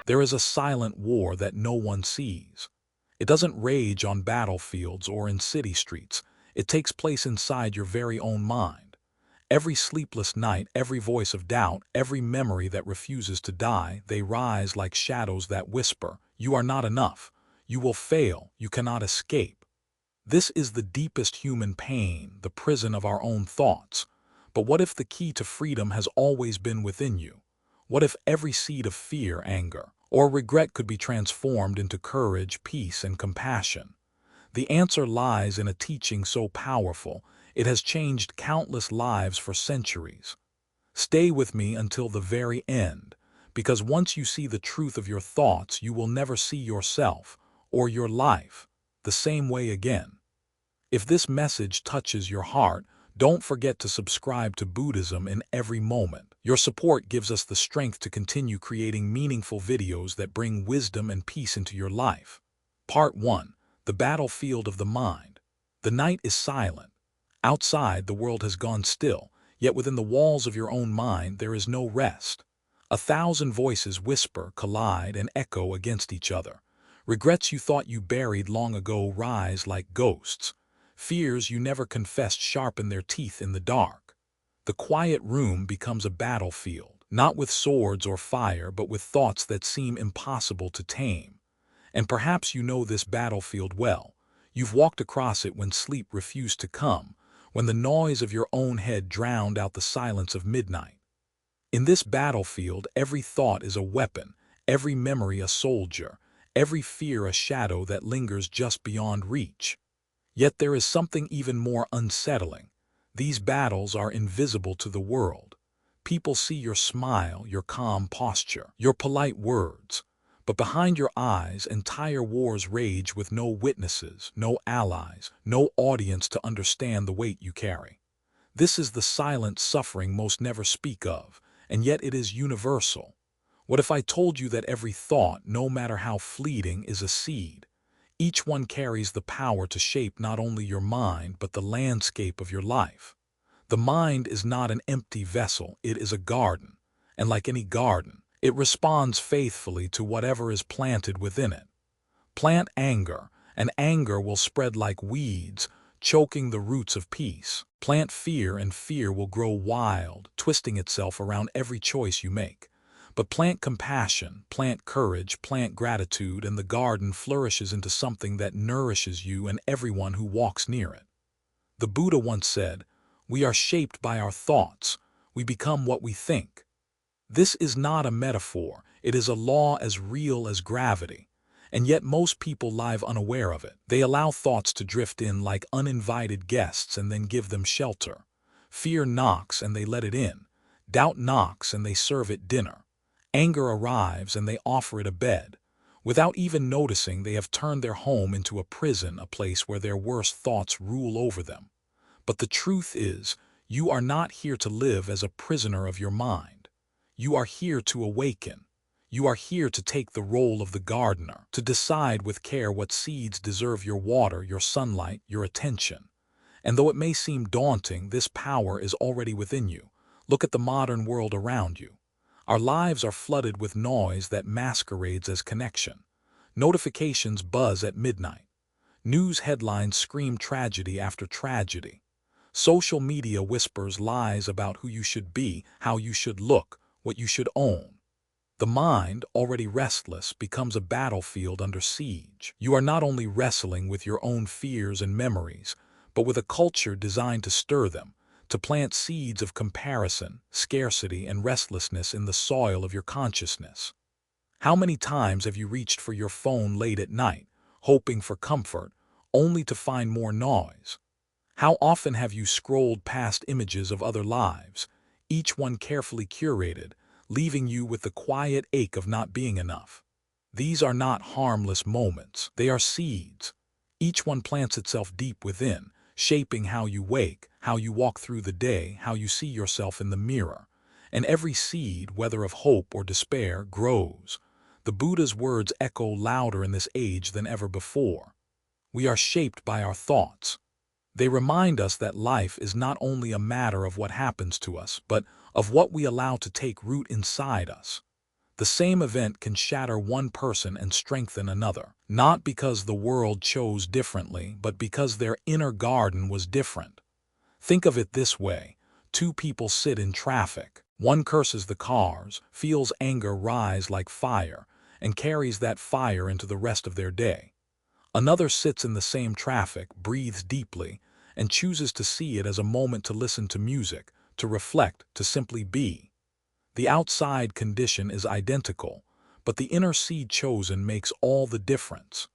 There is a silent war that no one sees. It doesn't rage on battlefields or in city streets. It takes place inside your very own mind. Every sleepless night, every voice of doubt, every memory that refuses to die, they rise like shadows that whisper, "You are not enough. You will fail. You cannot escape." This is the deepest human pain, the prison of our own thoughts. But what if the key to freedom has always been within you? What if every seed of fear, anger, or regret could be transformed into courage, peace, and compassion? The answer lies in a teaching so powerful, it has changed countless lives for centuries. Stay with me until the very end, because once you see the truth of your thoughts, you will never see yourself, or your life, the same way again. If this message touches your heart, don't forget to subscribe to Buddhism in every moment. Your support gives us the strength to continue creating meaningful videos that bring wisdom and peace into your life. Part 1. The Battlefield of the Mind. The night is silent. Outside, the world has gone still, yet within the walls of your own mind there is no rest. 1,000 voices whisper, collide, and echo against each other. Regrets you thought you buried long ago rise like ghosts. Fears you never confessed sharpen their teeth in the dark. The quiet room becomes a battlefield, not with swords or fire, but with thoughts that seem impossible to tame. And perhaps you know this battlefield well. You've walked across it when sleep refused to come, when the noise of your own head drowned out the silence of midnight. In this battlefield, every thought is a weapon, every memory a soldier, every fear a shadow that lingers just beyond reach. Yet there is something even more unsettling. These battles are invisible to the world. People see your smile, your calm posture, your polite words. But behind your eyes, entire wars rage with no witnesses, no allies, no audience to understand the weight you carry. This is the silent suffering most never speak of, and yet it is universal. What if I told you that every thought, no matter how fleeting, is a seed? Each one carries the power to shape not only your mind, but the landscape of your life. The mind is not an empty vessel, it is a garden, and like any garden, it responds faithfully to whatever is planted within it. Plant anger, and anger will spread like weeds, choking the roots of peace. Plant fear, and fear will grow wild, twisting itself around every choice you make. But plant compassion, plant courage, plant gratitude, and the garden flourishes into something that nourishes you and everyone who walks near it. The Buddha once said, "We are shaped by our thoughts. We become what we think." This is not a metaphor, it is a law as real as gravity. And yet most people live unaware of it. They allow thoughts to drift in like uninvited guests and then give them shelter. Fear knocks and they let it in. Doubt knocks and they serve it dinner. Anger arrives and they offer it a bed. Without even noticing, they have turned their home into a prison, a place where their worst thoughts rule over them. But the truth is, you are not here to live as a prisoner of your mind. You are here to awaken. You are here to take the role of the gardener, to decide with care what seeds deserve your water, your sunlight, your attention. And though it may seem daunting, this power is already within you. Look at the modern world around you. Our lives are flooded with noise that masquerades as connection. Notifications buzz at midnight. News headlines scream tragedy after tragedy. Social media whispers lies about who you should be, how you should look, what you should own. The mind, already restless, becomes a battlefield under siege. You are not only wrestling with your own fears and memories, but with a culture designed to stir them, to plant seeds of comparison, scarcity, and restlessness in the soil of your consciousness. How many times have you reached for your phone late at night, hoping for comfort, only to find more noise? How often have you scrolled past images of other lives, each one carefully curated, leaving you with the quiet ache of not being enough? These are not harmless moments, they are seeds. Each one plants itself deep within, shaping how you wake, how you walk through the day, how you see yourself in the mirror. And every seed, whether of hope or despair, grows. The Buddha's words echo louder in this age than ever before. We are shaped by our thoughts. They remind us that life is not only a matter of what happens to us, but of what we allow to take root inside us. The same event can shatter one person and strengthen another, not because the world chose differently, but because their inner garden was different. Think of it this way. Two people sit in traffic. One curses the cars, feels anger rise like fire, and carries that fire into the rest of their day. Another sits in the same traffic, breathes deeply, and chooses to see it as a moment to listen to music, to reflect, to simply be. The outside condition is identical, but the inner seed chosen makes all the difference.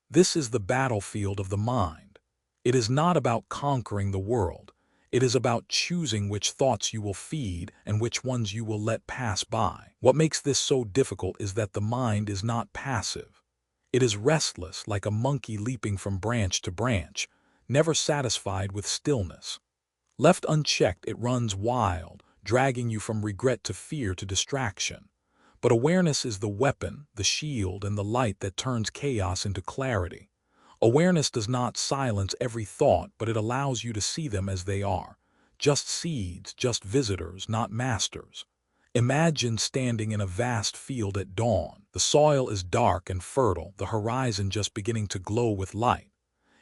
This is the battlefield of the mind. It is not about conquering the world. It is about choosing which thoughts you will feed and which ones you will let pass by. What makes this so difficult is that the mind is not passive. It is restless, like a monkey leaping from branch to branch, never satisfied with stillness. Left unchecked, it runs wild, dragging you from regret to fear to distraction. But awareness is the weapon, the shield, and the light that turns chaos into clarity. Awareness does not silence every thought, but it allows you to see them as they are. Just seeds, just visitors, not masters. Imagine standing in a vast field at dawn. The soil is dark and fertile, the horizon just beginning to glow with light.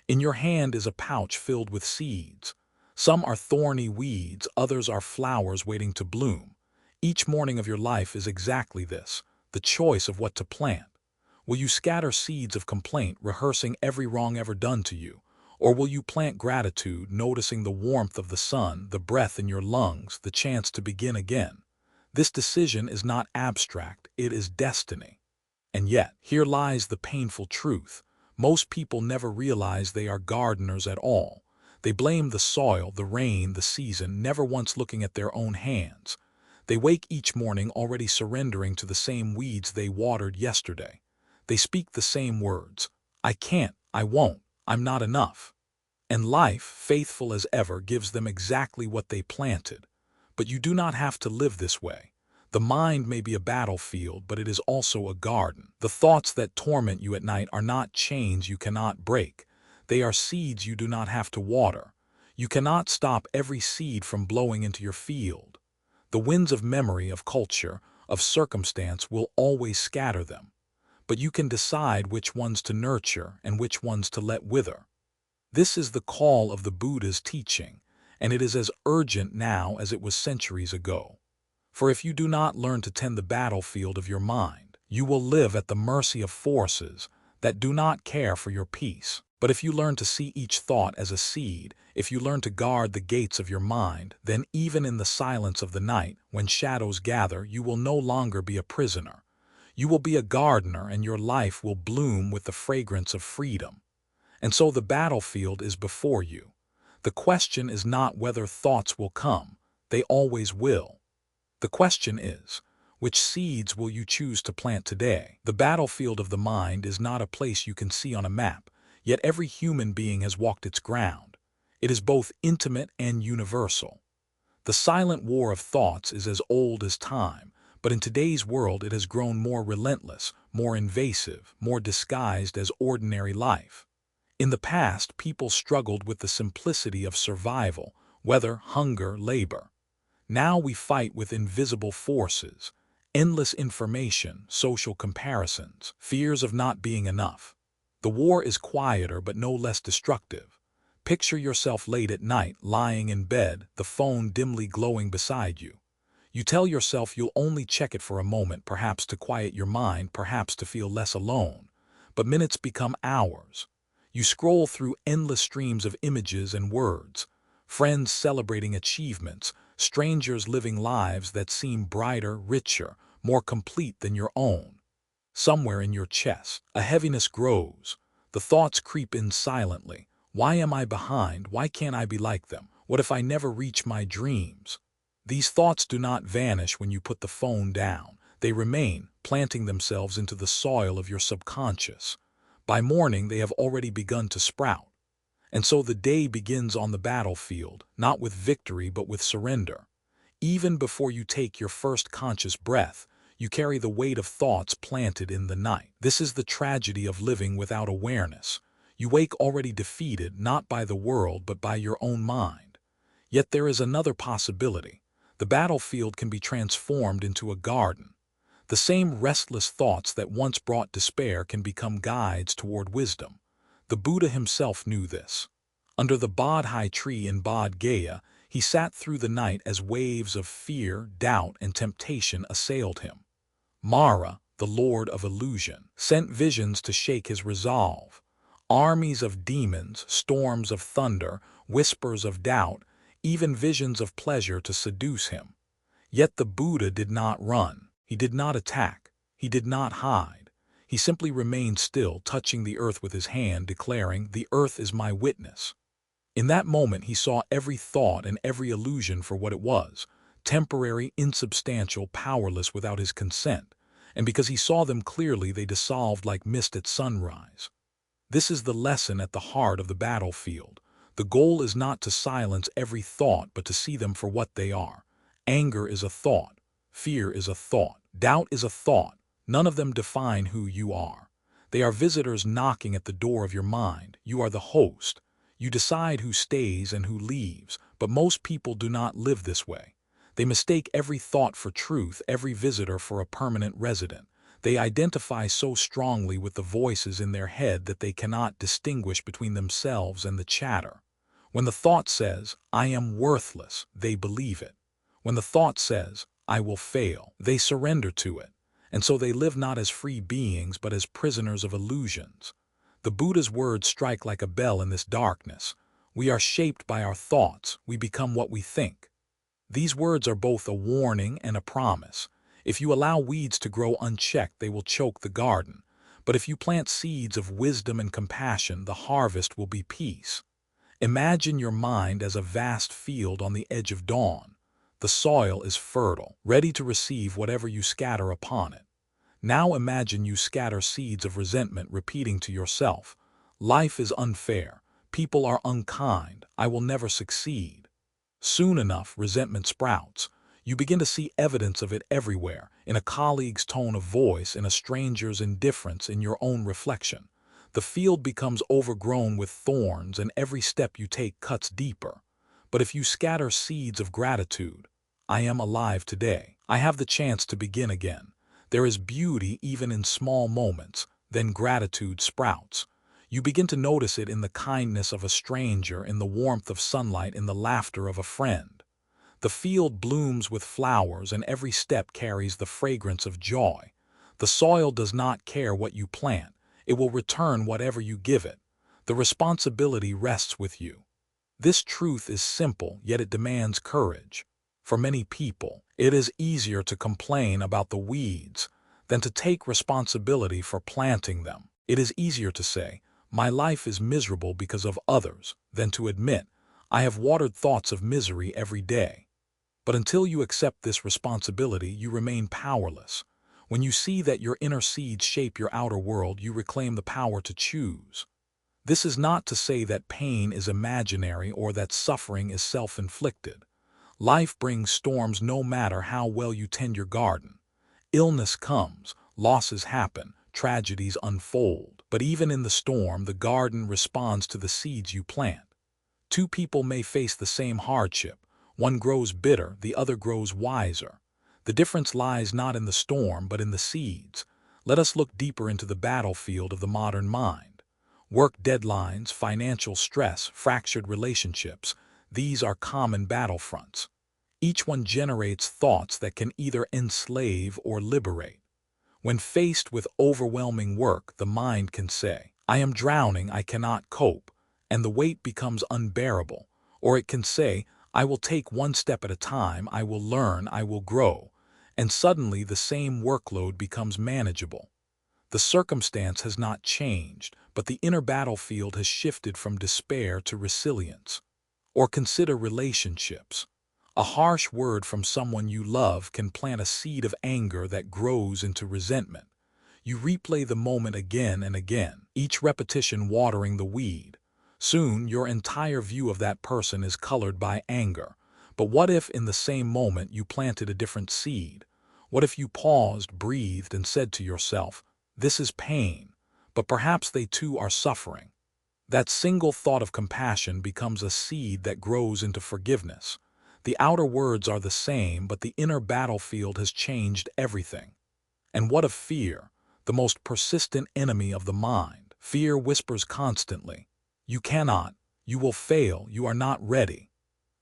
In your hand is a pouch filled with seeds. Some are thorny weeds, others are flowers waiting to bloom. Each morning of your life is exactly this, the choice of what to plant. Will you scatter seeds of complaint, rehearsing every wrong ever done to you? Or will you plant gratitude, noticing the warmth of the sun, the breath in your lungs, the chance to begin again? This decision is not abstract, it is destiny. And yet, here lies the painful truth. Most people never realize they are gardeners at all. They blame the soil, the rain, the season, never once looking at their own hands. They wake each morning already surrendering to the same weeds they watered yesterday. They speak the same words. I can't, I won't, I'm not enough. And life, faithful as ever, gives them exactly what they planted. But you do not have to live this way. The mind may be a battlefield, but it is also a garden. The thoughts that torment you at night are not chains you cannot break. They are seeds you do not have to water. You cannot stop every seed from blowing into your field. The winds of memory, of culture, of circumstance will always scatter them. But you can decide which ones to nurture and which ones to let wither. This is the call of the Buddha's teaching, and it is as urgent now as it was centuries ago. For if you do not learn to tend the battlefield of your mind, you will live at the mercy of forces that do not care for your peace. But if you learn to see each thought as a seed, if you learn to guard the gates of your mind, then even in the silence of the night, when shadows gather, you will no longer be a prisoner. You will be a gardener, and your life will bloom with the fragrance of freedom. And so the battlefield is before you. The question is not whether thoughts will come. They always will. The question is, which seeds will you choose to plant today? The battlefield of the mind is not a place you can see on a map, yet every human being has walked its ground. It is both intimate and universal. The silent war of thoughts is as old as time, but in today's world it has grown more relentless, more invasive, more disguised as ordinary life. In the past, people struggled with the simplicity of survival, whether hunger, labor. Now we fight with invisible forces, endless information, social comparisons, fears of not being enough. The war is quieter but no less destructive. Picture yourself late at night, lying in bed, the phone dimly glowing beside you. You tell yourself you'll only check it for a moment, perhaps to quiet your mind, perhaps to feel less alone. But minutes become hours. You scroll through endless streams of images and words, friends celebrating achievements, strangers living lives that seem brighter, richer, more complete than your own. Somewhere in your chest, a heaviness grows. The thoughts creep in silently. Why am I behind? Why can't I be like them? What if I never reach my dreams? These thoughts do not vanish when you put the phone down. They remain, planting themselves into the soil of your subconscious. By morning, they have already begun to sprout. And so the day begins on the battlefield, not with victory but with surrender. Even before you take your first conscious breath, you carry the weight of thoughts planted in the night. This is the tragedy of living without awareness. You wake already defeated, not by the world but by your own mind. Yet there is another possibility. The battlefield can be transformed into a garden. The same restless thoughts that once brought despair can become guides toward wisdom. The Buddha himself knew this. Under the Bodhi tree in Bodh Gaya, he sat through the night as waves of fear, doubt, and temptation assailed him. Mara, the lord of illusion, sent visions to shake his resolve. Armies of demons, storms of thunder, whispers of doubt, even visions of pleasure to seduce him. Yet the Buddha did not run. He did not attack. He did not hide. He simply remained still, touching the earth with his hand, declaring, "The earth is my witness." In that moment he saw every thought and every illusion for what it was, temporary, insubstantial, powerless without his consent, and because he saw them clearly they dissolved like mist at sunrise. This is the lesson at the heart of the battlefield. The goal is not to silence every thought but to see them for what they are. Anger is a thought. Fear is a thought. Doubt is a thought. None of them define who you are. They are visitors knocking at the door of your mind. You are the host. You decide who stays and who leaves, but most people do not live this way. They mistake every thought for truth, every visitor for a permanent resident. They identify so strongly with the voices in their head that they cannot distinguish between themselves and the chatter. When the thought says, "I am worthless," they believe it. When the thought says, "I will fail," they surrender to it. And so they live not as free beings but as prisoners of illusions. The Buddha's words strike like a bell in this darkness. We are shaped by our thoughts. We become what we think. These words are both a warning and a promise. If you allow weeds to grow unchecked, they will choke the garden. But if you plant seeds of wisdom and compassion, the harvest will be peace. Imagine your mind as a vast field on the edge of dawn. The soil is fertile, ready to receive whatever you scatter upon it. Now imagine you scatter seeds of resentment, repeating to yourself, "Life is unfair. People are unkind. I will never succeed." Soon enough, resentment sprouts. You begin to see evidence of it everywhere, in a colleague's tone of voice, in a stranger's indifference, in your own reflection. The field becomes overgrown with thorns, and every step you take cuts deeper. But if you scatter seeds of gratitude, "I am alive today. I have the chance to begin again. There is beauty even in small moments," then gratitude sprouts. You begin to notice it in the kindness of a stranger, in the warmth of sunlight, in the laughter of a friend. The field blooms with flowers, and every step carries the fragrance of joy. The soil does not care what you plant. It will return whatever you give it. The responsibility rests with you. This truth is simple, yet it demands courage. For many people, it is easier to complain about the weeds than to take responsibility for planting them. It is easier to say, "My life is miserable because of others," than to admit, "I have watered thoughts of misery every day." But until you accept this responsibility, you remain powerless. When you see that your inner seeds shape your outer world, you reclaim the power to choose. This is not to say that pain is imaginary or that suffering is self-inflicted. Life brings storms no matter how well you tend your garden. Illness comes, losses happen, tragedies unfold. But even in the storm, the garden responds to the seeds you plant. Two people may face the same hardship. One grows bitter, the other grows wiser. The difference lies not in the storm, but in the seeds. Let us look deeper into the battlefield of the modern mind. Work deadlines, financial stress, fractured relationships, these are common battlefronts. Each one generates thoughts that can either enslave or liberate. When faced with overwhelming work, the mind can say, "I am drowning, I cannot cope," and the weight becomes unbearable. Or it can say, "I will take one step at a time, I will learn, I will grow," and suddenly the same workload becomes manageable. The circumstance has not changed, but the inner battlefield has shifted from despair to resilience. Or consider relationships. A harsh word from someone you love can plant a seed of anger that grows into resentment. You replay the moment again and again, each repetition watering the weed. Soon, your entire view of that person is colored by anger. But what if in the same moment you planted a different seed? What if you paused, breathed, and said to yourself, "This is pain, but perhaps they too are suffering"? That single thought of compassion becomes a seed that grows into forgiveness. The outer words are the same, but the inner battlefield has changed everything. And what of fear, the most persistent enemy of the mind? Fear whispers constantly, "You cannot, you will fail, you are not ready."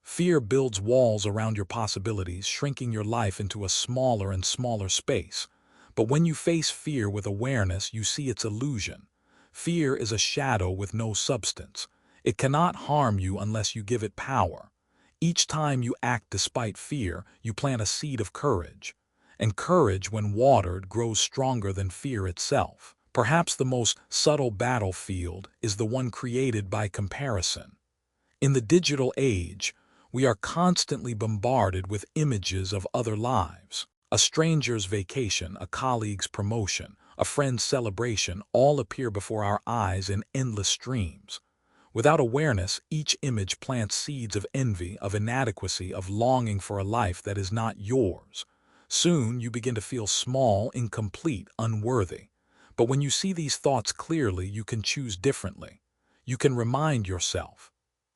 Fear builds walls around your possibilities, shrinking your life into a smaller and smaller space. But when you face fear with awareness, you see its illusion. Fear is a shadow with no substance. It cannot harm you unless you give it power. Each time you act despite fear, you plant a seed of courage. And courage, when watered, grows stronger than fear itself. Perhaps the most subtle battlefield is the one created by comparison. In the digital age, we are constantly bombarded with images of other lives. A stranger's vacation, a colleague's promotion, a friend's celebration all appear before our eyes in endless streams. Without awareness, each image plants seeds of envy, of inadequacy, of longing for a life that is not yours. Soon you begin to feel small, incomplete, unworthy. But when you see these thoughts clearly, you can choose differently. You can remind yourself,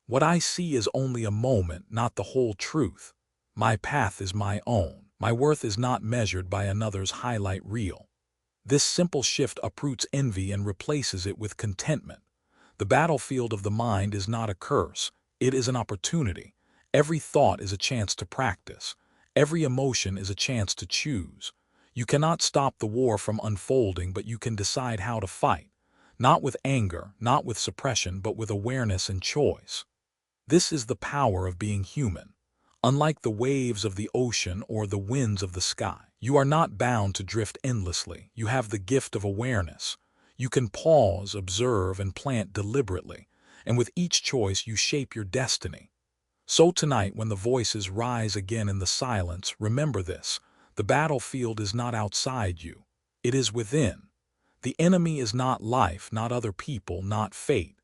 "What I see is only a moment, not the whole truth. My path is my own. My worth is not measured by another's highlight reel." This simple shift uproots envy and replaces it with contentment. The battlefield of the mind is not a curse, it is an opportunity. Every thought is a chance to practice. Every emotion is a chance to choose. You cannot stop the war from unfolding, but you can decide how to fight. Not with anger, not with suppression, but with awareness and choice. This is the power of being human. Unlike the waves of the ocean or the winds of the sky, you are not bound to drift endlessly. You have the gift of awareness. You can pause, observe, and plant deliberately, and with each choice you shape your destiny. So tonight, when the voices rise again in the silence, remember this: the battlefield is not outside you. It is within. The enemy is not life, not other people, not fate.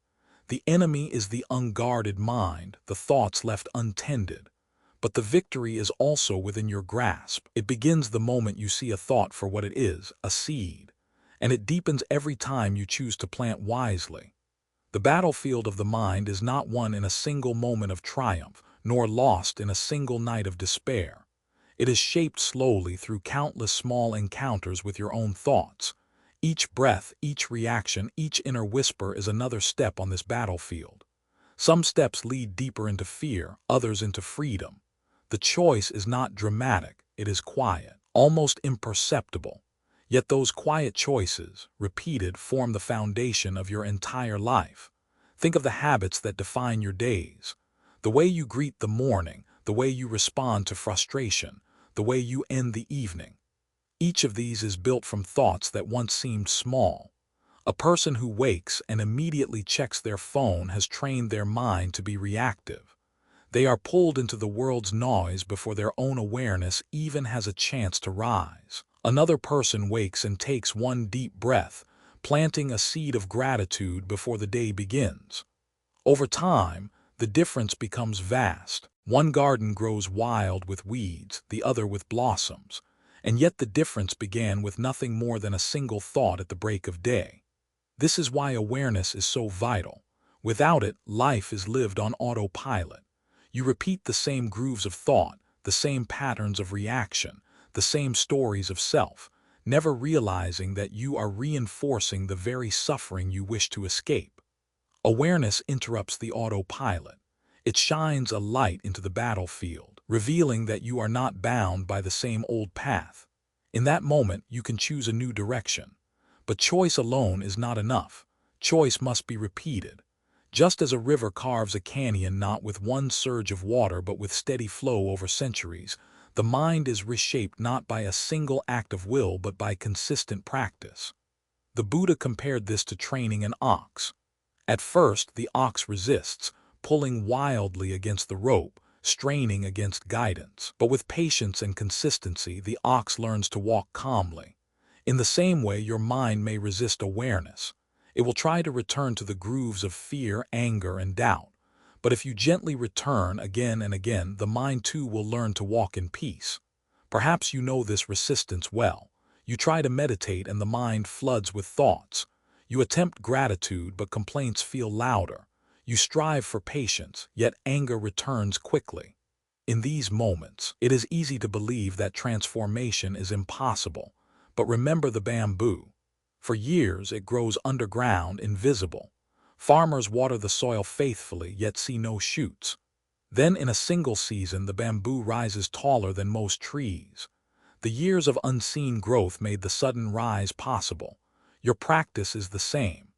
The enemy is the unguarded mind, the thoughts left untended. But the victory is also within your grasp. It begins the moment you see a thought for what it is, a seed. And it deepens every time you choose to plant wisely. The battlefield of the mind is not won in a single moment of triumph, nor lost in a single night of despair. It is shaped slowly through countless small encounters with your own thoughts. Each breath, each reaction, each inner whisper is another step on this battlefield. Some steps lead deeper into fear, others into freedom. The choice is not dramatic, it is quiet, almost imperceptible. Yet those quiet choices, repeated, form the foundation of your entire life. Think of the habits that define your days. The way you greet the morning, the way you respond to frustration, the way you end the evening. Each of these is built from thoughts that once seemed small. A person who wakes and immediately checks their phone has trained their mind to be reactive. They are pulled into the world's noise before their own awareness even has a chance to rise. Another person wakes and takes one deep breath, planting a seed of gratitude before the day begins. Over time, the difference becomes vast. One garden grows wild with weeds, the other with blossoms. And yet the difference began with nothing more than a single thought at the break of day. This is why awareness is so vital. Without it, life is lived on autopilot. You repeat the same grooves of thought, the same patterns of reaction, the same stories of self, never realizing that you are reinforcing the very suffering you wish to escape. Awareness interrupts the autopilot. It shines a light into the battlefield, revealing that you are not bound by the same old path. In that moment, you can choose a new direction. But choice alone is not enough. Choice must be repeated. Just as a river carves a canyon not with one surge of water but with steady flow over centuries, the mind is reshaped not by a single act of will but by consistent practice. The Buddha compared this to training an ox. At first, the ox resists, pulling wildly against the rope, straining against guidance. But with patience and consistency, the ox learns to walk calmly. In the same way, your mind may resist awareness. It will try to return to the grooves of fear, anger, and doubt. But if you gently return again and again, the mind too will learn to walk in peace. Perhaps you know this resistance well. You try to meditate and the mind floods with thoughts. You attempt gratitude, but complaints feel louder. You strive for patience, yet anger returns quickly. In these moments, it is easy to believe that transformation is impossible. But remember the bamboo. For years it grows underground, invisible. Farmers water the soil faithfully, yet see no shoots. Then in a single season the bamboo rises taller than most trees. The years of unseen growth made the sudden rise possible. Your practice is the same.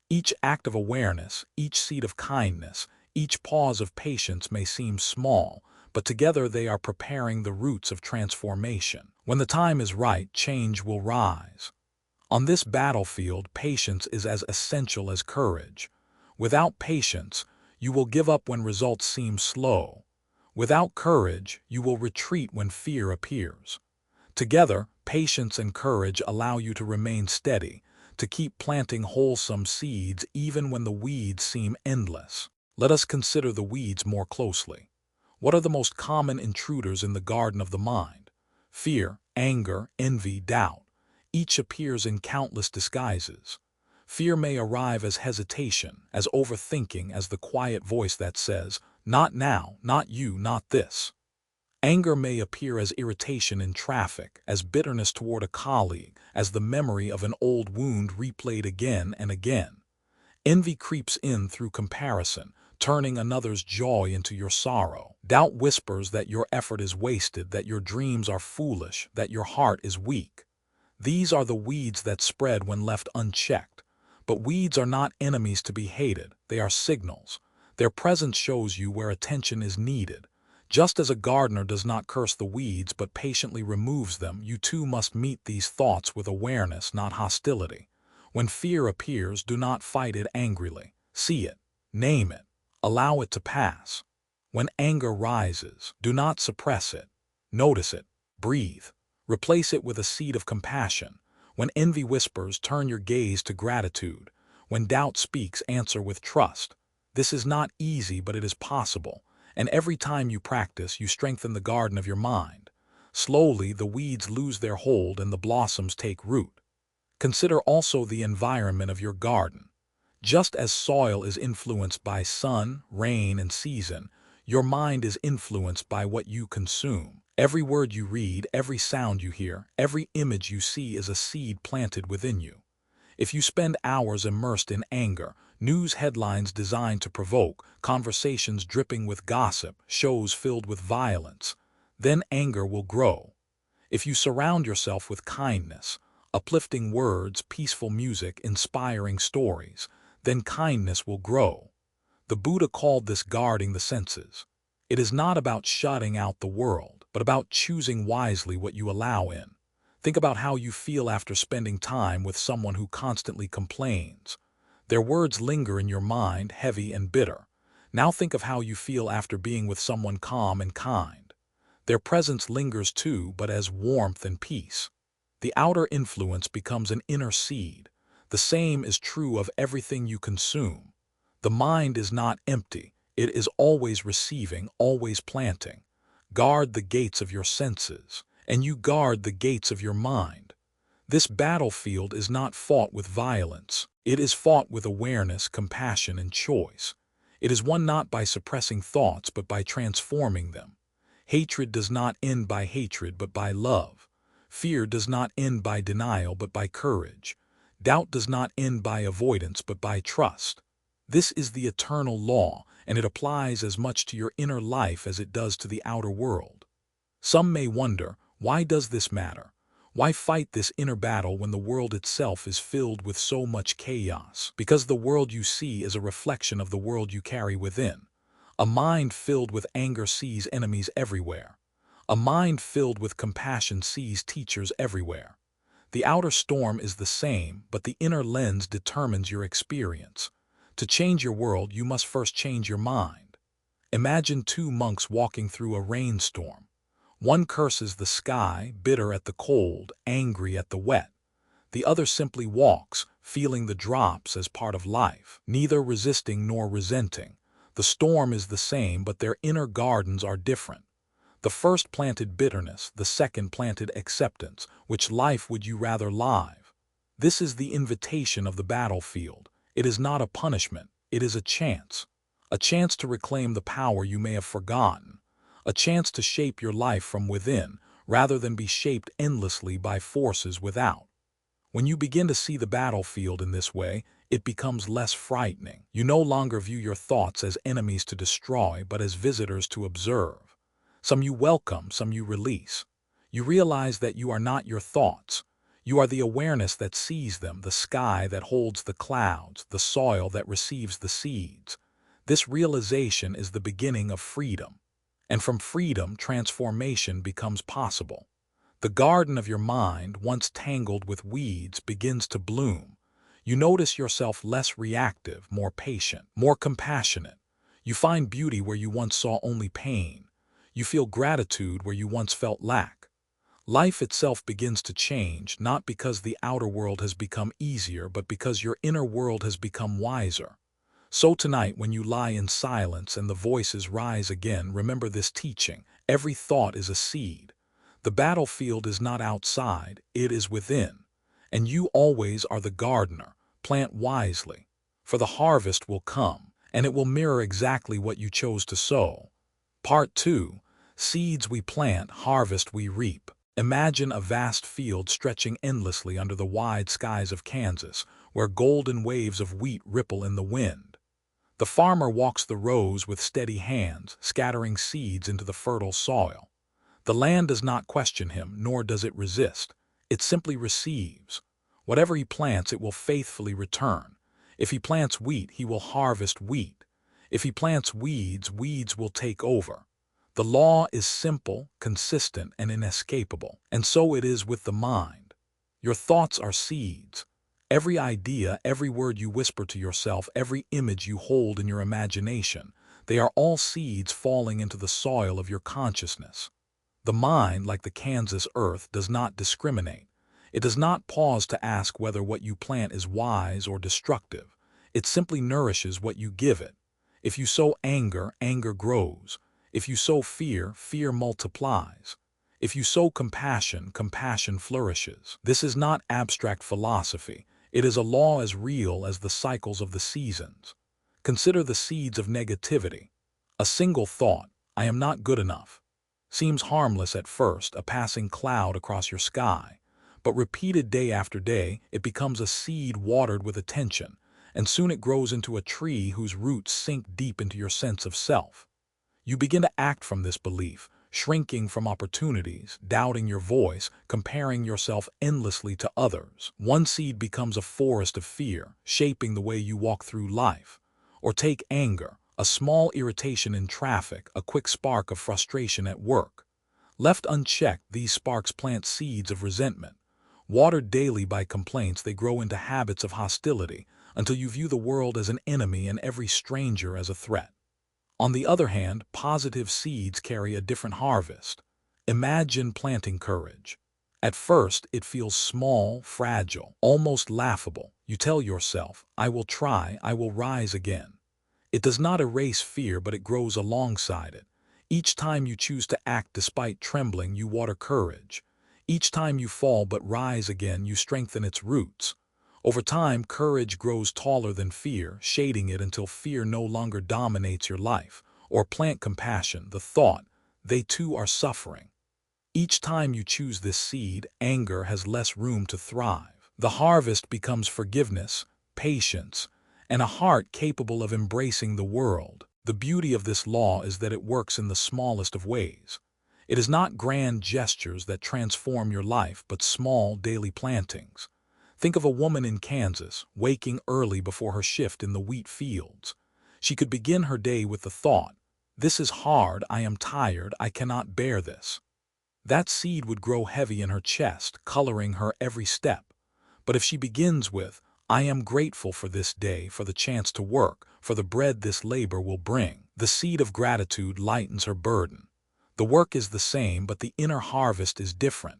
Each act of awareness, each seed of kindness, each pause of patience may seem small, but together they are preparing the roots of transformation. When the time is right, change will rise. On this battlefield, patience is as essential as courage. Without patience, you will give up when results seem slow. Without courage, you will retreat when fear appears. Together, patience and courage allow you to remain steady, to keep planting wholesome seeds even when the weeds seem endless. Let us consider the weeds more closely. What are the most common intruders in the garden of the mind? Fear, anger, envy, doubt. Each appears in countless disguises. Fear may arrive as hesitation, as overthinking, as the quiet voice that says, "Not now, not you, not this." Anger may appear as irritation in traffic, as bitterness toward a colleague, as the memory of an old wound replayed again and again. Envy creeps in through comparison, turning another's joy into your sorrow. Doubt whispers that your effort is wasted, that your dreams are foolish, that your heart is weak. These are the weeds that spread when left unchecked. But weeds are not enemies to be hated, they are signals. Their presence shows you where attention is needed. Just as a gardener does not curse the weeds but patiently removes them, you too must meet these thoughts with awareness, not hostility. When fear appears, do not fight it angrily. See it, name it, allow it to pass. When anger rises, do not suppress it. Notice it, breathe. Replace it with a seed of compassion. When envy whispers, turn your gaze to gratitude. When doubt speaks, answer with trust. This is not easy, but it is possible. And every time you practice, you strengthen the garden of your mind. Slowly, the weeds lose their hold and the blossoms take root. Consider also the environment of your garden. Just as soil is influenced by sun, rain, and season, your mind is influenced by what you consume. Every word you read, every sound you hear, every image you see is a seed planted within you. If you spend hours immersed in anger, news headlines designed to provoke, conversations dripping with gossip, shows filled with violence, then anger will grow. If you surround yourself with kindness, uplifting words, peaceful music, inspiring stories, then kindness will grow. The Buddha called this guarding the senses. It is not about shutting out the world, but about choosing wisely what you allow in. Think about how you feel after spending time with someone who constantly complains. Their words linger in your mind, heavy and bitter. Now think of how you feel after being with someone calm and kind. Their presence lingers too, but as warmth and peace. The outer influence becomes an inner seed. The same is true of everything you consume. The mind is not empty. It is always receiving, always planting. Guard the gates of your senses, and you guard the gates of your mind. This battlefield is not fought with violence. It is fought with awareness, compassion, and choice. It is won not by suppressing thoughts, but by transforming them. Hatred does not end by hatred, but by love. Fear does not end by denial, but by courage. Doubt does not end by avoidance, but by trust. This is the eternal law, and it applies as much to your inner life as it does to the outer world. Some may wonder, why does this matter? Why fight this inner battle when the world itself is filled with so much chaos? Because the world you see is a reflection of the world you carry within. A mind filled with anger sees enemies everywhere. A mind filled with compassion sees teachers everywhere. The outer storm is the same, but the inner lens determines your experience. To change your world, you must first change your mind. Imagine two monks walking through a rainstorm. One curses the sky, bitter at the cold, angry at the wet. The other simply walks, feeling the drops as part of life, neither resisting nor resenting. The storm is the same, but their inner gardens are different. The first planted bitterness, the second planted acceptance. Which life would you rather live? This is the invitation of the battlefield. It is not a punishment, it is a chance. A chance to reclaim the power you may have forgotten. A chance to shape your life from within, rather than be shaped endlessly by forces without. When you begin to see the battlefield in this way, it becomes less frightening. You no longer view your thoughts as enemies to destroy, but as visitors to observe. Some you welcome, some you release. You realize that you are not your thoughts. You are the awareness that sees them, the sky that holds the clouds, the soil that receives the seeds. This realization is the beginning of freedom. And from freedom, transformation becomes possible. The garden of your mind, once tangled with weeds, begins to bloom. You notice yourself less reactive, more patient, more compassionate. You find beauty where you once saw only pain. You feel gratitude where you once felt lack. Life itself begins to change, not because the outer world has become easier, but because your inner world has become wiser. So tonight, when you lie in silence and the voices rise again, remember this teaching. Every thought is a seed. The battlefield is not outside, it is within. And you always are the gardener. Plant wisely, for the harvest will come, and it will mirror exactly what you chose to sow. Part 2. Seeds we plant, harvest we reap. Imagine a vast field stretching endlessly under the wide skies of Kansas, where golden waves of wheat ripple in the wind. The farmer walks the rows with steady hands, scattering seeds into the fertile soil. The land does not question him, nor does it resist. It simply receives. Whatever he plants, it will faithfully return. If he plants wheat, he will harvest wheat. If he plants weeds, weeds will take over. The law is simple, consistent, and inescapable. And so it is with the mind. Your thoughts are seeds. Every idea, every word you whisper to yourself, every image you hold in your imagination, they are all seeds falling into the soil of your consciousness. The mind, like the Kansas earth, does not discriminate. It does not pause to ask whether what you plant is wise or destructive. It simply nourishes what you give it. If you sow anger, anger grows. If you sow fear, fear multiplies. If you sow compassion, compassion flourishes. This is not abstract philosophy. It is a law as real as the cycles of the seasons. Consider the seeds of negativity. A single thought, I am not good enough, seems harmless at first, a passing cloud across your sky. But repeated day after day, it becomes a seed watered with attention, and soon it grows into a tree whose roots sink deep into your sense of self. You begin to act from this belief, shrinking from opportunities, doubting your voice, comparing yourself endlessly to others. One seed becomes a forest of fear, shaping the way you walk through life. Or take anger, a small irritation in traffic, a quick spark of frustration at work. Left unchecked, these sparks plant seeds of resentment. Watered daily by complaints, they grow into habits of hostility, until you view the world as an enemy and every stranger as a threat. On the other hand, positive seeds carry a different harvest. Imagine planting courage. At first, it feels small, fragile, almost laughable. You tell yourself, I will try, I will rise again. It does not erase fear, but it grows alongside it. Each time you choose to act despite trembling, you water courage. Each time you fall but rise again, you strengthen its roots. Over time, courage grows taller than fear, shading it until fear no longer dominates your life. Or plant compassion, the thought, they too are suffering. Each time you choose this seed, anger has less room to thrive. The harvest becomes forgiveness, patience, and a heart capable of embracing the world. The beauty of this law is that it works in the smallest of ways. It is not grand gestures that transform your life, but small daily plantings. Think of a woman in Kansas, waking early before her shift in the wheat fields. She could begin her day with the thought, this is hard, I am tired, I cannot bear this. That seed would grow heavy in her chest, coloring her every step. But if she begins with, I am grateful for this day, for the chance to work, for the bread this labor will bring, the seed of gratitude lightens her burden. The work is the same, but the inner harvest is different.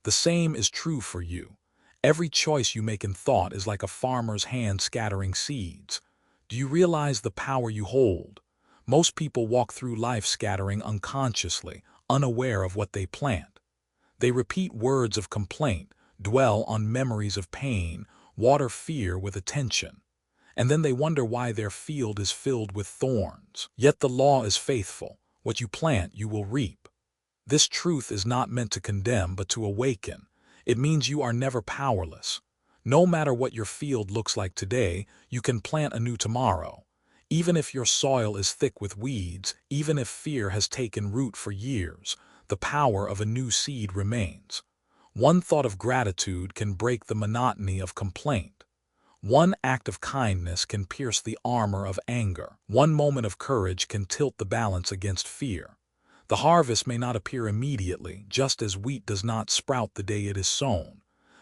The same is true for you. Every choice you make in thought is like a farmer's hand scattering seeds. Do you realize the power you hold? Most people walk through life scattering unconsciously, unaware of what they plant. They repeat words of complaint, dwell on memories of pain, water fear with attention. And then they wonder why their field is filled with thorns. Yet the law is faithful. What you plant, you will reap. This truth is not meant to condemn but to awaken. It means you are never powerless. No matter what your field looks like today, you can plant anew tomorrow. Even if your soil is thick with weeds, even if fear has taken root for years, the power of a new seed remains. One thought of gratitude can break the monotony of complaint. One act of kindness can pierce the armor of anger. One moment of courage can tilt the balance against fear. The harvest may not appear immediately, just as wheat does not sprout the day it is sown.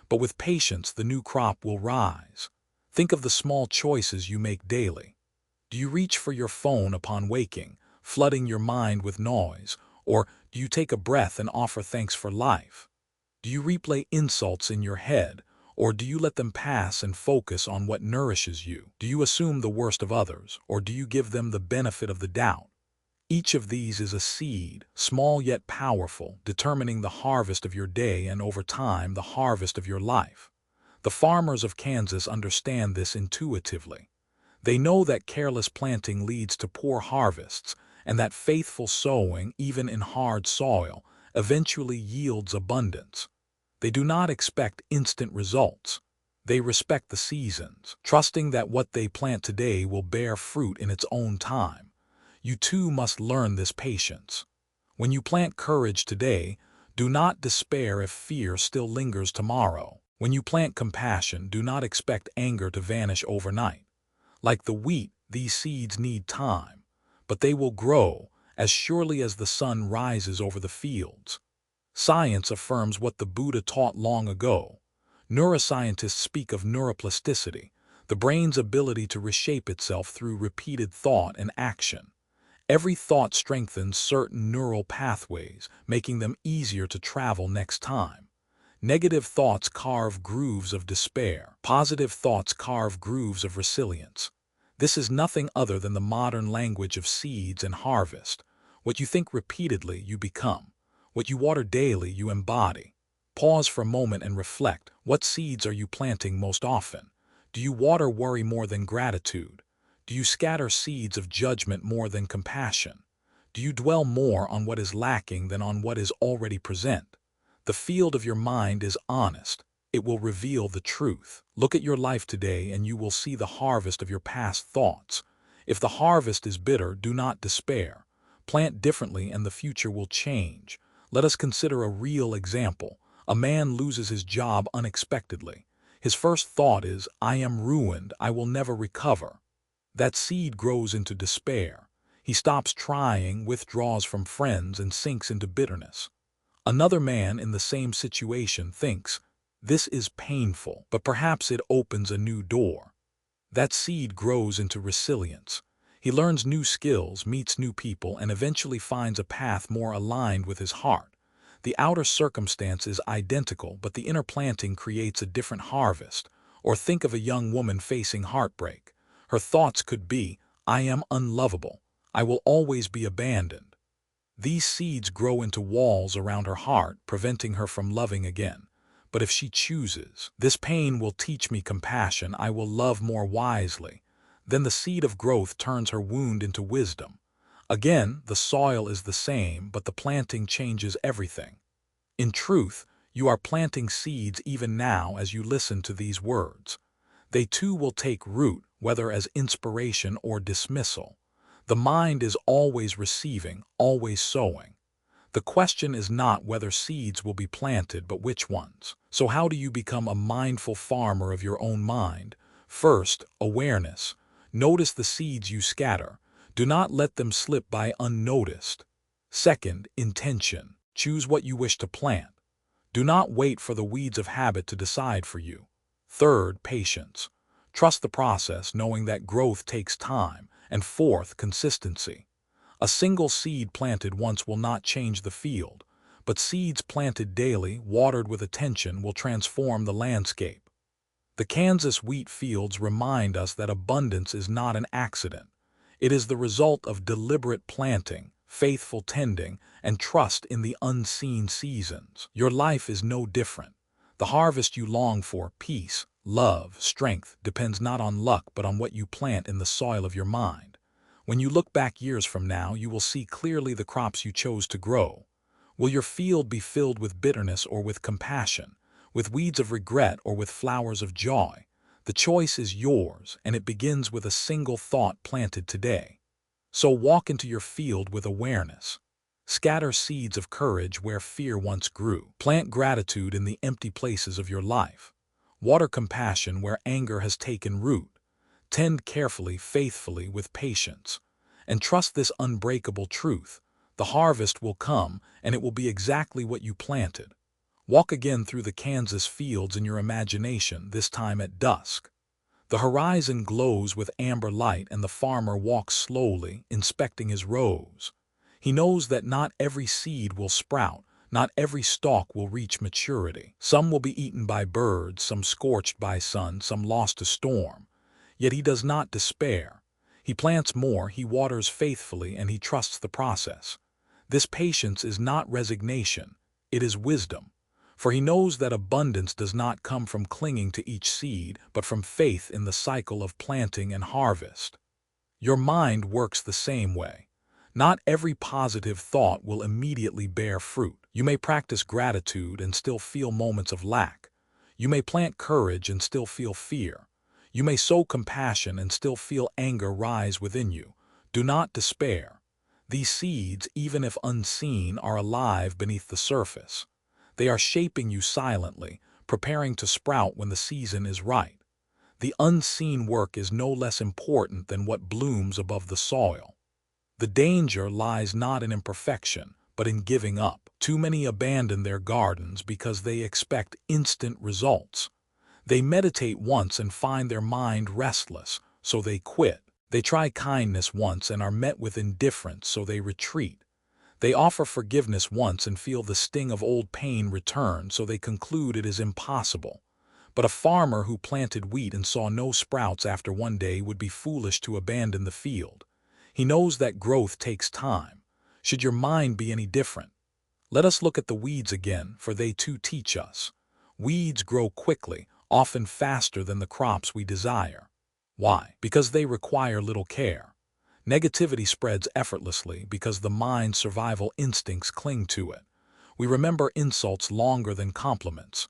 But with patience, the new crop will rise. Think of the small choices you make daily. Do you reach for your phone upon waking, flooding your mind with noise? Or do you take a breath and offer thanks for life? Do you replay insults in your head, or do you let them pass and focus on what nourishes you? Do you assume the worst of others, or do you give them the benefit of the doubt? Each of these is a seed, small yet powerful, determining the harvest of your day and over time the harvest of your life. The farmers of Kansas understand this intuitively. They know that careless planting leads to poor harvests, and that faithful sowing, even in hard soil, eventually yields abundance. They do not expect instant results. They respect the seasons, trusting that what they plant today will bear fruit in its own time. You too must learn this patience. When you plant courage today, do not despair if fear still lingers tomorrow. When you plant compassion, do not expect anger to vanish overnight. Like the wheat, these seeds need time, but they will grow as surely as the sun rises over the fields. Science affirms what the Buddha taught long ago. Neuroscientists speak of neuroplasticity, the brain's ability to reshape itself through repeated thought and action. Every thought strengthens certain neural pathways, making them easier to travel next time. Negative thoughts carve grooves of despair. Positive thoughts carve grooves of resilience. This is nothing other than the modern language of seeds and harvest. What you think repeatedly, you become. What you water daily, you embody. Pause for a moment and reflect. What seeds are you planting most often? Do you water worry more than gratitude? Do you scatter seeds of judgment more than compassion? Do you dwell more on what is lacking than on what is already present? The field of your mind is honest. It will reveal the truth. Look at your life today and you will see the harvest of your past thoughts. If the harvest is bitter, do not despair. Plant differently and the future will change. Let us consider a real example. A man loses his job unexpectedly. His first thought is, "I am ruined, I will never recover." That seed grows into despair. He stops trying, withdraws from friends, and sinks into bitterness. Another man in the same situation thinks, "This is painful, but perhaps it opens a new door." That seed grows into resilience. He learns new skills, meets new people, and eventually finds a path more aligned with his heart. The outer circumstance is identical, but the inner planting creates a different harvest. Or think of a young woman facing heartbreak. Her thoughts could be, "I am unlovable. I will always be abandoned." These seeds grow into walls around her heart, preventing her from loving again. But if she chooses, "This pain will teach me compassion, I will love more wisely," then the seed of growth turns her wound into wisdom. Again, the soil is the same, but the planting changes everything. In truth, you are planting seeds even now as you listen to these words. They too will take root, whether as inspiration or dismissal. The mind is always receiving, always sowing. The question is not whether seeds will be planted, but which ones. So how do you become a mindful farmer of your own mind? First, awareness. Notice the seeds you scatter. Do not let them slip by unnoticed. Second, intention. Choose what you wish to plant. Do not wait for the weeds of habit to decide for you. Third, patience. Trust the process, knowing that growth takes time. And fourth, consistency. A single seed planted once will not change the field, but seeds planted daily, watered with attention, will transform the landscape. The Kansas wheat fields remind us that abundance is not an accident. It is the result of deliberate planting, faithful tending, and trust in the unseen seasons. Your life is no different. The harvest you long for, peace, love, strength, depends not on luck but on what you plant in the soil of your mind. When you look back years from now, you will see clearly the crops you chose to grow. Will your field be filled with bitterness or with compassion, with weeds of regret or with flowers of joy? The choice is yours, and it begins with a single thought planted today. So walk into your field with awareness. Scatter seeds of courage where fear once grew. Plant gratitude in the empty places of your life. Water compassion where anger has taken root. Tend carefully, faithfully, with patience. And trust this unbreakable truth. The harvest will come, and it will be exactly what you planted. Walk again through the Kansas fields in your imagination, this time at dusk. The horizon glows with amber light, and the farmer walks slowly, inspecting his rows. He knows that not every seed will sprout, not every stalk will reach maturity. Some will be eaten by birds, some scorched by sun, some lost to storm. Yet he does not despair. He plants more, he waters faithfully, and he trusts the process. This patience is not resignation, it is wisdom. For he knows that abundance does not come from clinging to each seed, but from faith in the cycle of planting and harvest. Your mind works the same way. Not every positive thought will immediately bear fruit. You may practice gratitude and still feel moments of lack. You may plant courage and still feel fear. You may sow compassion and still feel anger rise within you. Do not despair. These seeds, even if unseen, are alive beneath the surface. They are shaping you silently, preparing to sprout when the season is right. The unseen work is no less important than what blooms above the soil. The danger lies not in imperfection, but in giving up. Too many abandon their gardens because they expect instant results. They meditate once and find their mind restless, so they quit. They try kindness once and are met with indifference, so they retreat. They offer forgiveness once and feel the sting of old pain return, so they conclude it is impossible. But a farmer who planted wheat and saw no sprouts after one day would be foolish to abandon the field. He knows that growth takes time. Should your mind be any different? Let us look at the weeds again, for they too teach us. Weeds grow quickly, often faster than the crops we desire. Why? Because they require little care. Negativity spreads effortlessly because the mind's survival instincts cling to it. We remember insults longer than compliments.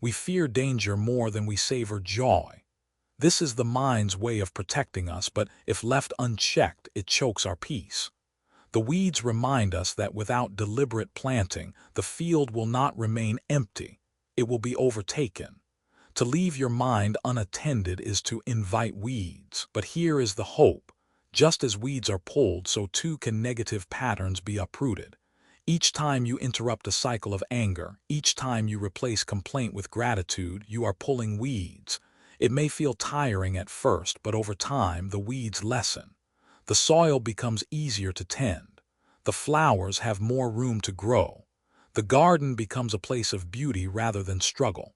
We fear danger more than we savor joy. This is the mind's way of protecting us, but if left unchecked, it chokes our peace. The weeds remind us that without deliberate planting, the field will not remain empty. It will be overtaken. To leave your mind unattended is to invite weeds. But here is the hope. Just as weeds are pulled, so too can negative patterns be uprooted. Each time you interrupt a cycle of anger, each time you replace complaint with gratitude, you are pulling weeds. It may feel tiring at first, but over time the weeds lessen. The soil becomes easier to tend. The flowers have more room to grow. The garden becomes a place of beauty rather than struggle.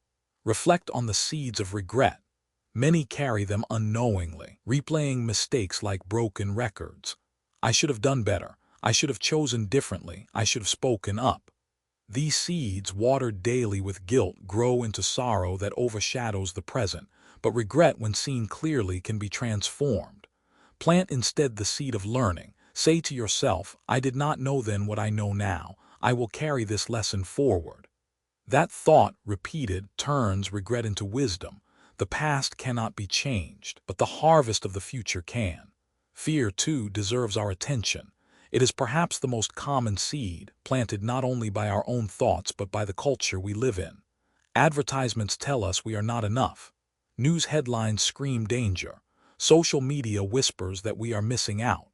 Reflect on the seeds of regret. Many carry them unknowingly, replaying mistakes like broken records. I should have done better. I should have chosen differently. I should have spoken up. These seeds, watered daily with guilt, grow into sorrow that overshadows the present, but regret, when seen clearly, can be transformed. Plant instead the seed of learning. Say to yourself, I did not know then what I know now. I will carry this lesson forward. That thought, repeated, turns regret into wisdom. The past cannot be changed, but the harvest of the future can. Fear, too, deserves our attention. It is perhaps the most common seed, planted not only by our own thoughts but by the culture we live in. Advertisements tell us we are not enough. News headlines scream danger. Social media whispers that we are missing out.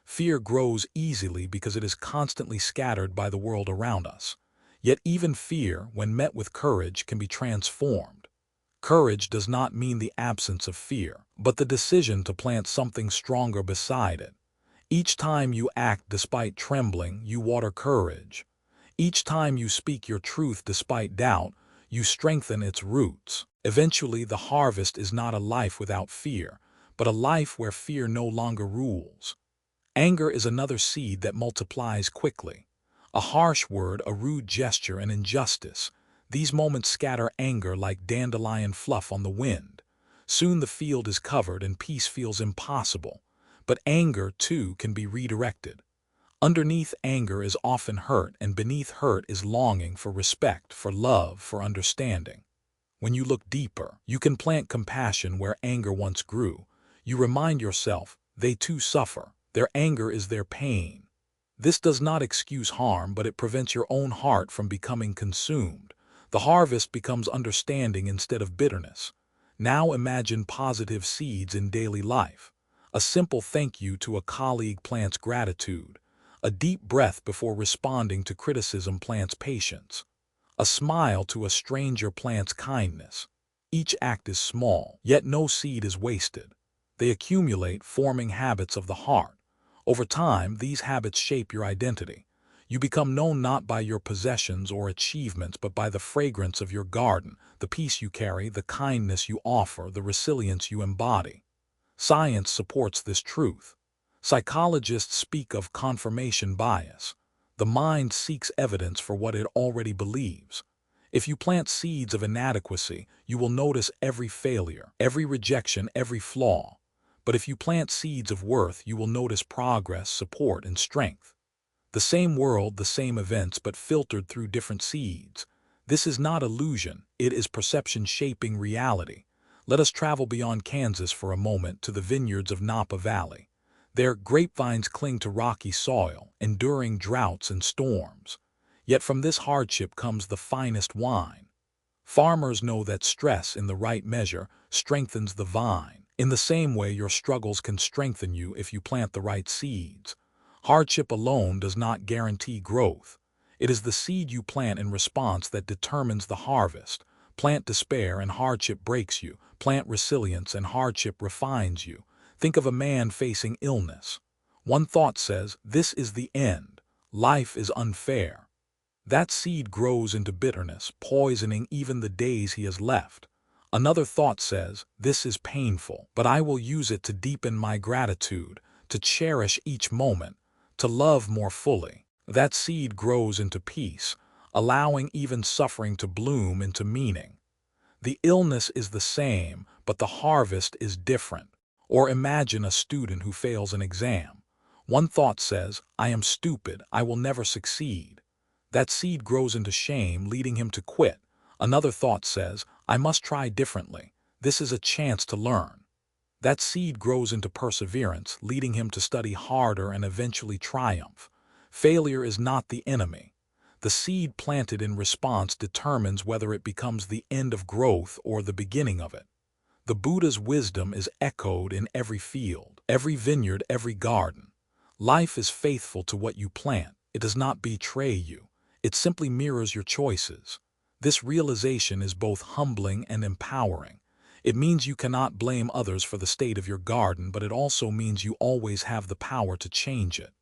Fear grows easily because it is constantly scattered by the world around us. Yet even fear, when met with courage, can be transformed. Courage does not mean the absence of fear, but the decision to plant something stronger beside it. Each time you act despite trembling, you water courage. Each time you speak your truth despite doubt, you strengthen its roots. Eventually, the harvest is not a life without fear, but a life where fear no longer rules. Anger is another seed that multiplies quickly. A harsh word, a rude gesture, an injustice. These moments scatter anger like dandelion fluff on the wind. Soon the field is covered and peace feels impossible. But anger, too, can be redirected. Underneath anger is often hurt, and beneath hurt is longing for respect, for love, for understanding. When you look deeper, you can plant compassion where anger once grew. You remind yourself, they too suffer. Their anger is their pain. This does not excuse harm, but it prevents your own heart from becoming consumed. The harvest becomes understanding instead of bitterness. Now imagine positive seeds in daily life. A simple thank you to a colleague plants gratitude. A deep breath before responding to criticism plants patience. A smile to a stranger plants kindness. Each act is small, yet no seed is wasted. They accumulate, forming habits of the heart. Over time, these habits shape your identity. You become known not by your possessions or achievements, but by the fragrance of your garden, the peace you carry, the kindness you offer, the resilience you embody. Science supports this truth. Psychologists speak of confirmation bias. The mind seeks evidence for what it already believes. If you plant seeds of inadequacy, you will notice every failure, every rejection, every flaw. But if you plant seeds of worth, you will notice progress, support, and strength. The same world, the same events, but filtered through different seeds. This is not illusion, it is perception shaping reality. Let us travel beyond Kansas for a moment to the vineyards of Napa Valley. There, grapevines cling to rocky soil, enduring droughts and storms. Yet from this hardship comes the finest wine. Farmers know that stress in the right measure strengthens the vine. In the same way, your struggles can strengthen you if you plant the right seeds. Hardship alone does not guarantee growth. It is the seed you plant in response that determines the harvest. Plant despair and hardship breaks you. Plant resilience and hardship refines you. Think of a man facing illness. One thought says, "This is the end. Life is unfair." That seed grows into bitterness, poisoning even the days he has left. Another thought says, "This is painful, but I will use it to deepen my gratitude, to cherish each moment, to love more fully." That seed grows into peace, allowing even suffering to bloom into meaning. The illness is the same, but the harvest is different. Or imagine a student who fails an exam. One thought says, "I am stupid, I will never succeed." That seed grows into shame, leading him to quit. Another thought says, "I must try differently. This is a chance to learn." That seed grows into perseverance, leading him to study harder and eventually triumph. Failure is not the enemy. The seed planted in response determines whether it becomes the end of growth or the beginning of it. The Buddha's wisdom is echoed in every field, every vineyard, every garden. Life is faithful to what you plant. It does not betray you. It simply mirrors your choices. This realization is both humbling and empowering. It means you cannot blame others for the state of your garden, but it also means you always have the power to change it.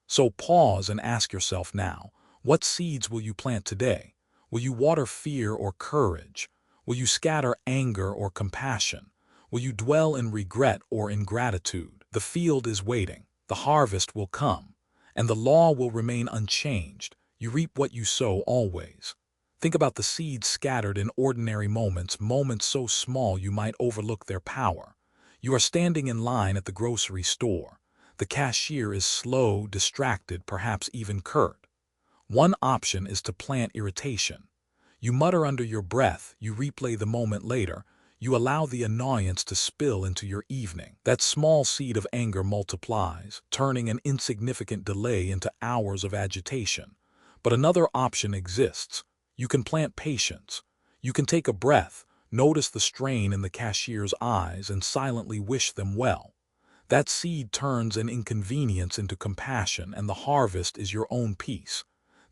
So pause and ask yourself now, what seeds will you plant today? Will you water fear or courage? Will you scatter anger or compassion? Will you dwell in regret or ingratitude? The field is waiting, the harvest will come, and the law will remain unchanged. You reap what you sow always. Think about the seeds scattered in ordinary moments, moments so small you might overlook their power. You are standing in line at the grocery store. The cashier is slow, distracted, perhaps even curt. One option is to plant irritation. You mutter under your breath, you replay the moment later, you allow the annoyance to spill into your evening. That small seed of anger multiplies, turning an insignificant delay into hours of agitation. But another option exists. You can plant patience. You can take a breath, notice the strain in the cashier's eyes, and silently wish them well. That seed turns an inconvenience into compassion, and the harvest is your own peace.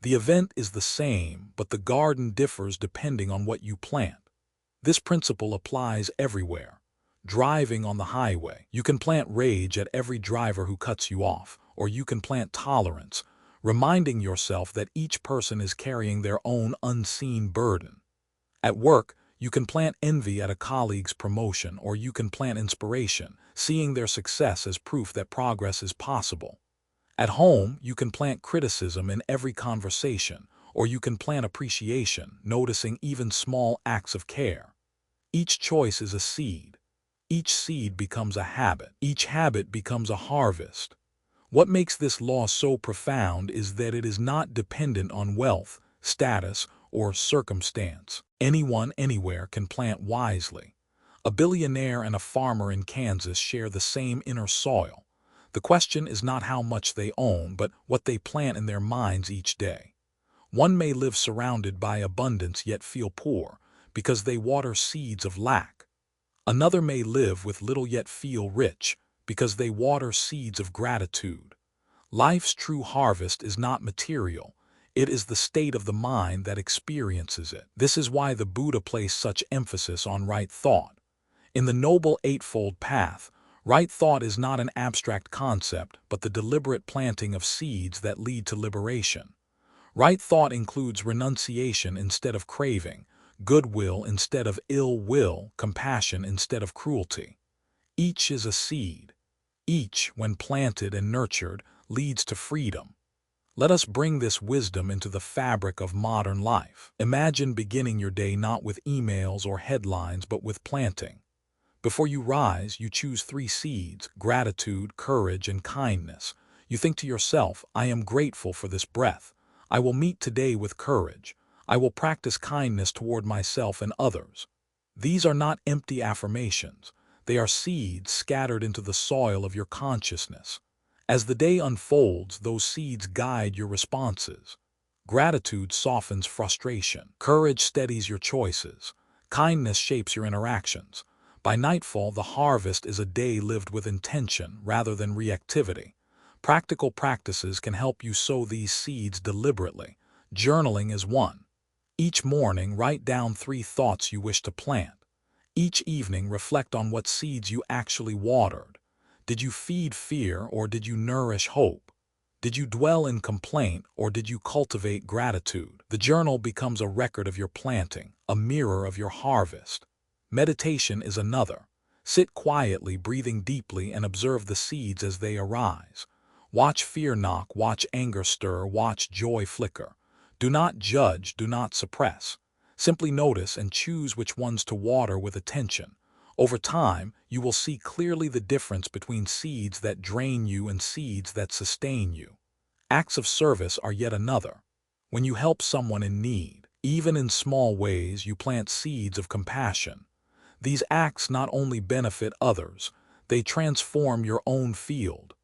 The event is the same, but the garden differs depending on what you plant. This principle applies everywhere. Driving on the highway, you can plant rage at every driver who cuts you off, or you can plant tolerance, reminding yourself that each person is carrying their own unseen burden. At work, you can plant envy at a colleague's promotion, or you can plant inspiration, seeing their success as proof that progress is possible. At home, you can plant criticism in every conversation, or you can plant appreciation, noticing even small acts of care. Each choice is a seed. Each seed becomes a habit. Each habit becomes a harvest. What makes this law so profound is that it is not dependent on wealth, status, or circumstance. Anyone, anywhere can plant wisely. A billionaire and a farmer in Kansas share the same inner soil. The question is not how much they own, but what they plant in their minds each day. One may live surrounded by abundance yet feel poor, because they water seeds of lack. Another may live with little yet feel rich, because they water seeds of gratitude. Life's true harvest is not material. It is the state of the mind that experiences it. This is why the Buddha placed such emphasis on right thought. In the Noble Eightfold Path, right thought is not an abstract concept, but the deliberate planting of seeds that lead to liberation. Right thought includes renunciation instead of craving, goodwill instead of ill will, compassion instead of cruelty. Each is a seed. Each, when planted and nurtured, leads to freedom. Let us bring this wisdom into the fabric of modern life. Imagine beginning your day not with emails or headlines, but with planting. Before you rise, you choose 3 seeds: gratitude, courage, and kindness. You think to yourself, I am grateful for this breath. I will meet today with courage. I will practice kindness toward myself and others. These are not empty affirmations. They are seeds scattered into the soil of your consciousness. As the day unfolds, those seeds guide your responses. Gratitude softens frustration. Courage steadies your choices. Kindness shapes your interactions. By nightfall, the harvest is a day lived with intention rather than reactivity. Practical practices can help you sow these seeds deliberately. Journaling is one. Each morning, write down 3 thoughts you wish to plant. Each evening, reflect on what seeds you actually watered. Did you feed fear or did you nourish hope? Did you dwell in complaint or did you cultivate gratitude? The journal becomes a record of your planting, a mirror of your harvest. Meditation is another. Sit quietly, breathing deeply, and observe the seeds as they arise. Watch fear knock, watch anger stir, watch joy flicker. Do not judge, do not suppress. Simply notice and choose which ones to water with attention. Over time, you will see clearly the difference between seeds that drain you and seeds that sustain you. Acts of service are yet another. When you help someone in need, even in small ways, you plant seeds of compassion. These acts not only benefit others, they transform your own field.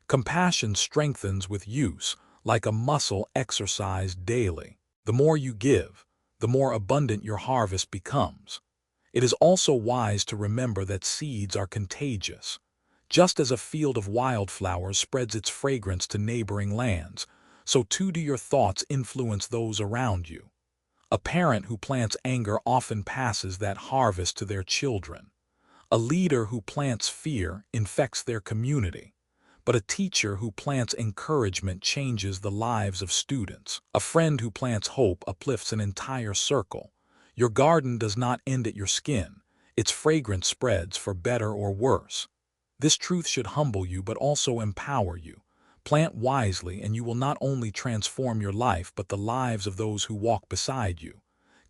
Compassion strengthens with use, like a muscle exercised daily. The more you give, the more abundant your harvest becomes. It is also wise to remember that seeds are contagious. Just as a field of wildflowers spreads its fragrance to neighboring lands, so too do your thoughts influence those around you. A parent who plants anger often passes that harvest to their children. A leader who plants fear infects their community. But a teacher who plants encouragement changes the lives of students. A friend who plants hope uplifts an entire circle. Your garden does not end at your skin. Its fragrance spreads for better or worse. This truth should humble you but also empower you. Plant wisely and you will not only transform your life but the lives of those who walk beside you.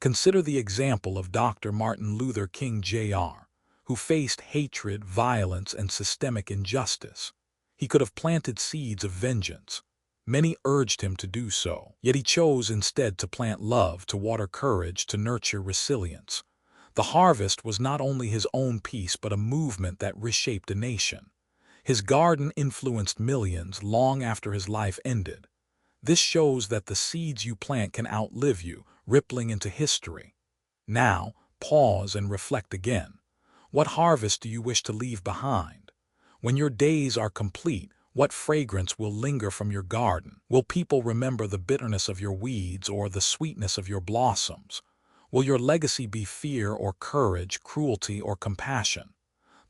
Consider the example of Dr. Martin Luther King Jr., who faced hatred, violence, and systemic injustice. He could have planted seeds of vengeance. Many urged him to do so, yet he chose instead to plant love, to water courage, to nurture resilience. The harvest was not only his own peace but a movement that reshaped a nation. His garden influenced millions long after his life ended. This shows that the seeds you plant can outlive you, rippling into history. Now, pause and reflect again. What harvest do you wish to leave behind? When your days are complete, what fragrance will linger from your garden? Will people remember the bitterness of your weeds or the sweetness of your blossoms? Will your legacy be fear or courage, cruelty or compassion?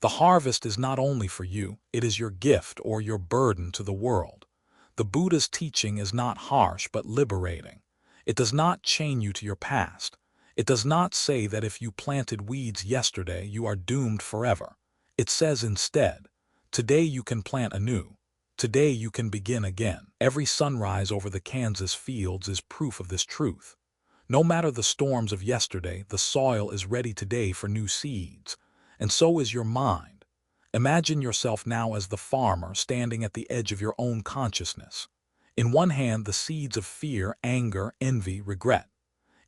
The harvest is not only for you, it is your gift or your burden to the world. The Buddha's teaching is not harsh but liberating. It does not chain you to your past. It does not say that if you planted weeds yesterday, you are doomed forever. It says instead, today you can plant anew. Today you can begin again. Every sunrise over the Kansas fields is proof of this truth. No matter the storms of yesterday, the soil is ready today for new seeds. And so is your mind. Imagine yourself now as the farmer standing at the edge of your own consciousness. In one hand, the seeds of fear, anger, envy, regret.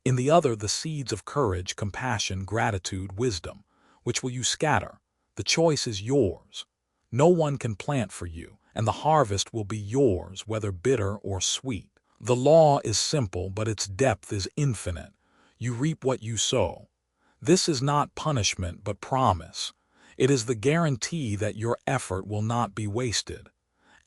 In the other, the seeds of courage, compassion, gratitude, wisdom. Which will you scatter? The choice is yours. No one can plant for you, and the harvest will be yours, whether bitter or sweet. The law is simple, but its depth is infinite. You reap what you sow. This is not punishment, but promise. It is the guarantee that your effort will not be wasted.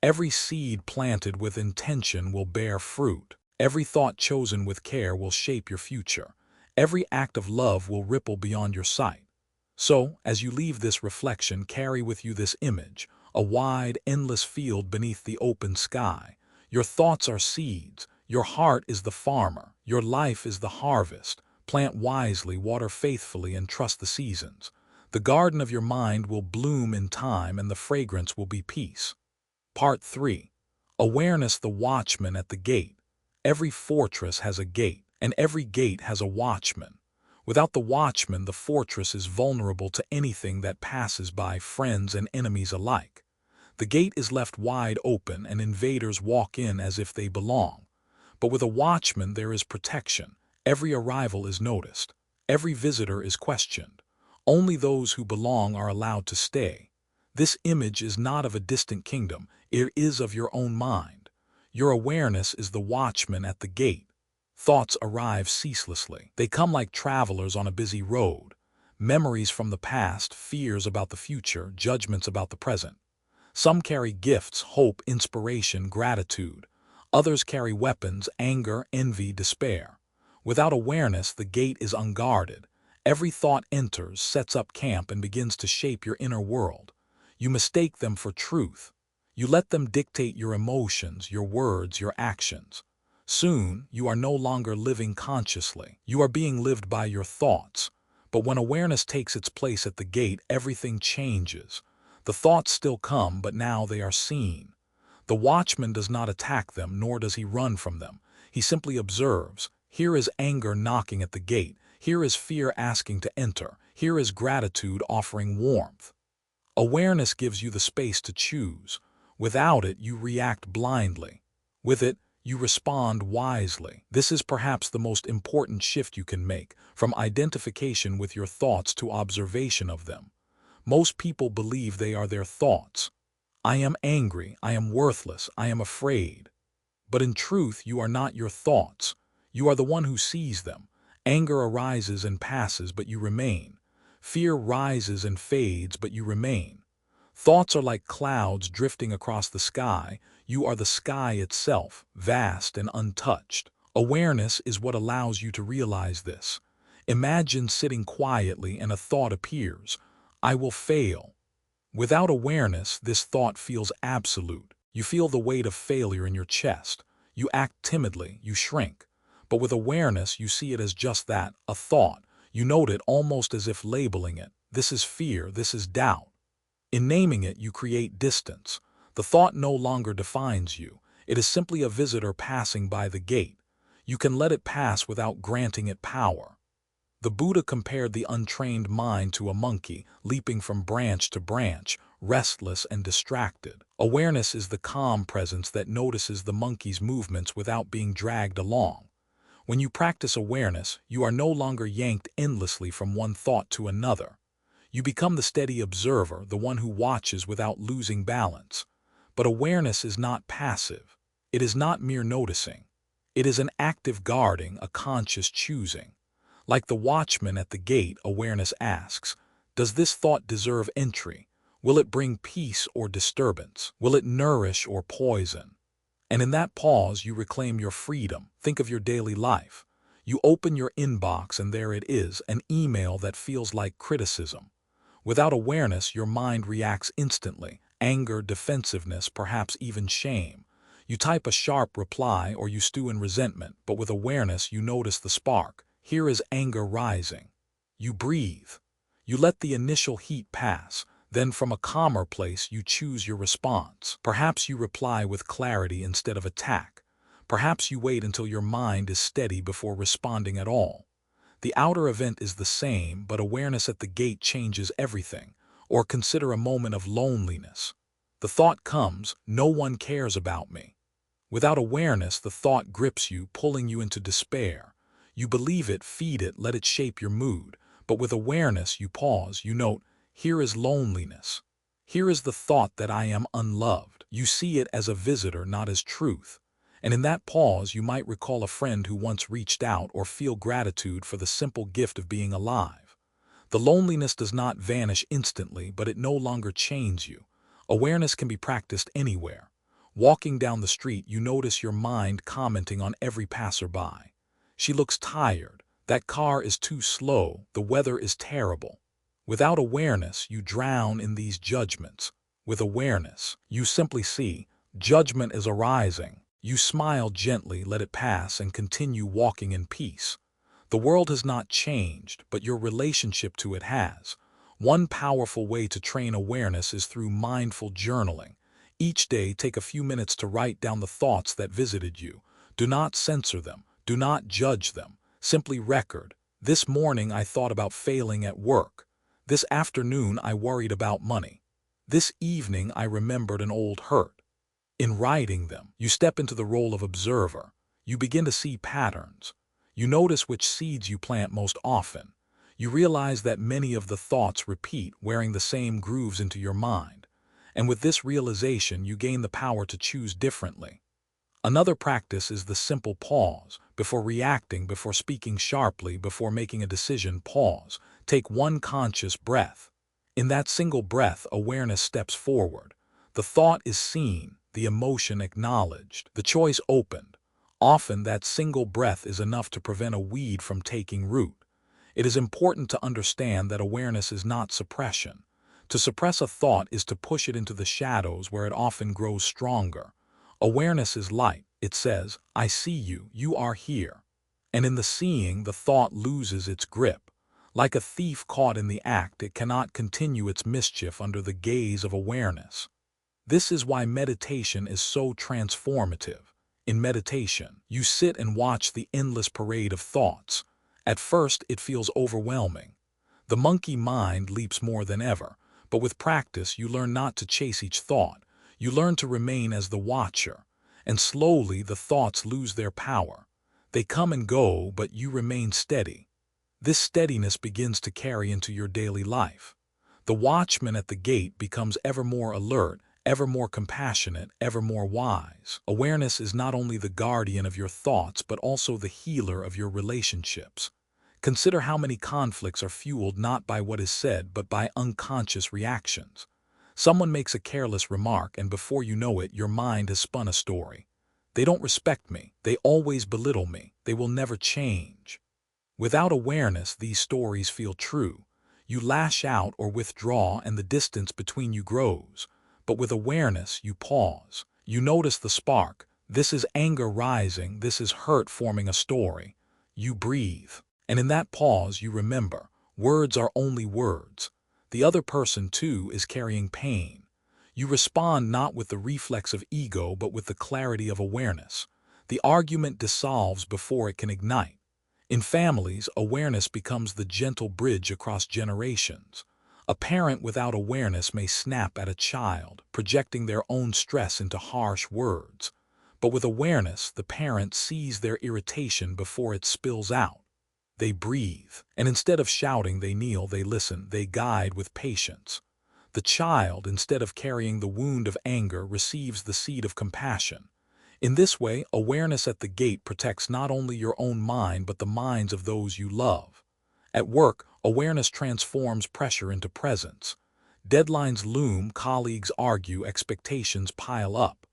Every seed planted with intention will bear fruit. Every thought chosen with care will shape your future. Every act of love will ripple beyond your sight. So, as you leave this reflection, carry with you this image, a wide, endless field beneath the open sky. Your thoughts are seeds. Your heart is the farmer. Your life is the harvest. Plant wisely, water faithfully, and trust the seasons. The garden of your mind will bloom in time, and the fragrance will be peace. Part 3. Awareness, the watchman at the gate. Every fortress has a gate, and every gate has a watchman. Without the watchman, the fortress is vulnerable to anything that passes by, friends and enemies alike. The gate is left wide open, and invaders walk in as if they belong. But with a watchman, there is protection. Every arrival is noticed. Every visitor is questioned. Only those who belong are allowed to stay. This image is not of a distant kingdom, it is of your own mind. Your awareness is the watchman at the gate. Thoughts arrive ceaselessly. They come like travelers on a busy road. Memories from the past, fears about the future, judgments about the present. Some carry gifts, hope, inspiration, gratitude. Others carry weapons, anger, envy, despair. Without awareness, the gate is unguarded. Every thought enters, sets up camp, and begins to shape your inner world. You mistake them for truth. You let them dictate your emotions, your words, your actions. Soon, you are no longer living consciously. You are being lived by your thoughts. But when awareness takes its place at the gate, everything changes. The thoughts still come, but now they are seen. The watchman does not attack them, nor does he run from them. He simply observes. Here is anger knocking at the gate. Here is fear asking to enter. Here is gratitude offering warmth. Awareness gives you the space to choose. Without it, you react blindly. With it, you respond wisely. This is perhaps the most important shift you can make, from identification with your thoughts to observation of them. Most people believe they are their thoughts. I am angry, I am worthless, I am afraid. But in truth, you are not your thoughts. You are the one who sees them. Anger arises and passes, but you remain. Fear rises and fades, but you remain. Thoughts are like clouds drifting across the sky. You are the sky itself, vast and untouched. Awareness is what allows you to realize this. Imagine sitting quietly and a thought appears. I will fail. Without awareness, this thought feels absolute. You feel the weight of failure in your chest. You act timidly, you shrink. But with awareness, you see it as just that, a thought. You note it almost as if labeling it. This is fear, this is doubt. In naming it, you create distance. The thought no longer defines you. It is simply a visitor passing by the gate. You can let it pass without granting it power. The Buddha compared the untrained mind to a monkey, leaping from branch to branch, restless and distracted. Awareness is the calm presence that notices the monkey's movements without being dragged along. When you practice awareness, you are no longer yanked endlessly from one thought to another. You become the steady observer, the one who watches without losing balance. But awareness is not passive. It is not mere noticing. It is an active guarding, a conscious choosing. Like the watchman at the gate, awareness asks, does this thought deserve entry? Will it bring peace or disturbance? Will it nourish or poison? And in that pause, you reclaim your freedom. Think of your daily life. You open your inbox and there it is, an email that feels like criticism. Without awareness, your mind reacts instantly. Anger, defensiveness, perhaps even shame. You type a sharp reply or you stew in resentment, but with awareness, you notice the spark. Here is anger rising. You breathe. You let the initial heat pass. Then from a calmer place, you choose your response. Perhaps you reply with clarity instead of attack. Perhaps you wait until your mind is steady before responding at all. The outer event is the same, but awareness at the gate changes everything. Or consider a moment of loneliness. The thought comes, no one cares about me. Without awareness, the thought grips you, pulling you into despair. You believe it, feed it, let it shape your mood. But with awareness, you pause, you note, here is loneliness. Here is the thought that I am unloved. You see it as a visitor, not as truth. And in that pause, you might recall a friend who once reached out or feel gratitude for the simple gift of being alive. The loneliness does not vanish instantly, but it no longer chains you. Awareness can be practiced anywhere. Walking down the street, you notice your mind commenting on every passerby. She looks tired. That car is too slow. The weather is terrible. Without awareness, you drown in these judgments. With awareness, you simply see, judgment is arising. You smile gently, let it pass, and continue walking in peace. The world has not changed, but your relationship to it has. One powerful way to train awareness is through mindful journaling. Each day, take a few minutes to write down the thoughts that visited you. Do not censor them. Do not judge them. Simply record. This morning I thought about failing at work. This afternoon I worried about money. This evening I remembered an old hurt. In writing them, you step into the role of observer. You begin to see patterns. You notice which seeds you plant most often. You realize that many of the thoughts repeat, wearing the same grooves into your mind. And with this realization, you gain the power to choose differently. Another practice is the simple pause. Before reacting, before speaking sharply, before making a decision, pause. Take one conscious breath. In that single breath, awareness steps forward. The thought is seen, the emotion acknowledged, the choice opened. Often that single breath is enough to prevent a weed from taking root. It is important to understand that awareness is not suppression. To suppress a thought is to push it into the shadows where it often grows stronger. Awareness is light. It says, I see you, you are here. And in the seeing, the thought loses its grip. Like a thief caught in the act, it cannot continue its mischief under the gaze of awareness. This is why meditation is so transformative. In meditation, you sit and watch the endless parade of thoughts. At first, it feels overwhelming. The monkey mind leaps more than ever, but with practice, you learn not to chase each thought. You learn to remain as the watcher, and slowly the thoughts lose their power. They come and go, but you remain steady. This steadiness begins to carry into your daily life. The watchman at the gate becomes ever more alert, ever more compassionate, ever more wise. Awareness is not only the guardian of your thoughts, but also the healer of your relationships. Consider how many conflicts are fueled not by what is said, but by unconscious reactions. Someone makes a careless remark, and before you know it, your mind has spun a story. They don't respect me. They always belittle me. They will never change. Without awareness, these stories feel true. You lash out or withdraw, and the distance between you grows. But with awareness, you pause. You notice the spark. This is anger rising. This is hurt forming a story. You breathe. And in that pause, you remember, words are only words. The other person, too, is carrying pain. You respond not with the reflex of ego, but with the clarity of awareness. The argument dissolves before it can ignite. In families, awareness becomes the gentle bridge across generations. A parent without awareness may snap at a child, projecting their own stress into harsh words. But with awareness, the parent sees their irritation before it spills out. They breathe, and instead of shouting, they kneel, they listen, they guide with patience. The child, instead of carrying the wound of anger, receives the seed of compassion. In this way, awareness at the gate protects not only your own mind, but the minds of those you love. At work, awareness transforms pressure into presence. Deadlines loom, colleagues argue, expectations pile up.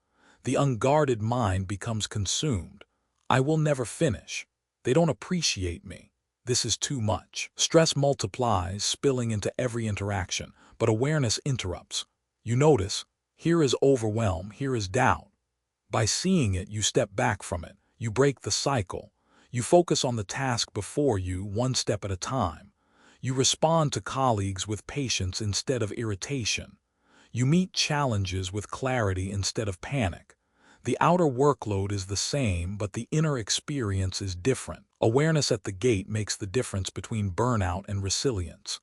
The unguarded mind becomes consumed. I will never finish. They don't appreciate me. This is too much. Stress multiplies, spilling into every interaction, but awareness interrupts. You notice, here is overwhelm, here is doubt. By seeing it, you step back from it. You break the cycle. You focus on the task before you, one step at a time. You respond to colleagues with patience instead of irritation. You meet challenges with clarity instead of panic. The outer workload is the same, but the inner experience is different. Awareness at the gate makes the difference between burnout and resilience.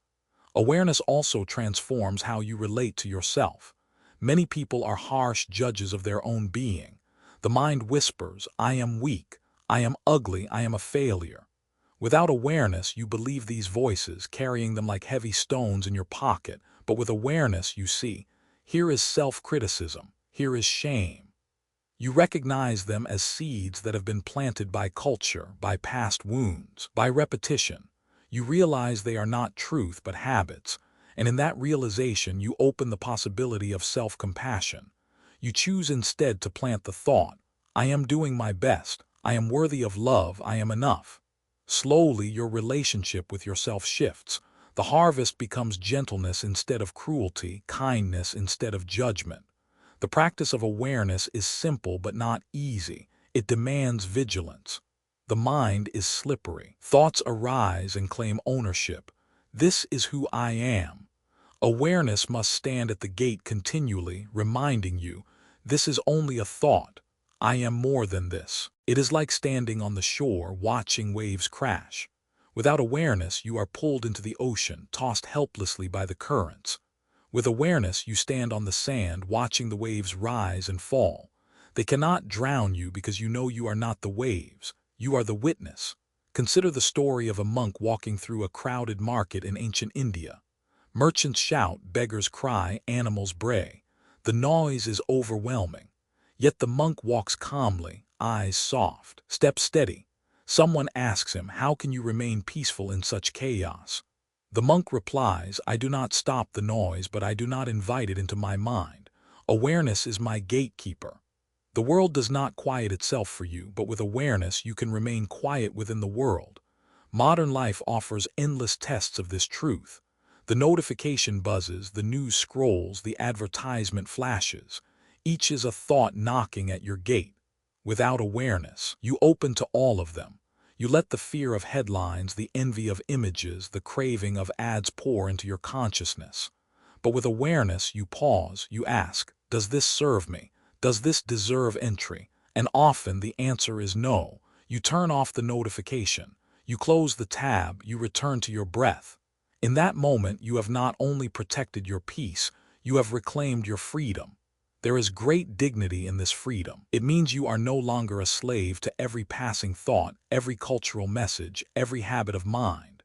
Awareness also transforms how you relate to yourself. Many people are harsh judges of their own being. The mind whispers, I am weak, I am ugly, I am a failure. Without awareness, you believe these voices, carrying them like heavy stones in your pocket. But with awareness, you see, here is self-criticism, here is shame. You recognize them as seeds that have been planted by culture, by past wounds, by repetition. You realize they are not truth but habits, and in that realization you open the possibility of self-compassion. You choose instead to plant the thought, I am doing my best, I am worthy of love, I am enough. Slowly your relationship with yourself shifts. The harvest becomes gentleness instead of cruelty, kindness instead of judgment. The practice of awareness is simple but not easy. It demands vigilance. The mind is slippery. Thoughts arise and claim ownership. This is who I am. Awareness must stand at the gate continually, reminding you, this is only a thought. I am more than this. It is like standing on the shore, watching waves crash. Without awareness, you are pulled into the ocean, tossed helplessly by the currents. With awareness, you stand on the sand, watching the waves rise and fall. They cannot drown you because you know you are not the waves. You are the witness. Consider the story of a monk walking through a crowded market in ancient India. Merchants shout, beggars cry, animals bray. The noise is overwhelming. Yet the monk walks calmly, eyes soft, steps steady. Someone asks him, how can you remain peaceful in such chaos? The monk replies, I do not stop the noise, but I do not invite it into my mind. Awareness is my gatekeeper. The world does not quiet itself for you, but with awareness you can remain quiet within the world. Modern life offers endless tests of this truth. The notification buzzes, the news scrolls, the advertisement flashes. Each is a thought knocking at your gate. Without awareness, you open to all of them. You let the fear of headlines, the envy of images, the craving of ads pour into your consciousness. But with awareness, you pause, you ask, does this serve me? Does this deserve entry? And often the answer is no. You turn off the notification. You close the tab, you return to your breath. In that moment, you have not only protected your peace, you have reclaimed your freedom. There is great dignity in this freedom. It means you are no longer a slave to every passing thought, every cultural message, every habit of mind.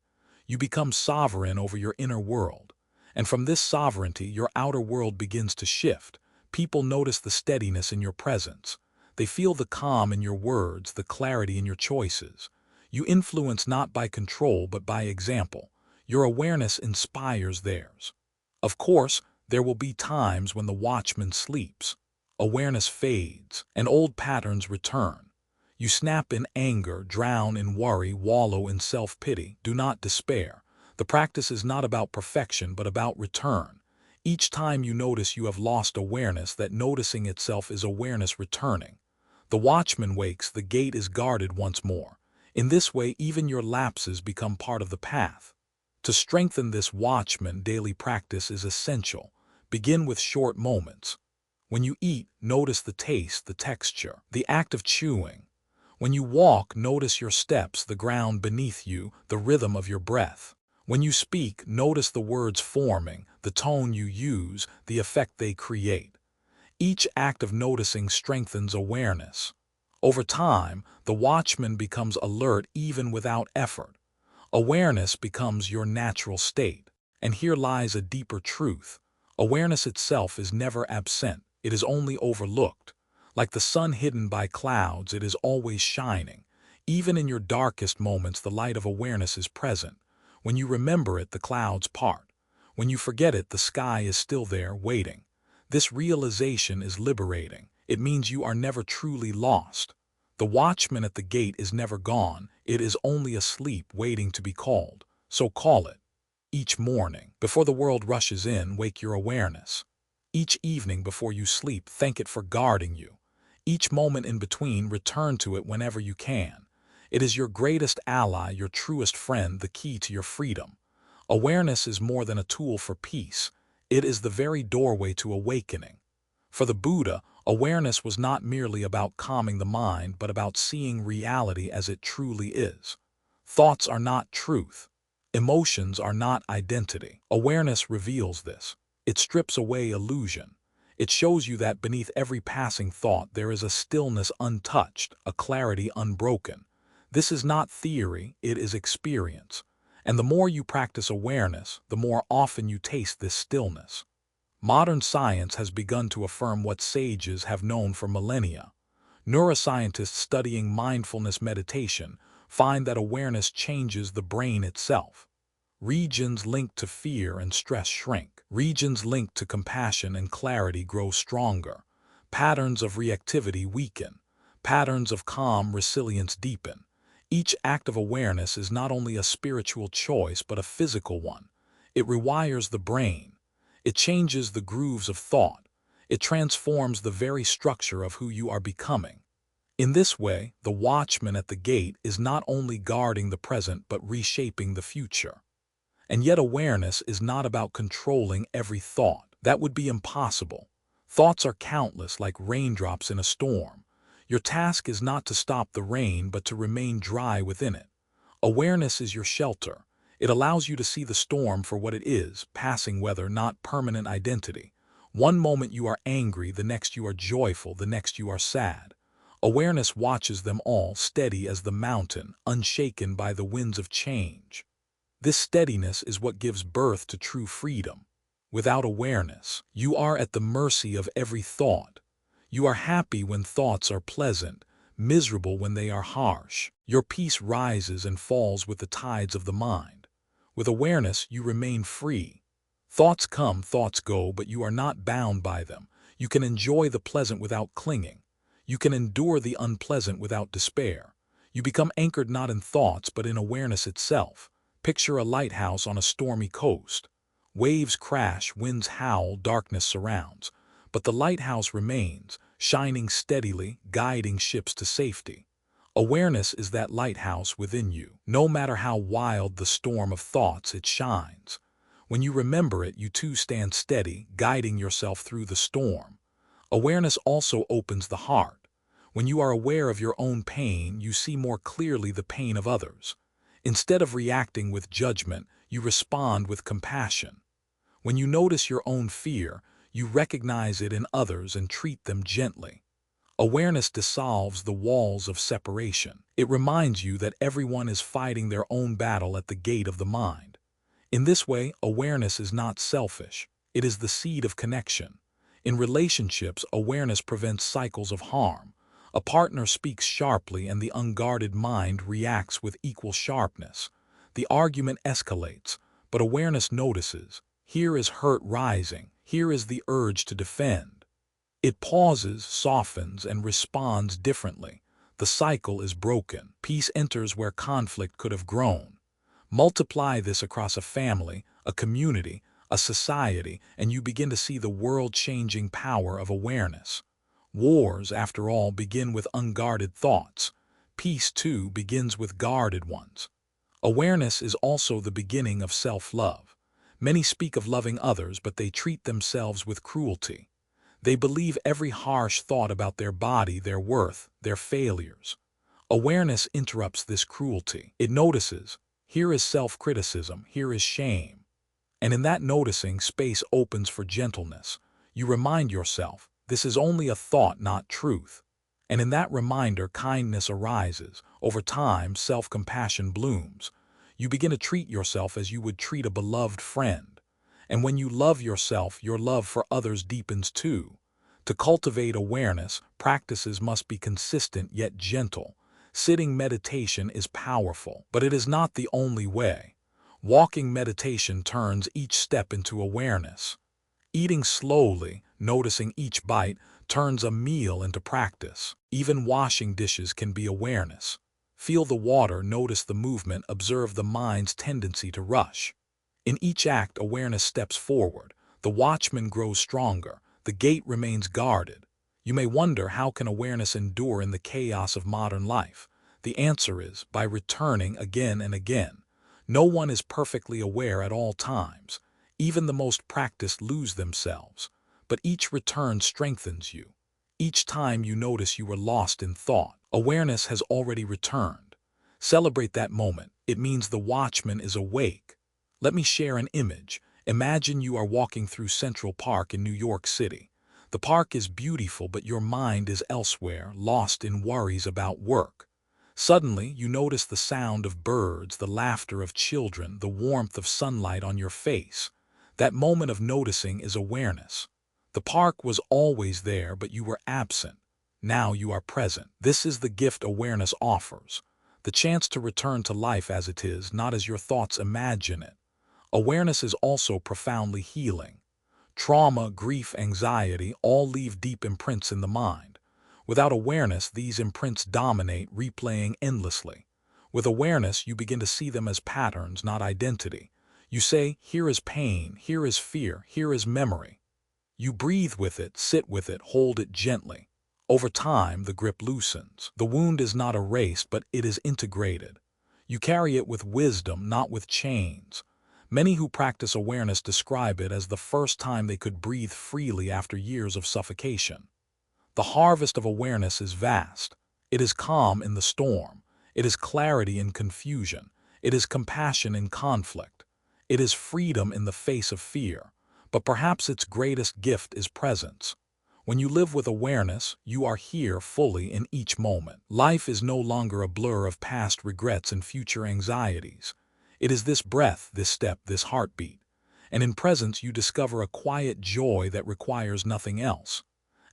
You become sovereign over your inner world. And from this sovereignty, your outer world begins to shift. People notice the steadiness in your presence. They feel the calm in your words, the clarity in your choices. You influence not by control, but by example. Your awareness inspires theirs. Of course, there will be times when the watchman sleeps. Awareness fades, and old patterns return. You snap in anger, drown in worry, wallow in self-pity. Do not despair. The practice is not about perfection, but about return. Each time you notice you have lost awareness, that noticing itself is awareness returning. The watchman wakes, the gate is guarded once more. In this way, even your lapses become part of the path. To strengthen this watchman, daily practice is essential. Begin with short moments. When you eat, notice the taste, the texture, the act of chewing. When you walk, notice your steps, the ground beneath you, the rhythm of your breath. When you speak, notice the words forming, the tone you use, the effect they create. Each act of noticing strengthens awareness. Over time, the watchman becomes alert even without effort. Awareness becomes your natural state. And here lies a deeper truth. Awareness itself is never absent, it is only overlooked. Like the sun hidden by clouds, it is always shining. Even in your darkest moments, the light of awareness is present. When you remember it, the clouds part. When you forget it, the sky is still there, waiting. This realization is liberating. It means you are never truly lost. The watchman at the gate is never gone. It is only asleep, waiting to be called. So call it. Each morning, before the world rushes in, wake your awareness. Each evening before you sleep, thank it for guarding you. Each moment in between, return to it whenever you can. It is your greatest ally, your truest friend, the key to your freedom. Awareness is more than a tool for peace. It is the very doorway to awakening. For the Buddha, awareness was not merely about calming the mind, but about seeing reality as it truly is. Thoughts are not truth. Emotions are not identity. Awareness reveals this. It strips away illusion. It shows you that beneath every passing thought there is a stillness untouched, a clarity unbroken. This is not theory, it is experience. And the more you practice awareness, the more often you taste this stillness. Modern science has begun to affirm what sages have known for millennia. Neuroscientists studying mindfulness meditation find that awareness changes the brain itself. Regions linked to fear and stress shrink. Regions linked to compassion and clarity grow stronger. Patterns of reactivity weaken. Patterns of calm resilience deepen. Each act of awareness is not only a spiritual choice but a physical one. It rewires the brain. It changes the grooves of thought. It transforms the very structure of who you are becoming. In this way, the watchman at the gate is not only guarding the present but reshaping the future. And yet awareness is not about controlling every thought. That would be impossible. Thoughts are countless like raindrops in a storm. Your task is not to stop the rain but to remain dry within it. Awareness is your shelter. It allows you to see the storm for what it is, passing weather, not permanent identity. One moment you are angry, the next you are joyful, the next you are sad. Awareness watches them all, steady as the mountain, unshaken by the winds of change. This steadiness is what gives birth to true freedom. Without awareness, you are at the mercy of every thought. You are happy when thoughts are pleasant, miserable when they are harsh. Your peace rises and falls with the tides of the mind. With awareness, you remain free. Thoughts come, thoughts go, but you are not bound by them. You can enjoy the pleasant without clinging. You can endure the unpleasant without despair. You become anchored not in thoughts but in awareness itself. Picture a lighthouse on a stormy coast. Waves crash, winds howl, darkness surrounds. But the lighthouse remains, shining steadily, guiding ships to safety. Awareness is that lighthouse within you. No matter how wild the storm of thoughts, it shines. When you remember it, you too stand steady, guiding yourself through the storm. Awareness also opens the heart. When you are aware of your own pain, you see more clearly the pain of others. Instead of reacting with judgment, you respond with compassion. When you notice your own fear, you recognize it in others and treat them gently. Awareness dissolves the walls of separation. It reminds you that everyone is fighting their own battle at the gate of the mind. In this way, awareness is not selfish. It is the seed of connection. In relationships, awareness prevents cycles of harm. A partner speaks sharply and the unguarded mind reacts with equal sharpness. The argument escalates, but awareness notices. Here is hurt rising. Here is the urge to defend. It pauses, softens, and responds differently. The cycle is broken. Peace enters where conflict could have grown. Multiply this across a family, a community, a society, and you begin to see the world-changing power of awareness. Wars, after all, begin with unguarded thoughts. Peace, too, begins with guarded ones. Awareness is also the beginning of self-love. Many speak of loving others, but they treat themselves with cruelty. They believe every harsh thought about their body, their worth, their failures. Awareness interrupts this cruelty. It notices, here is self-criticism, here is shame. And in that noticing, space opens for gentleness. You remind yourself, this is only a thought, not truth. And in that reminder, kindness arises. Over time, self-compassion blooms. You begin to treat yourself as you would treat a beloved friend. And when you love yourself, your love for others deepens too. To cultivate awareness, practices must be consistent yet gentle. Sitting meditation is powerful, but it is not the only way. Walking meditation turns each step into awareness. Eating slowly, noticing each bite, turns a meal into practice. Even washing dishes can be awareness. Feel the water, notice the movement, observe the mind's tendency to rush. In each act, awareness steps forward. The watchman grows stronger. The gate remains guarded. You may wonder, how can awareness endure in the chaos of modern life? The answer is, by returning again and again. No one is perfectly aware at all times. Even the most practiced lose themselves. But each return strengthens you. Each time you notice you were lost in thought, awareness has already returned. Celebrate that moment. It means the watchman is awake. Let me share an image. Imagine you are walking through Central Park in New York City. The park is beautiful, but your mind is elsewhere, lost in worries about work. Suddenly, you notice the sound of birds, the laughter of children, the warmth of sunlight on your face. That moment of noticing is awareness. The park was always there, but you were absent. Now you are present. This is the gift awareness offers. The chance to return to life as it is, not as your thoughts imagine it. Awareness is also profoundly healing. Trauma, grief, anxiety all leave deep imprints in the mind. Without awareness, these imprints dominate, replaying endlessly. With awareness, you begin to see them as patterns, not identity. You say, here is pain, here is fear, here is memory. You breathe with it, sit with it, hold it gently. Over time, the grip loosens. The wound is not erased, but it is integrated. You carry it with wisdom, not with chains. Many who practice awareness describe it as the first time they could breathe freely after years of suffocation. The harvest of awareness is vast. It is calm in the storm. It is clarity in confusion. It is compassion in conflict. It is freedom in the face of fear. But perhaps its greatest gift is presence. When you live with awareness, you are here fully in each moment. Life is no longer a blur of past regrets and future anxieties. It is this breath, this step, this heartbeat. And in presence, you discover a quiet joy that requires nothing else.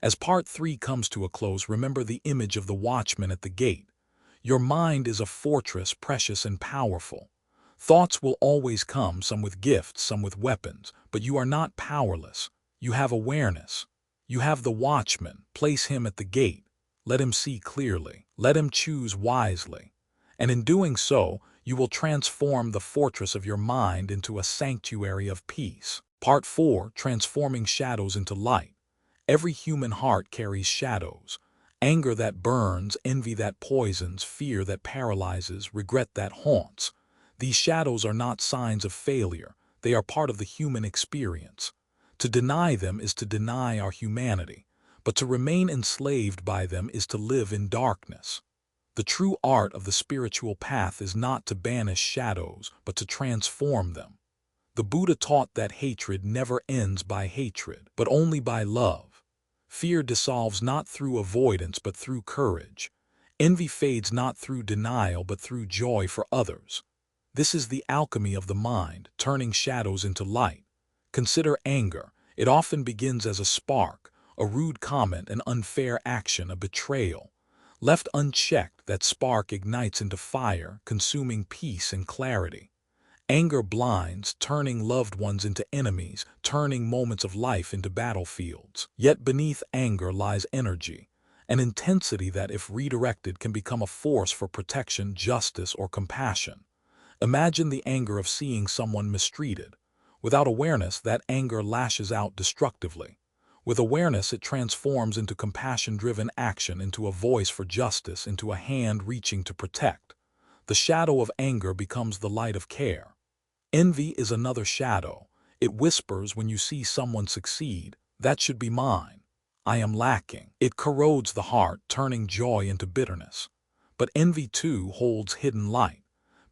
As part 3 comes to a close, remember the image of the watchman at the gate. Your mind is a fortress, precious and powerful. Thoughts will always come, some with gifts, some with weapons, but you are not powerless. You have awareness. You have the watchman. Place him at the gate. Let him see clearly. Let him choose wisely. And in doing so, you will transform the fortress of your mind into a sanctuary of peace. Part 4, transforming shadows into light. Every human heart carries shadows. Anger that burns, envy that poisons, fear that paralyzes, regret that haunts. These shadows are not signs of failure. They are part of the human experience. To deny them is to deny our humanity, but to remain enslaved by them is to live in darkness. The true art of the spiritual path is not to banish shadows, but to transform them. The Buddha taught that hatred never ends by hatred, but only by love. Fear dissolves not through avoidance, but through courage. Envy fades not through denial, but through joy for others. This is the alchemy of the mind, turning shadows into light. Consider anger. It often begins as a spark, a rude comment, an unfair action, a betrayal. Left unchecked, that spark ignites into fire, consuming peace and clarity. Anger blinds, turning loved ones into enemies, turning moments of life into battlefields. Yet beneath anger lies energy, an intensity that, if redirected, can become a force for protection, justice, or compassion. Imagine the anger of seeing someone mistreated. Without awareness, that anger lashes out destructively. With awareness, it transforms into compassion-driven action, into a voice for justice, into a hand reaching to protect. The shadow of anger becomes the light of care. Envy is another shadow. It whispers when you see someone succeed, "That should be mine. I am lacking." It corrodes the heart, turning joy into bitterness. But envy too holds hidden light.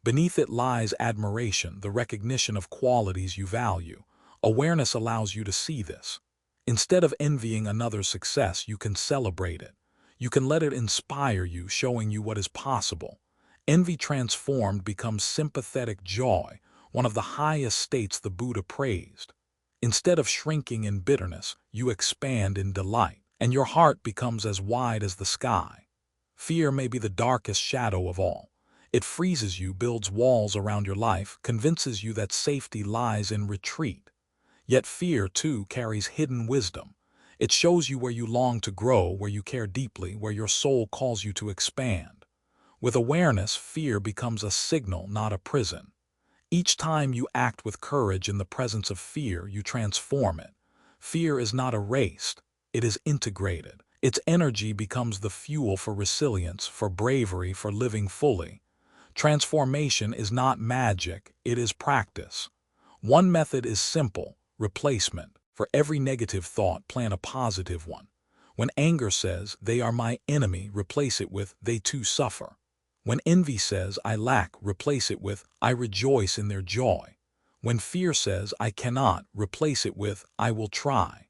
Beneath it lies admiration, the recognition of qualities you value. Awareness allows you to see this. Instead of envying another's success, you can celebrate it. You can let it inspire you, showing you what is possible. Envy transformed becomes sympathetic joy, one of the highest states the Buddha praised. Instead of shrinking in bitterness, you expand in delight, and your heart becomes as wide as the sky. Fear may be the darkest shadow of all. It freezes you, builds walls around your life, convinces you that safety lies in retreat. Yet fear, too, carries hidden wisdom. It shows you where you long to grow, where you care deeply, where your soul calls you to expand. With awareness, fear becomes a signal, not a prison. Each time you act with courage in the presence of fear, you transform it. Fear is not erased, it is integrated. Its energy becomes the fuel for resilience, for bravery, for living fully. Transformation is not magic, it is practice. One method is simple: replacement. For every negative thought, plant a positive one. When anger says, "They are my enemy," replace it with, "They too suffer." When envy says, I lack, replace it with, I rejoice in their joy. When fear says, I cannot, replace it with, I will try.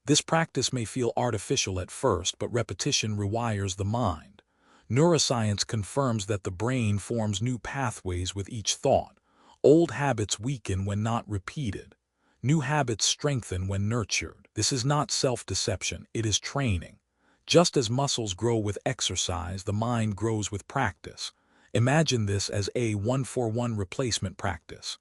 This practice may feel artificial at first, but repetition rewires the mind. Neuroscience confirms that the brain forms new pathways with each thought. Old habits weaken when not repeated. New habits strengthen when nurtured. This is not self-deception, it is training. Just as muscles grow with exercise, the mind grows with practice. Imagine this as a one-for-one replacement practice.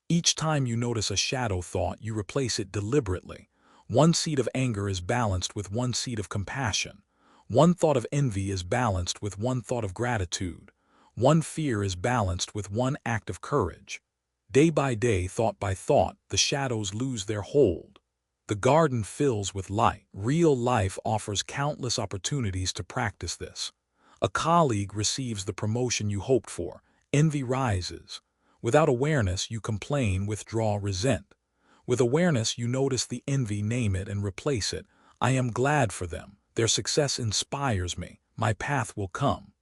Each time you notice a shadow thought, you replace it deliberately. One seed of anger is balanced with one seed of compassion. One thought of envy is balanced with one thought of gratitude. One fear is balanced with one act of courage. Day by day, thought by thought, the shadows lose their hold. The garden fills with light. Real life offers countless opportunities to practice this. A colleague receives the promotion you hoped for. Envy rises. Without awareness, you complain, withdraw, resent. With awareness, you notice the envy, name it, and replace it. I am glad for them. Their success inspires me. My path will come.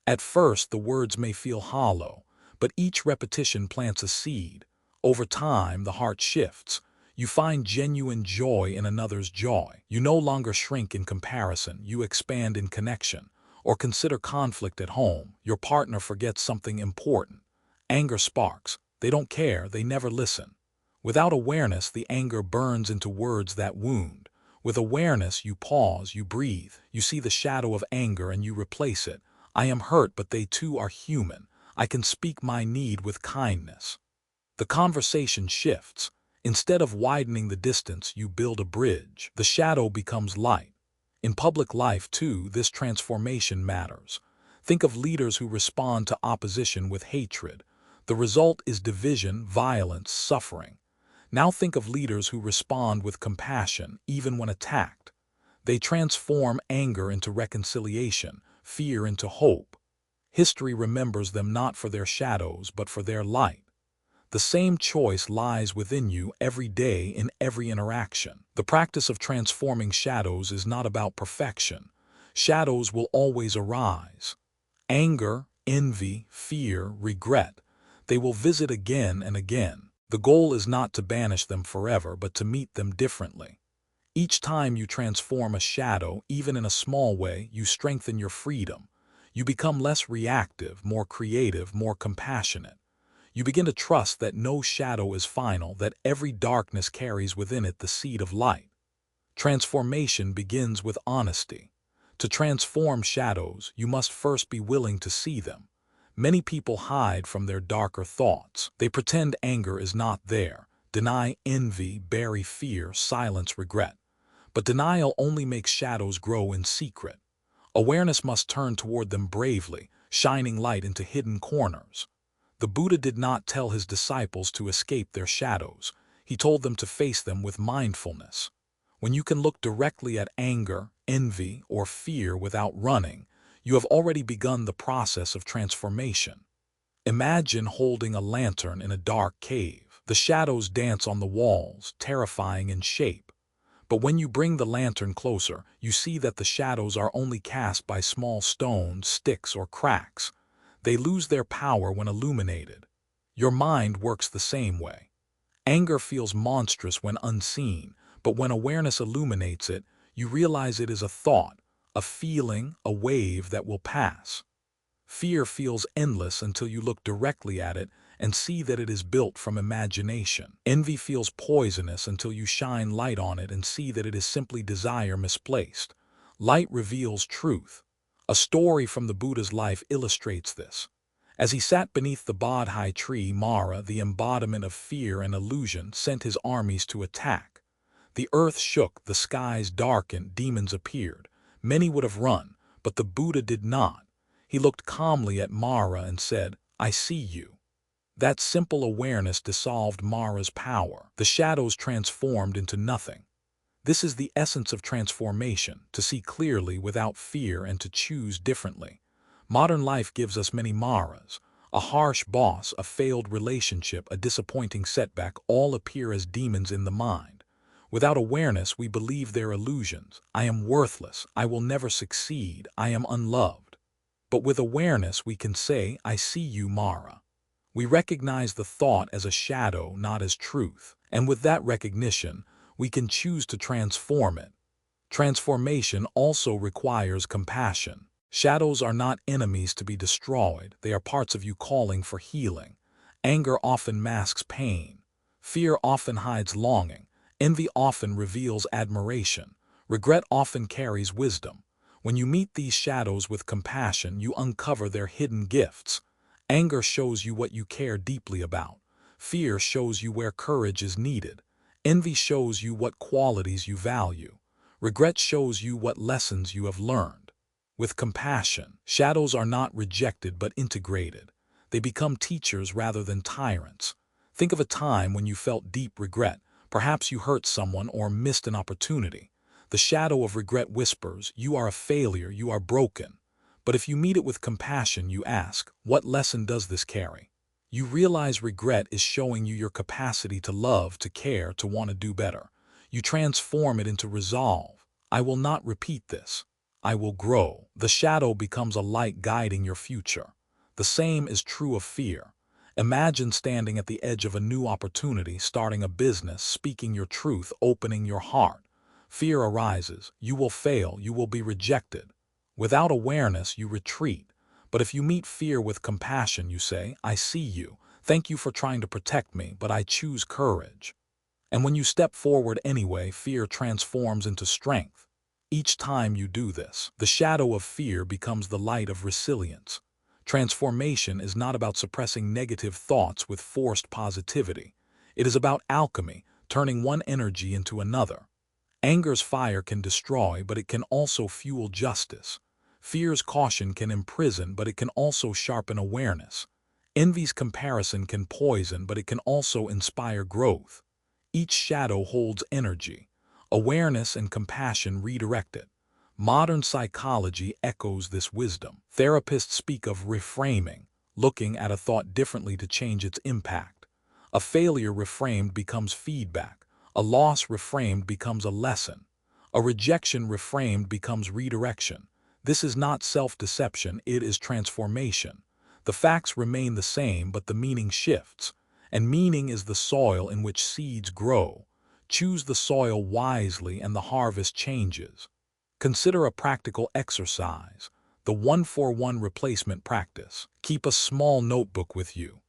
At first, the words may feel hollow, but each repetition plants a seed. Over time, the heart shifts. You find genuine joy in another's joy. You no longer shrink in comparison, you expand in connection. Or consider conflict at home. Your partner forgets something important. Anger sparks. They don't care, they never listen. Without awareness, the anger burns into words that wound. With awareness, you pause, you breathe, you see the shadow of anger and you replace it. I am hurt, but they too are human. I can speak my need with kindness. The conversation shifts. Instead of widening the distance, you build a bridge. The shadow becomes light. In public life, too, this transformation matters. Think of leaders who respond to opposition with hatred. The result is division, violence, suffering. Now think of leaders who respond with compassion, even when attacked. They transform anger into reconciliation, fear into hope. History remembers them not for their shadows, but for their light. The same choice lies within you every day in every interaction. The practice of transforming shadows is not about perfection. Shadows will always arise. Anger, envy, fear, regret. They will visit again and again. The goal is not to banish them forever, but to meet them differently. Each time you transform a shadow, even in a small way, you strengthen your freedom. You become less reactive, more creative, more compassionate. You begin to trust that no shadow is final, that every darkness carries within it the seed of light. Transformation begins with honesty. To transform shadows, you must first be willing to see them. Many people hide from their darker thoughts. They pretend anger is not there, deny envy, bury fear, silence regret. But denial only makes shadows grow in secret. Awareness must turn toward them bravely, shining light into hidden corners. The Buddha did not tell his disciples to escape their shadows. He told them to face them with mindfulness. When you can look directly at anger, envy, or fear without running, you have already begun the process of transformation. Imagine holding a lantern in a dark cave. The shadows dance on the walls, terrifying in shape. But when you bring the lantern closer, you see that the shadows are only cast by small stones, sticks, or cracks. They lose their power when illuminated. Your mind works the same way. Anger feels monstrous when unseen, but when awareness illuminates it, you realize it is a thought, a feeling, a wave that will pass. Fear feels endless until you look directly at it and see that it is built from imagination. Envy feels poisonous until you shine light on it and see that it is simply desire misplaced. Light reveals truth. A story from the Buddha's life illustrates this. As he sat beneath the Bodhi tree, Mara, the embodiment of fear and illusion, sent his armies to attack. The earth shook, the skies darkened, demons appeared. Many would have run, but the Buddha did not. He looked calmly at Mara and said, I see you. That simple awareness dissolved Mara's power. The shadows transformed into nothing. This is the essence of transformation, to see clearly without fear and to choose differently. Modern life gives us many Maras. A harsh boss, a failed relationship, a disappointing setback all appear as demons in the mind. Without awareness, we believe they're illusions. I am worthless. I will never succeed. I am unloved. But with awareness, we can say, I see you, Mara. We recognize the thought as a shadow, not as truth. And with that recognition, we can choose to transform it. Transformation also requires compassion. Shadows are not enemies to be destroyed. They are parts of you calling for healing. Anger often masks pain. Fear often hides longing. Envy often reveals admiration. Regret often carries wisdom. When you meet these shadows with compassion, you uncover their hidden gifts. Anger shows you what you care deeply about. Fear shows you where courage is needed. Envy shows you what qualities you value. Regret shows you what lessons you have learned. With compassion, shadows are not rejected but integrated. They become teachers rather than tyrants. Think of a time when you felt deep regret. Perhaps you hurt someone or missed an opportunity. The shadow of regret whispers, you are a failure, you are broken. But if you meet it with compassion, you ask, what lesson does this carry? You realize regret is showing you your capacity to love, to care, to want to do better. You transform it into resolve. I will not repeat this. I will grow. The shadow becomes a light guiding your future. The same is true of fear. Imagine standing at the edge of a new opportunity, starting a business, speaking your truth, opening your heart. Fear arises. You will fail. You will be rejected. Without awareness, you retreat. But if you meet fear with compassion, you say, I see you. Thank you for trying to protect me, but I choose courage. And when you step forward anyway, fear transforms into strength. Each time you do this, the shadow of fear becomes the light of resilience. Transformation is not about suppressing negative thoughts with forced positivity. It is about alchemy, turning one energy into another. Anger's fire can destroy, but it can also fuel justice. Fear's caution can imprison, but it can also sharpen awareness. Envy's comparison can poison, but it can also inspire growth. Each shadow holds energy. Awareness and compassion redirect it. Modern psychology echoes this wisdom. Therapists speak of reframing, looking at a thought differently to change its impact. A failure reframed becomes feedback. A loss reframed becomes a lesson. A rejection reframed becomes redirection. This is not self-deception, it is transformation. The facts remain the same, but the meaning shifts. And meaning is the soil in which seeds grow. Choose the soil wisely and the harvest changes. Consider a practical exercise, the 1-for-1 replacement practice. Keep a small notebook with you.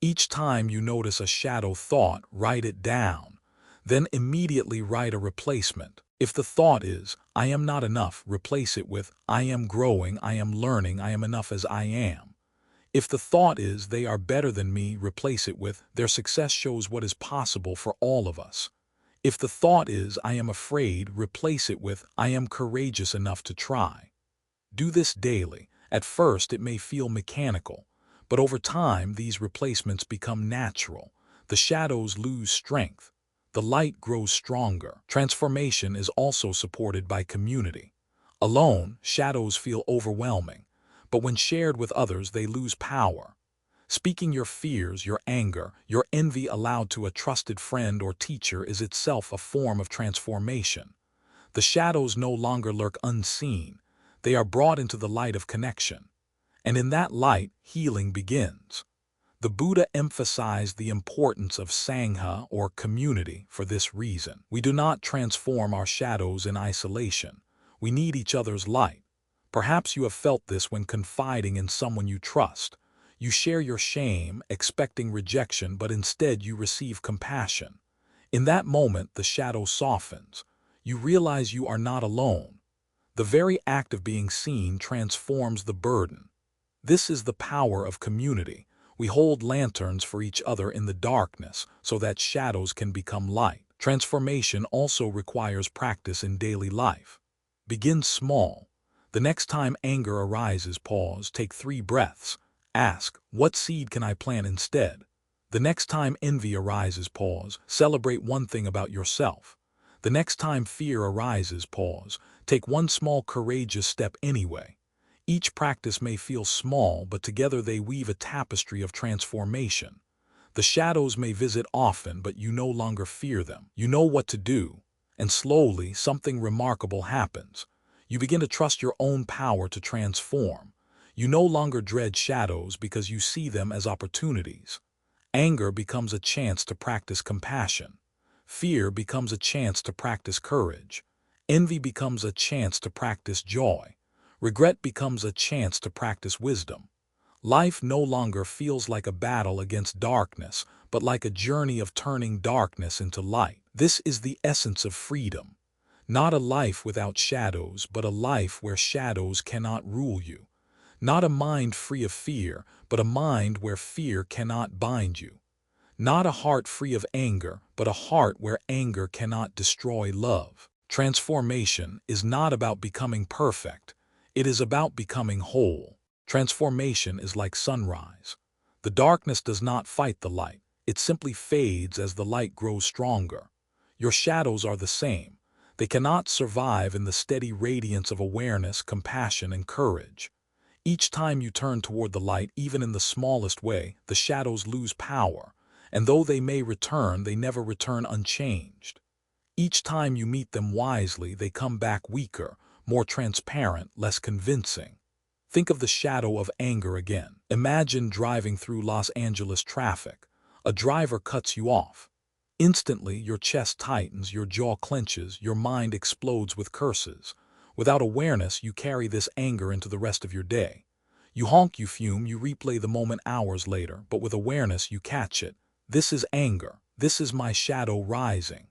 Each time you notice a shadow thought, write it down. Then immediately write a replacement. If the thought is, I am not enough, replace it with, I am growing, I am learning, I am enough as I am. If the thought is, they are better than me, replace it with, their success shows what is possible for all of us. If the thought is, I am afraid, replace it with, I am courageous enough to try. Do this daily. At first, it may feel mechanical, but over time, these replacements become natural. The shadows lose strength. The light grows stronger. Transformation is also supported by community. Alone, shadows feel overwhelming, but when shared with others, they lose power. Speaking your fears, your anger, your envy aloud to a trusted friend or teacher is itself a form of transformation. The shadows no longer lurk unseen. They are brought into the light of connection. And in that light, healing begins. The Buddha emphasized the importance of Sangha or community for this reason. We do not transform our shadows in isolation. We need each other's light. Perhaps you have felt this when confiding in someone you trust. You share your shame, expecting rejection, but instead you receive compassion. In that moment, the shadow softens. You realize you are not alone. The very act of being seen transforms the burden. This is the power of community. We hold lanterns for each other in the darkness so that shadows can become light. Transformation also requires practice in daily life. Begin small. The next time anger arises, pause, take 3 breaths. Ask, what seed can I plant instead? The next time envy arises, pause, celebrate one thing about yourself. The next time fear arises, pause, take one small courageous step anyway. Each practice may feel small, but together they weave a tapestry of transformation. The shadows may visit often, but you no longer fear them. You know what to do, and slowly something remarkable happens. You begin to trust your own power to transform. You no longer dread shadows because you see them as opportunities. Anger becomes a chance to practice compassion. Fear becomes a chance to practice courage. Envy becomes a chance to practice joy. Regret becomes a chance to practice wisdom. Life no longer feels like a battle against darkness, but like a journey of turning darkness into light. This is the essence of freedom. Not a life without shadows, but a life where shadows cannot rule you. Not a mind free of fear, but a mind where fear cannot bind you. Not a heart free of anger, but a heart where anger cannot destroy love. Transformation is not about becoming perfect. It is about becoming whole. Transformation is like sunrise. The darkness does not fight the light. It simply fades as the light grows stronger. Your shadows are the same. They cannot survive in the steady radiance of awareness, compassion, and courage. Each time you turn toward the light, even in the smallest way, the shadows lose power. And though they may return, they never return unchanged. Each time you meet them wisely, they come back weaker, more transparent, less convincing. Think of the shadow of anger again. Imagine driving through Los Angeles traffic. A driver cuts you off. Instantly, your chest tightens, your jaw clenches, your mind explodes with curses. Without awareness, you carry this anger into the rest of your day. You honk, you fume, you replay the moment hours later, but with awareness, you catch it. This is anger. This is my shadow rising.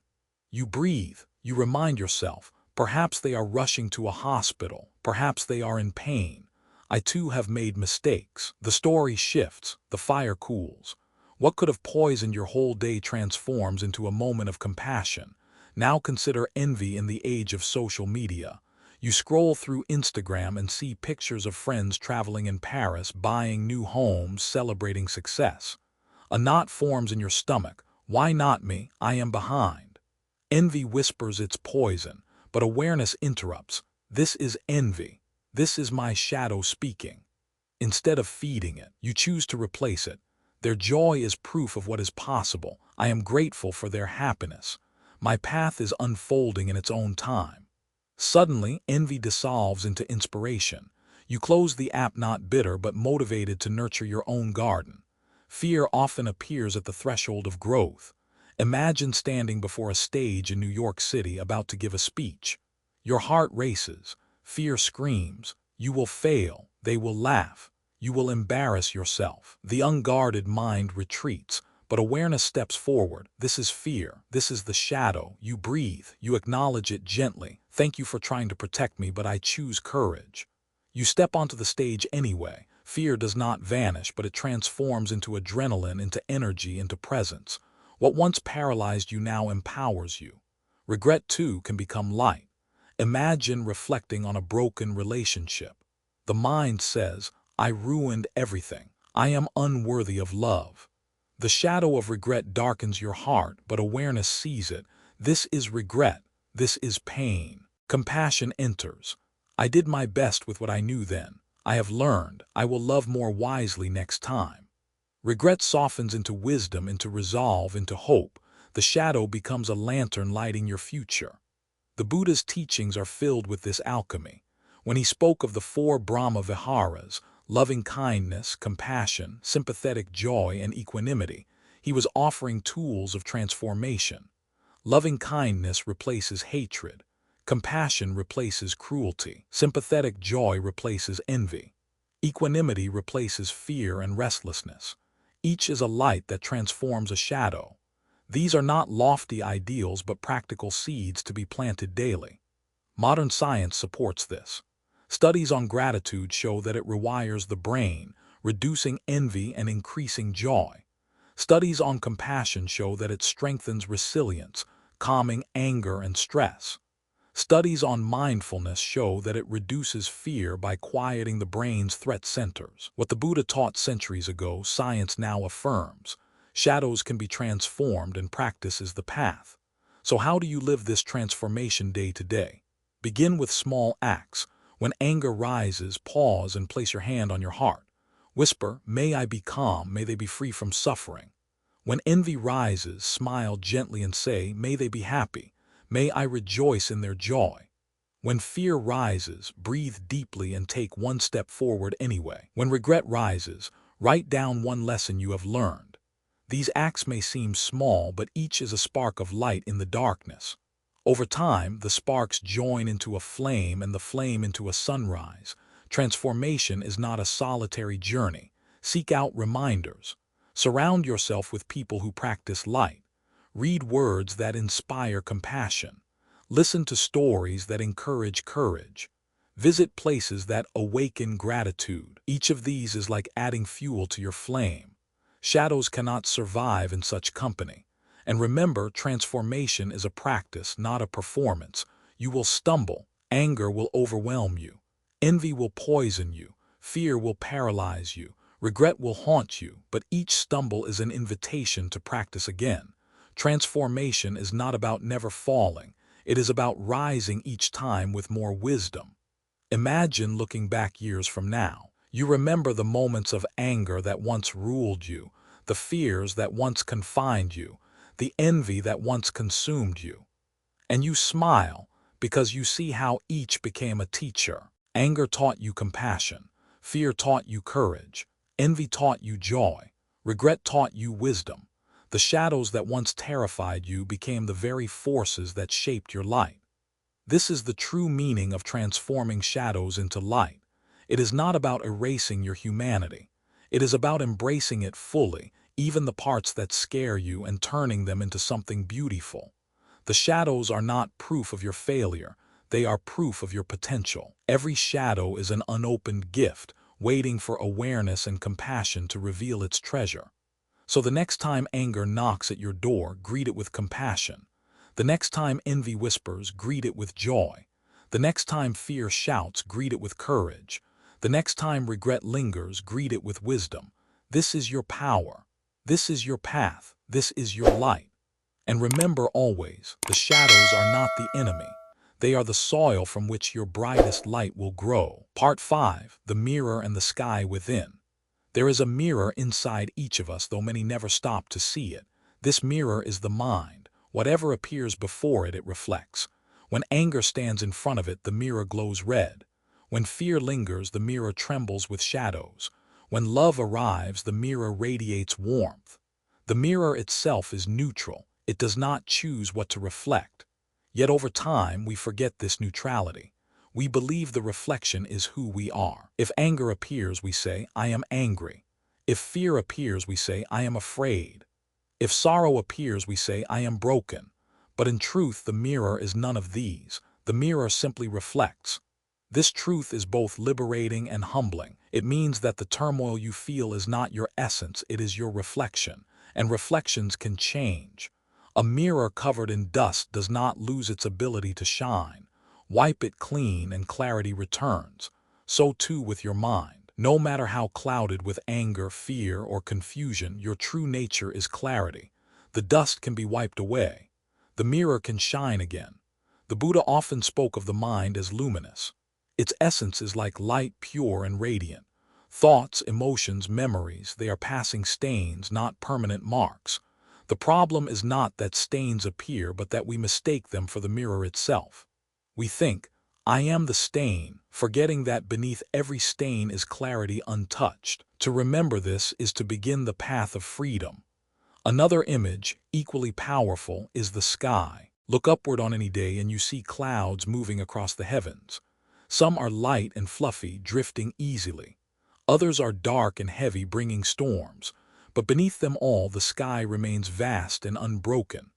You breathe. You remind yourself. Perhaps they are rushing to a hospital. Perhaps they are in pain. I too have made mistakes. The story shifts. The fire cools. What could have poisoned your whole day transforms into a moment of compassion. Now consider envy in the age of social media. You scroll through Instagram and see pictures of friends traveling in Paris, buying new homes, celebrating success. A knot forms in your stomach. Why not me? I am behind. Envy whispers its poison, but awareness interrupts. This is envy. This is my shadow speaking. Instead of feeding it, you choose to replace it. Their joy is proof of what is possible. I am grateful for their happiness. My path is unfolding in its own time. Suddenly, envy dissolves into inspiration. You close the app not bitter but motivated to nurture your own garden. Fear often appears at the threshold of growth. Imagine standing before a stage in New York City about to give a speech. Your heart races. Fear screams. You will fail. They will laugh. You will embarrass yourself. The unguarded mind retreats, but awareness steps forward. This is fear. This is the shadow. You breathe. You acknowledge it gently. Thank you for trying to protect me, but I choose courage. You step onto the stage anyway. Fear does not vanish, but it transforms into adrenaline, into energy, into presence. What once paralyzed you now empowers you. Regret, too, can become light. Imagine reflecting on a broken relationship. The mind says, I ruined everything. I am unworthy of love. The shadow of regret darkens your heart, but awareness sees it. This is regret. This is pain. Compassion enters. I did my best with what I knew then. I have learned. I will love more wisely next time. Regret softens into wisdom, into resolve, into hope. The shadow becomes a lantern lighting your future. The Buddha's teachings are filled with this alchemy. When he spoke of the 4 Brahma Viharas, loving kindness, compassion, sympathetic joy, and equanimity, he was offering tools of transformation. Loving kindness replaces hatred. Compassion replaces cruelty. Sympathetic joy replaces envy. Equanimity replaces fear and restlessness. Each is a light that transforms a shadow. These are not lofty ideals but practical seeds to be planted daily. Modern science supports this. Studies on gratitude show that it rewires the brain, reducing envy and increasing joy. Studies on compassion show that it strengthens resilience, calming anger and stress. Studies on mindfulness show that it reduces fear by quieting the brain's threat centers. What the Buddha taught centuries ago, science now affirms. Shadows can be transformed and practice is the path. So how do you live this transformation day to day? Begin with small acts. When anger rises, pause and place your hand on your heart. Whisper, may I be calm, may they be free from suffering. When envy rises, smile gently and say, may they be happy, may I rejoice in their joy. When fear rises, breathe deeply and take one step forward anyway. When regret rises, write down one lesson you have learned. These acts may seem small, but each is a spark of light in the darkness. Over time, the sparks join into a flame and the flame into a sunrise. Transformation is not a solitary journey. Seek out reminders. Surround yourself with people who practice light. Read words that inspire compassion. Listen to stories that encourage courage. Visit places that awaken gratitude. Each of these is like adding fuel to your flame. Shadows cannot survive in such company. And remember, transformation is a practice, not a performance. You will stumble. Anger will overwhelm you. Envy will poison you. Fear will paralyze you. Regret will haunt you. But each stumble is an invitation to practice again. Transformation is not about never falling. It is about rising each time with more wisdom. Imagine looking back years from now. You remember the moments of anger that once ruled you, the fears that once confined you, the envy that once consumed you. And you smile because you see how each became a teacher. Anger taught you compassion. Fear taught you courage. Envy taught you joy. Regret taught you wisdom. The shadows that once terrified you became the very forces that shaped your light. This is the true meaning of transforming shadows into light. It is not about erasing your humanity. It is about embracing it fully, even the parts that scare you, and turning them into something beautiful. The shadows are not proof of your failure. They are proof of your potential. Every shadow is an unopened gift, waiting for awareness and compassion to reveal its treasure. So the next time anger knocks at your door, greet it with compassion. The next time envy whispers, greet it with joy. The next time fear shouts, greet it with courage. The next time regret lingers, greet it with wisdom. This is your power. This is your path. This is your light. And remember always, the shadows are not the enemy. They are the soil from which your brightest light will grow. Part 5. The Mirror and the Sky Within. There is a mirror inside each of us, though many never stop to see it. This mirror is the mind. Whatever appears before it, it reflects. When anger stands in front of it, the mirror glows red. When fear lingers, the mirror trembles with shadows. When love arrives, the mirror radiates warmth. The mirror itself is neutral. It does not choose what to reflect. Yet over time, we forget this neutrality. We believe the reflection is who we are. If anger appears, we say, I am angry. If fear appears, we say, I am afraid. If sorrow appears, we say, I am broken. But in truth, the mirror is none of these. The mirror simply reflects. This truth is both liberating and humbling. It means that the turmoil you feel is not your essence, it is your reflection. And reflections can change. A mirror covered in dust does not lose its ability to shine. Wipe it clean and clarity returns. So too with your mind. No matter how clouded with anger, fear, or confusion, your true nature is clarity. The dust can be wiped away. The mirror can shine again. The Buddha often spoke of the mind as luminous. Its essence is like light, pure and radiant. Thoughts, emotions, memories, they are passing stains, not permanent marks. The problem is not that stains appear, but that we mistake them for the mirror itself. We think, I am the stain, forgetting that beneath every stain is clarity untouched. To remember this is to begin the path of freedom. Another image, equally powerful, is the sky. Look upward on any day and you see clouds moving across the heavens. Some are light and fluffy, drifting easily. Others are dark and heavy, bringing storms. But beneath them all, the sky remains vast and unbroken.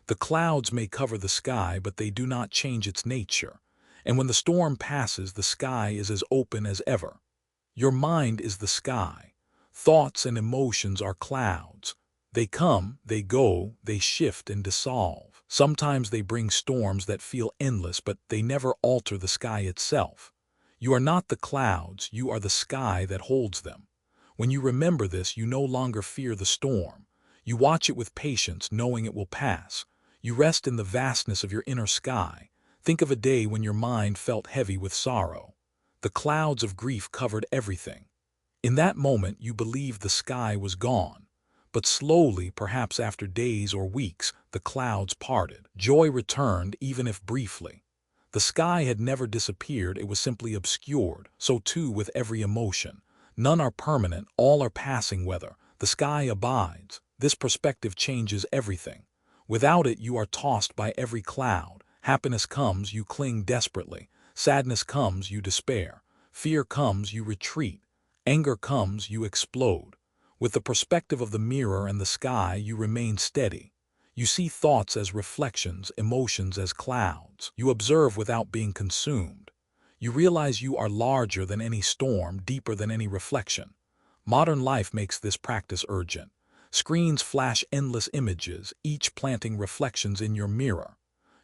The clouds may cover the sky, but they do not change its nature. And when the storm passes, the sky is as open as ever. Your mind is the sky. Thoughts and emotions are clouds. They come, they go, they shift and dissolve. Sometimes they bring storms that feel endless, but they never alter the sky itself. You are not the clouds, you are the sky that holds them. When you remember this, you no longer fear the storm. You watch it with patience, knowing it will pass. You rest in the vastness of your inner sky. Think of a day when your mind felt heavy with sorrow. The clouds of grief covered everything. In that moment, you believed the sky was gone. But slowly, perhaps after days or weeks, the clouds parted. Joy returned, even if briefly. The The sky had never disappeared, it was simply obscured. So too with every emotion. None are permanent, all are passing weather. The sky abides. This perspective changes everything. Without it, you are tossed by every cloud. Happiness comes, you cling desperately. Sadness comes, you despair. Fear comes, you retreat. Anger comes, you explode. With the perspective of the mirror and the sky, you remain steady. You see thoughts as reflections, emotions as clouds. You observe without being consumed. You realize you are larger than any storm, deeper than any reflection. Modern life makes this practice urgent. Screens flash endless images, each planting reflections in your mirror.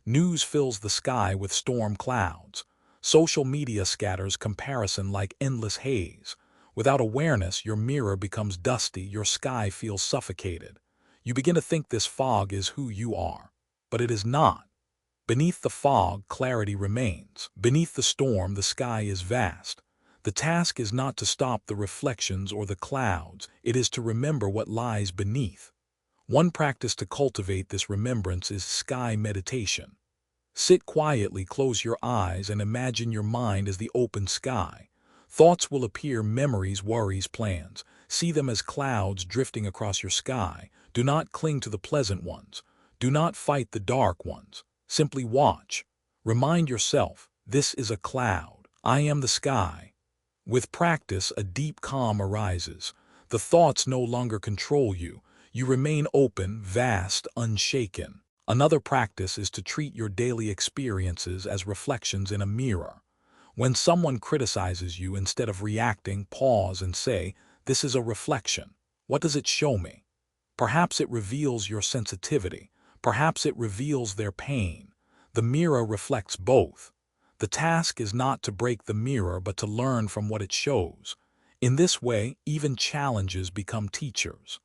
News fills the sky with storm clouds. Social media scatters comparison like endless haze. Without awareness, your mirror becomes dusty, your sky feels suffocated. You begin to think this fog is who you are. But it is not. Beneath the fog, clarity remains. Beneath the storm, the sky is vast. The task is not to stop the reflections or the clouds, it is to remember what lies beneath. One practice to cultivate this remembrance is sky meditation. Sit quietly, close your eyes, and imagine your mind as the open sky. Thoughts will appear, memories, worries, plans. See them as clouds drifting across your sky. Do not cling to the pleasant ones. Do not fight the dark ones. Simply watch. Remind yourself, this is a cloud. I am the sky. With practice, a deep calm arises. The thoughts no longer control you. You remain open, vast, unshaken. Another practice is to treat your daily experiences as reflections in a mirror. When someone criticizes you, instead of reacting, pause and say, "This is a reflection. What does it show me?" Perhaps it reveals your sensitivity. Perhaps it reveals their pain. The mirror reflects both. The task is not to break the mirror, but to learn from what it shows. In this way, even challenges become teachers.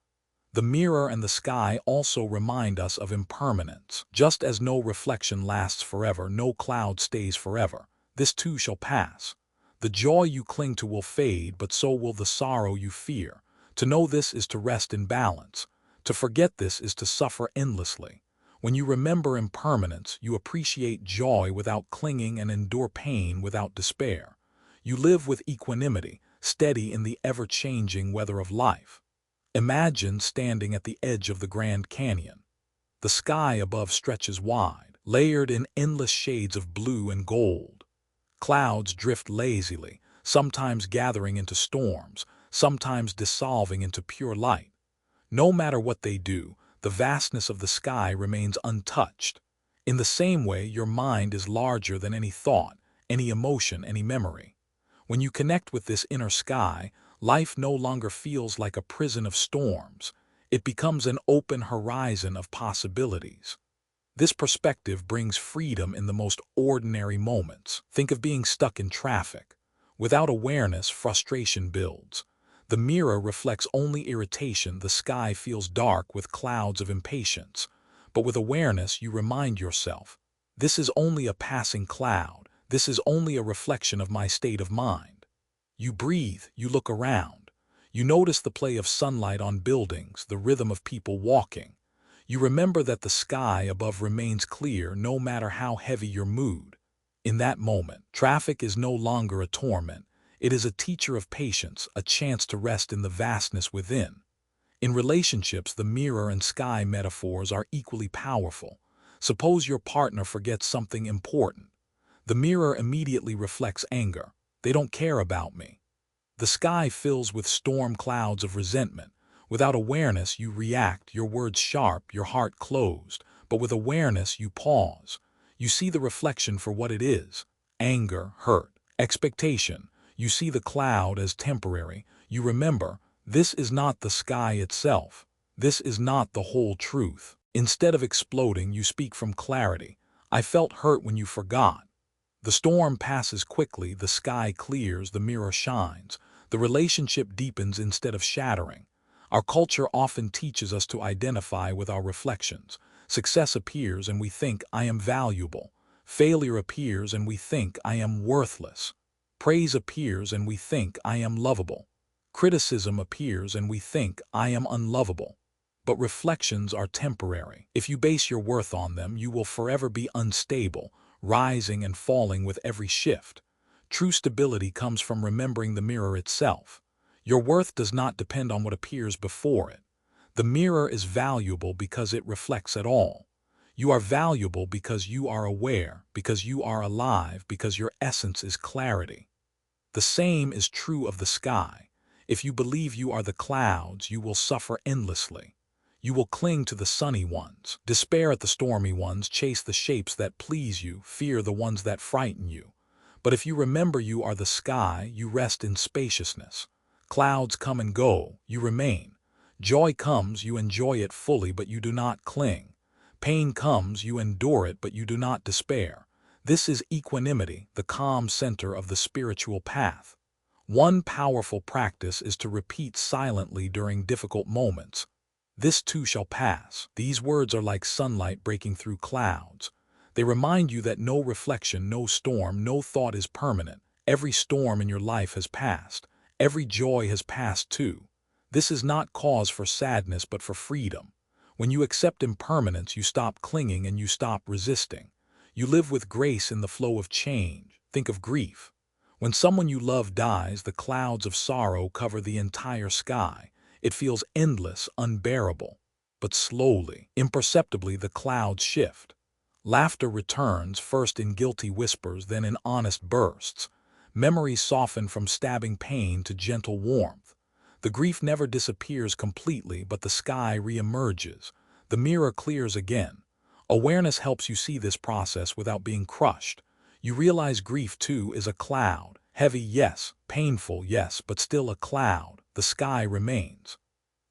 The mirror and the sky also remind us of impermanence. Just as no reflection lasts forever, no cloud stays forever. This too shall pass. The joy you cling to will fade, but so will the sorrow you fear. To know this is to rest in balance. To forget this is to suffer endlessly. When you remember impermanence, you appreciate joy without clinging and endure pain without despair. You live with equanimity, steady in the ever-changing weather of life. Imagine standing at the edge of the Grand Canyon. The sky above stretches wide, layered in endless shades of blue and gold. Clouds drift lazily, sometimes gathering into storms, sometimes dissolving into pure light. No matter what they do, the vastness of the sky remains untouched. In the same way, your mind is larger than any thought, any emotion, any memory. When you connect with this inner sky, life no longer feels like a prison of storms. It becomes an open horizon of possibilities. This perspective brings freedom in the most ordinary moments. Think of being stuck in traffic. Without awareness, frustration builds. The mirror reflects only irritation, the sky feels dark with clouds of impatience. But with awareness, you remind yourself, this is only a passing cloud, this is only a reflection of my state of mind. You breathe, you look around. You notice the play of sunlight on buildings, the rhythm of people walking. You remember that the sky above remains clear no matter how heavy your mood. In that moment, traffic is no longer a torment. It is a teacher of patience, a chance to rest in the vastness within. In relationships, the mirror and sky metaphors are equally powerful. Suppose your partner forgets something important. The mirror immediately reflects anger. They don't care about me. The sky fills with storm clouds of resentment. Without awareness, you react, your words sharp, your heart closed. But with awareness, you pause. You see the reflection for what it is: anger, hurt, expectation. You see the cloud as temporary. You remember, this is not the sky itself. This is not the whole truth. Instead of exploding, you speak from clarity. I felt hurt when you forgot. The storm passes quickly, the sky clears, the mirror shines. The relationship deepens instead of shattering. Our culture often teaches us to identify with our reflections. Success appears and we think, I am valuable. Failure appears and we think, I am worthless. Praise appears and we think, I am lovable. Criticism appears and we think, I am unlovable. But reflections are temporary. If you base your worth on them, you will forever be unstable. rising and falling with every shift. True stability comes from remembering the mirror itself. Your worth does not depend on what appears before it. The mirror is valuable because it reflects it all. You are valuable because you are aware, because you are alive, because your essence is clarity. The same is true of the sky. If you believe you are the clouds, you will suffer endlessly. You will cling to the sunny ones, despair at the stormy ones, chase the shapes that please you, fear the ones that frighten you. But if you remember you are the sky, you rest in spaciousness. Clouds come and go, you remain. Joy comes, you enjoy it fully, but you do not cling. Pain comes, you endure it, but you do not despair. This is equanimity, the calm center of the spiritual path. One powerful practice is to repeat silently during difficult moments. This too shall pass. These words are like sunlight breaking through clouds. They remind you that no reflection, no storm, no thought is permanent. Every storm in your life has passed. Every joy has passed too. This is not cause for sadness but for freedom. When you accept impermanence, you stop clinging and you stop resisting. You live with grace in the flow of change. Think of grief. When someone you love dies, the clouds of sorrow cover the entire sky. It feels endless, unbearable. But slowly, imperceptibly, the clouds shift. Laughter returns, first in guilty whispers, then in honest bursts. Memories soften from stabbing pain to gentle warmth. The grief never disappears completely, but the sky reemerges. The mirror clears again. Awareness helps you see this process without being crushed. You realize grief, too, is a cloud. Heavy, yes. Painful, yes, but still a cloud. The sky remains.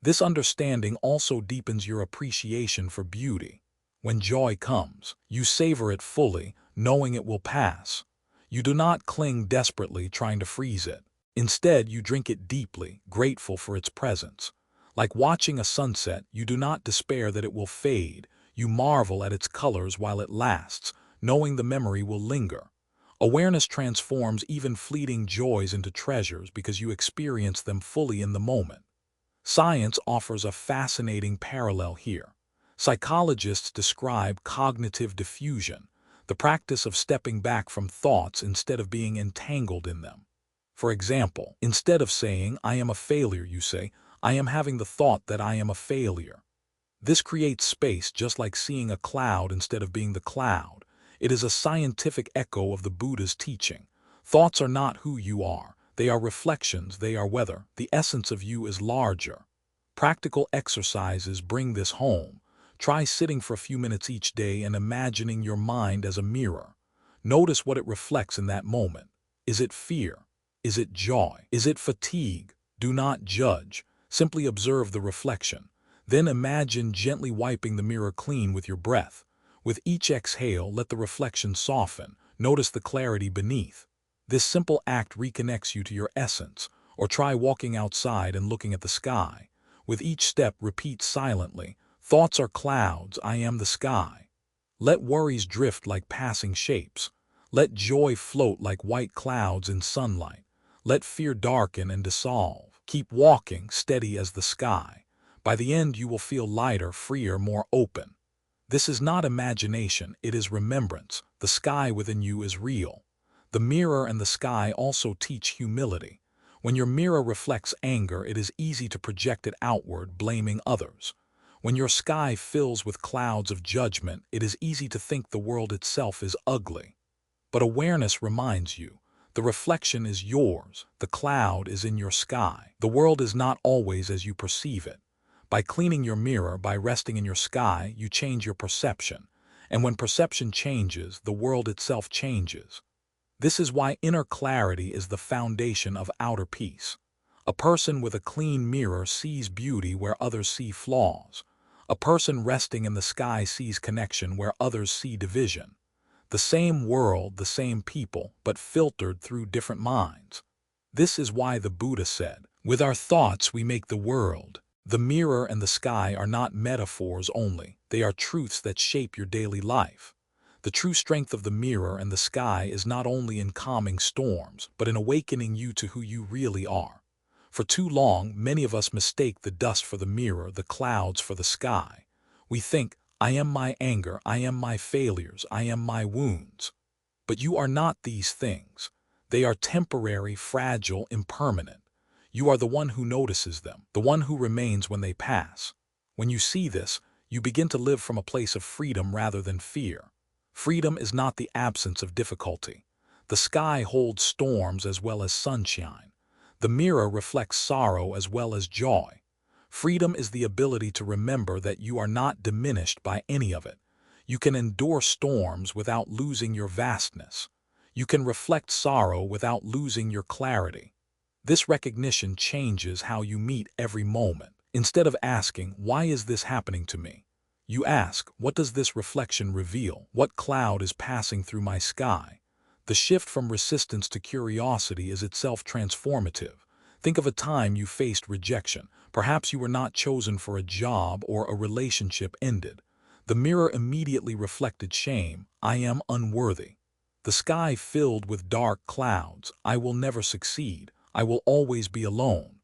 This understanding also deepens your appreciation for beauty. When joy comes, you savor it fully, knowing it will pass. You do not cling desperately, trying to freeze it. Instead, you drink it deeply, grateful for its presence. Like watching a sunset, you do not despair that it will fade. You marvel at its colors while it lasts, knowing the memory will linger. Awareness transforms even fleeting joys into treasures because you experience them fully in the moment. Science offers a fascinating parallel here. Psychologists describe cognitive diffusion, the practice of stepping back from thoughts instead of being entangled in them. For example, instead of saying, "I am a failure," you say, "I am having the thought that I am a failure." This creates space, just like seeing a cloud instead of being the cloud. It is a scientific echo of the Buddha's teaching. Thoughts are not who you are. They are reflections, they are weather. The essence of you is larger. Practical exercises bring this home. Try sitting for a few minutes each day and imagining your mind as a mirror. Notice what it reflects in that moment. Is it fear? Is it joy? Is it fatigue? Do not judge. Simply observe the reflection. Then imagine gently wiping the mirror clean with your breath. With each exhale, let the reflection soften. Notice the clarity beneath. This simple act reconnects you to your essence. Or try walking outside and looking at the sky. With each step, repeat silently, "Thoughts are clouds, I am the sky." Let worries drift like passing shapes. Let joy float like white clouds in sunlight. Let fear darken and dissolve. Keep walking, steady as the sky. By the end, you will feel lighter, freer, more open. This is not imagination, it is remembrance. The sky within you is real. The mirror and the sky also teach humility. When your mirror reflects anger, it is easy to project it outward, blaming others. When your sky fills with clouds of judgment, it is easy to think the world itself is ugly. But awareness reminds you, the reflection is yours, the cloud is in your sky. The world is not always as you perceive it. By cleaning your mirror, by resting in your sky, you change your perception. And when perception changes, the world itself changes. This is why inner clarity is the foundation of outer peace. A person with a clean mirror sees beauty where others see flaws. A person resting in the sky sees connection where others see division. The same world, the same people, but filtered through different minds. This is why the Buddha said, "With our thoughts we make the world." The mirror and the sky are not metaphors only, they are truths that shape your daily life. The true strength of the mirror and the sky is not only in calming storms, but in awakening you to who you really are. For too long, many of us mistake the dust for the mirror, the clouds for the sky. We think, "I am my anger, I am my failures, I am my wounds." But you are not these things. They are temporary, fragile, impermanent. You are the one who notices them, the one who remains when they pass. When you see this, you begin to live from a place of freedom rather than fear. Freedom is not the absence of difficulty. The sky holds storms as well as sunshine. The mirror reflects sorrow as well as joy. Freedom is the ability to remember that you are not diminished by any of it. You can endure storms without losing your vastness. You can reflect sorrow without losing your clarity. This recognition changes how you meet every moment. Instead of asking, "Why is this happening to me?" you ask, "What does this reflection reveal? What cloud is passing through my sky?" The shift from resistance to curiosity is itself transformative. Think of a time you faced rejection. Perhaps you were not chosen for a job or a relationship ended. The mirror immediately reflected shame. "I am unworthy." The sky filled with dark clouds. "I will never succeed. I will always be alone."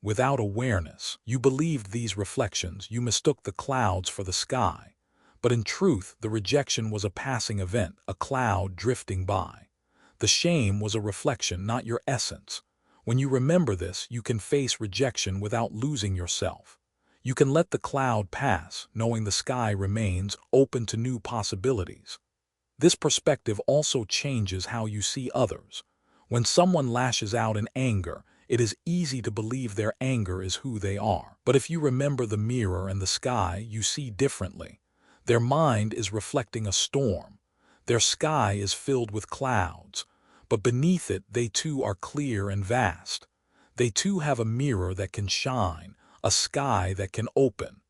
Without awareness, you believed these reflections. You mistook the clouds for the sky. But in truth, the rejection was a passing event, a cloud drifting by. The shame was a reflection, not your essence. When you remember this, you can face rejection without losing yourself. You can let the cloud pass, knowing the sky remains open to new possibilities. This perspective also changes how you see others. When someone lashes out in anger, it is easy to believe their anger is who they are. But if you remember the mirror and the sky, you see differently. Their mind is reflecting a storm. Their sky is filled with clouds. But beneath it, they too are clear and vast. They too have a mirror that can shine, a sky that can open.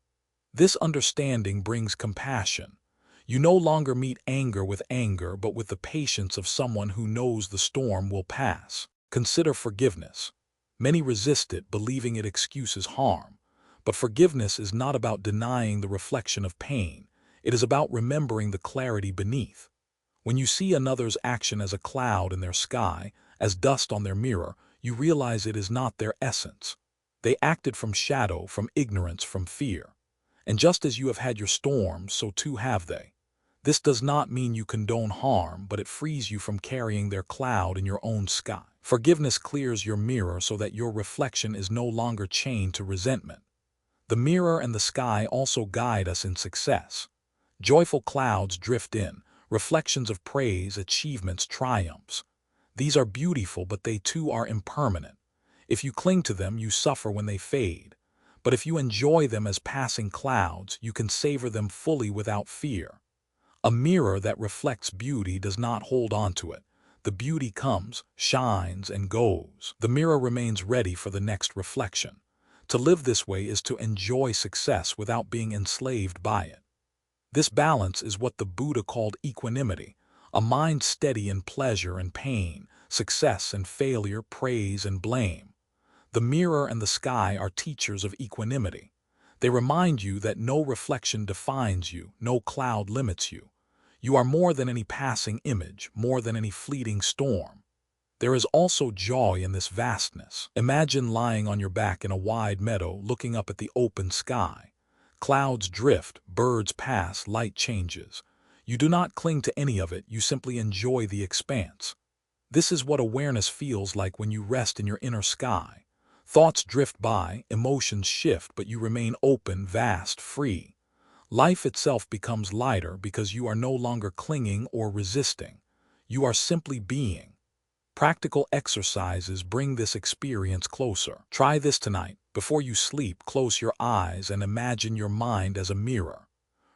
This understanding brings compassion. You no longer meet anger with anger, but with the patience of someone who knows the storm will pass. Consider forgiveness. Many resist it, believing it excuses harm. But forgiveness is not about denying the reflection of pain. It is about remembering the clarity beneath. When you see another's action as a cloud in their sky, as dust on their mirror, you realize it is not their essence. They acted from shadow, from ignorance, from fear. And just as you have had your storms, so too have they. This does not mean you condone harm, but it frees you from carrying their cloud in your own sky. Forgiveness clears your mirror so that your reflection is no longer chained to resentment. The mirror and the sky also guide us in success. Joyful clouds drift in, reflections of praise, achievements, triumphs. These are beautiful, but they too are impermanent. If you cling to them, you suffer when they fade. But if you enjoy them as passing clouds, you can savor them fully without fear. A mirror that reflects beauty does not hold on to it. The beauty comes, shines, and goes. The mirror remains ready for the next reflection. To live this way is to enjoy success without being enslaved by it. This balance is what the Buddha called equanimity, a mind steady in pleasure and pain, success and failure, praise and blame. The mirror and the sky are teachers of equanimity. They remind you that no reflection defines you, no cloud limits you. You are more than any passing image, more than any fleeting storm. There is also joy in this vastness. Imagine lying on your back in a wide meadow, looking up at the open sky. Clouds drift, birds pass, light changes. You do not cling to any of it, you simply enjoy the expanse. This is what awareness feels like when you rest in your inner sky. Thoughts drift by, emotions shift, but you remain open, vast, free. Life itself becomes lighter because you are no longer clinging or resisting. You are simply being. Practical exercises bring this experience closer. Try this tonight. Before you sleep, close your eyes and imagine your mind as a mirror.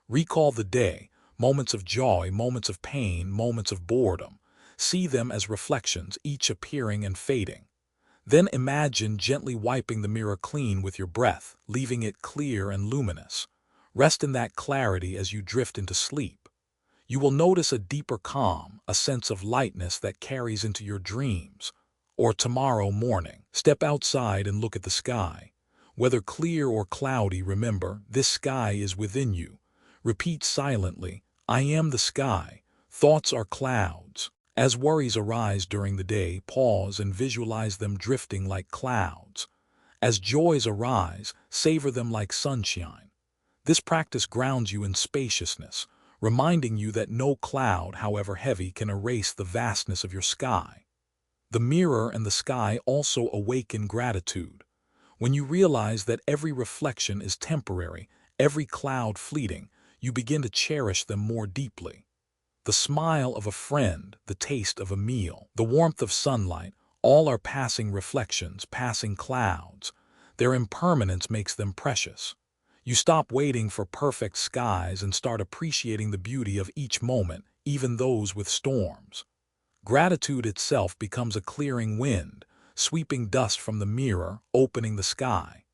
Recall the day, moments of joy, moments of pain, moments of boredom. See them as reflections, each appearing and fading. Then imagine gently wiping the mirror clean with your breath, leaving it clear and luminous. Rest in that clarity as you drift into sleep. You will notice a deeper calm, a sense of lightness that carries into your dreams. Or tomorrow morning, step outside and look at the sky. Whether clear or cloudy, remember, this sky is within you. Repeat silently, "I am the sky. Thoughts are clouds." As worries arise during the day, pause and visualize them drifting like clouds. As joys arise, savor them like sunshine. This practice grounds you in spaciousness, reminding you that no cloud, however heavy, can erase the vastness of your sky. The mirror and the sky also awaken gratitude. When you realize that every reflection is temporary, every cloud fleeting, you begin to cherish them more deeply. The smile of a friend, the taste of a meal, the warmth of sunlight, all are passing reflections, passing clouds. Their impermanence makes them precious. You stop waiting for perfect skies and start appreciating the beauty of each moment, even those with storms. Gratitude itself becomes a clearing wind, sweeping dust from the mirror, opening the sky.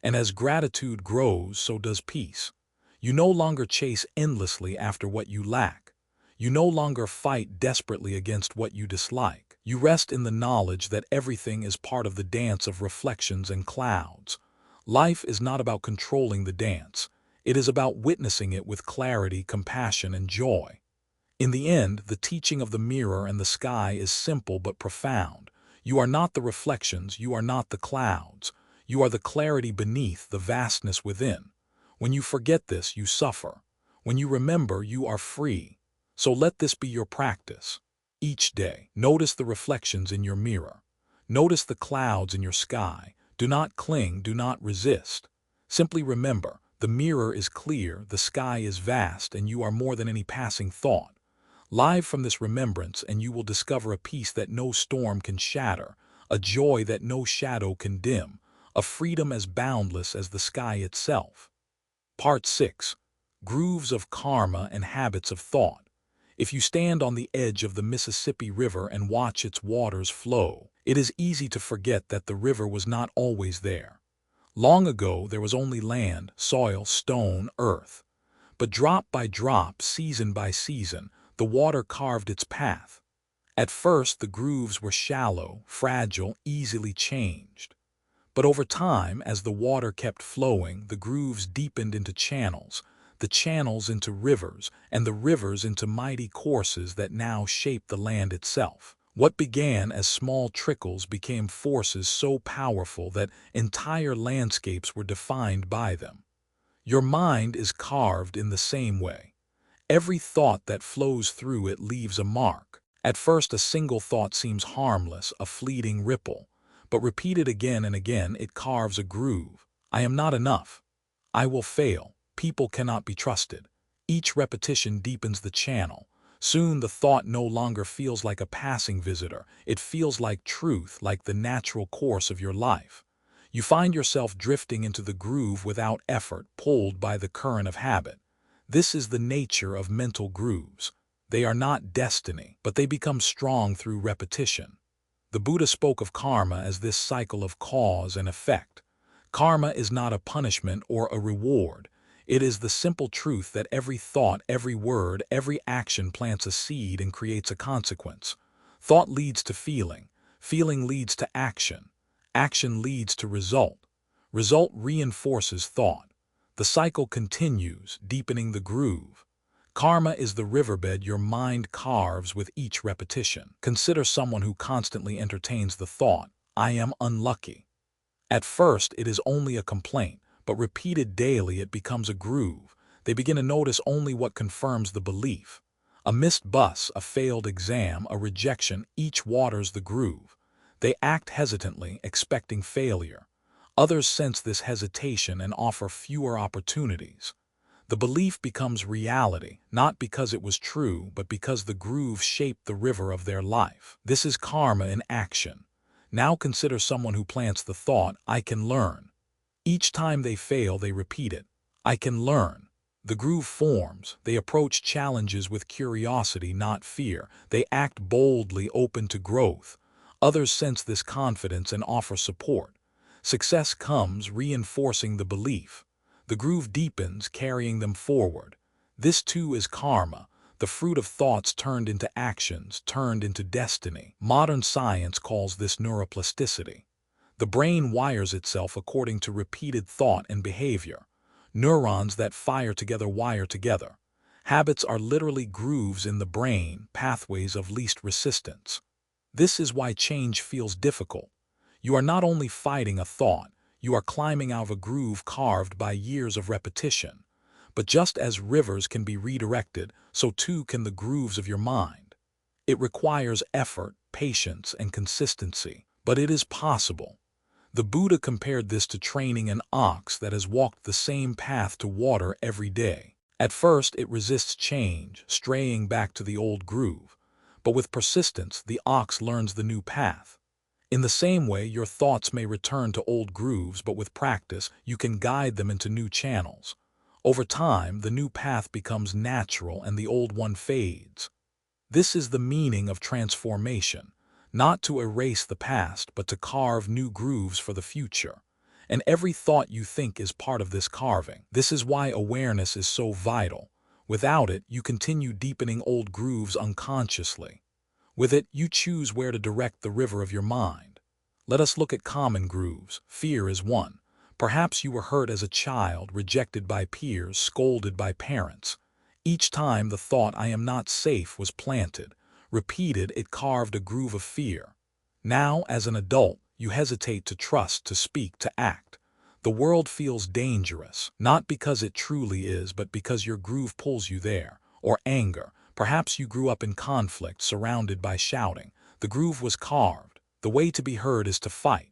And as gratitude grows, so does peace. You no longer chase endlessly after what you lack. You no longer fight desperately against what you dislike. You rest in the knowledge that everything is part of the dance of reflections and clouds. Life is not about controlling the dance. It is about witnessing it with clarity, compassion, and joy. In the end, the teaching of the mirror and the sky is simple but profound. You are not the reflections, you are not the clouds. You are the clarity beneath, the vastness within. When you forget this, you suffer. When you remember, you are free. So let this be your practice. Each day, notice the reflections in your mirror. Notice the clouds in your sky. Do not cling, do not resist. Simply remember, the mirror is clear, the sky is vast, and you are more than any passing thought. Live from this remembrance, and you will discover a peace that no storm can shatter, a joy that no shadow can dim, a freedom as boundless as the sky itself. Part 6. Grooves of Karma and Habits of Thought. If you stand on the edge of the Mississippi River and watch its waters flow, it is easy to forget that the river was not always there. Long ago, there was only land, soil, stone, earth. But drop by drop, season by season, the water carved its path. At first, the grooves were shallow, fragile, easily changed. But over time, as the water kept flowing, the grooves deepened into channels, the channels into rivers, and the rivers into mighty courses that now shape the land itself. What began as small trickles became forces so powerful that entire landscapes were defined by them. Your mind is carved in the same way. Every thought that flows through it leaves a mark. At first, a single thought seems harmless, a fleeting ripple. But repeated again and again, it carves a groove. I am not enough. I will fail. People cannot be trusted. Each repetition deepens the channel. Soon the thought no longer feels like a passing visitor. It feels like truth, like the natural course of your life. You find yourself drifting into the groove without effort, pulled by the current of habit. This is the nature of mental grooves. They are not destiny, but they become strong through repetition. The Buddha spoke of karma as this cycle of cause and effect. Karma is not a punishment or a reward. It is the simple truth that every thought, every word, every action plants a seed and creates a consequence. Thought leads to feeling. Feeling leads to action. Action leads to result. Result reinforces thought. The cycle continues, deepening the groove. Karma is the riverbed your mind carves with each repetition. Consider someone who constantly entertains the thought, I am unlucky. At first, it is only a complaint, but repeated daily it becomes a groove. They begin to notice only what confirms the belief. A missed bus, a failed exam, a rejection, each waters the groove. They act hesitantly, expecting failure. Others sense this hesitation and offer fewer opportunities. The belief becomes reality, not because it was true, but because the groove shaped the river of their life. This is karma in action. Now consider someone who plants the thought, I can learn. Each time they fail, they repeat it. I can learn. The groove forms. They approach challenges with curiosity, not fear. They act boldly, open to growth. Others sense this confidence and offer support. Success comes, reinforcing the belief. The groove deepens, carrying them forward. This too is karma, the fruit of thoughts turned into actions, turned into destiny. Modern science calls this neuroplasticity. The brain wires itself according to repeated thought and behavior. Neurons that fire together wire together. Habits are literally grooves in the brain, pathways of least resistance. This is why change feels difficult. You are not only fighting a thought, you are climbing out of a groove carved by years of repetition. But just as rivers can be redirected, so too can the grooves of your mind. It requires effort, patience, and consistency, but it is possible. The Buddha compared this to training an ox that has walked the same path to water every day. At first, it resists change, straying back to the old groove. But with persistence, the ox learns the new path. In the same way, your thoughts may return to old grooves, but with practice, you can guide them into new channels. Over time, the new path becomes natural and the old one fades. This is the meaning of transformation, not to erase the past, but to carve new grooves for the future. And every thought you think is part of this carving. This is why awareness is so vital. Without it, you continue deepening old grooves unconsciously. With it, you choose where to direct the river of your mind. Let us look at common grooves. Fear is one. Perhaps you were hurt as a child, rejected by peers, scolded by parents. Each time the thought "I am not safe" was planted, repeated, it carved a groove of fear. Now, as an adult, you hesitate to trust, to speak, to act. The world feels dangerous, not because it truly is, but because your groove pulls you there. Or anger. Perhaps you grew up in conflict, surrounded by shouting. The groove was carved. The way to be heard is to fight.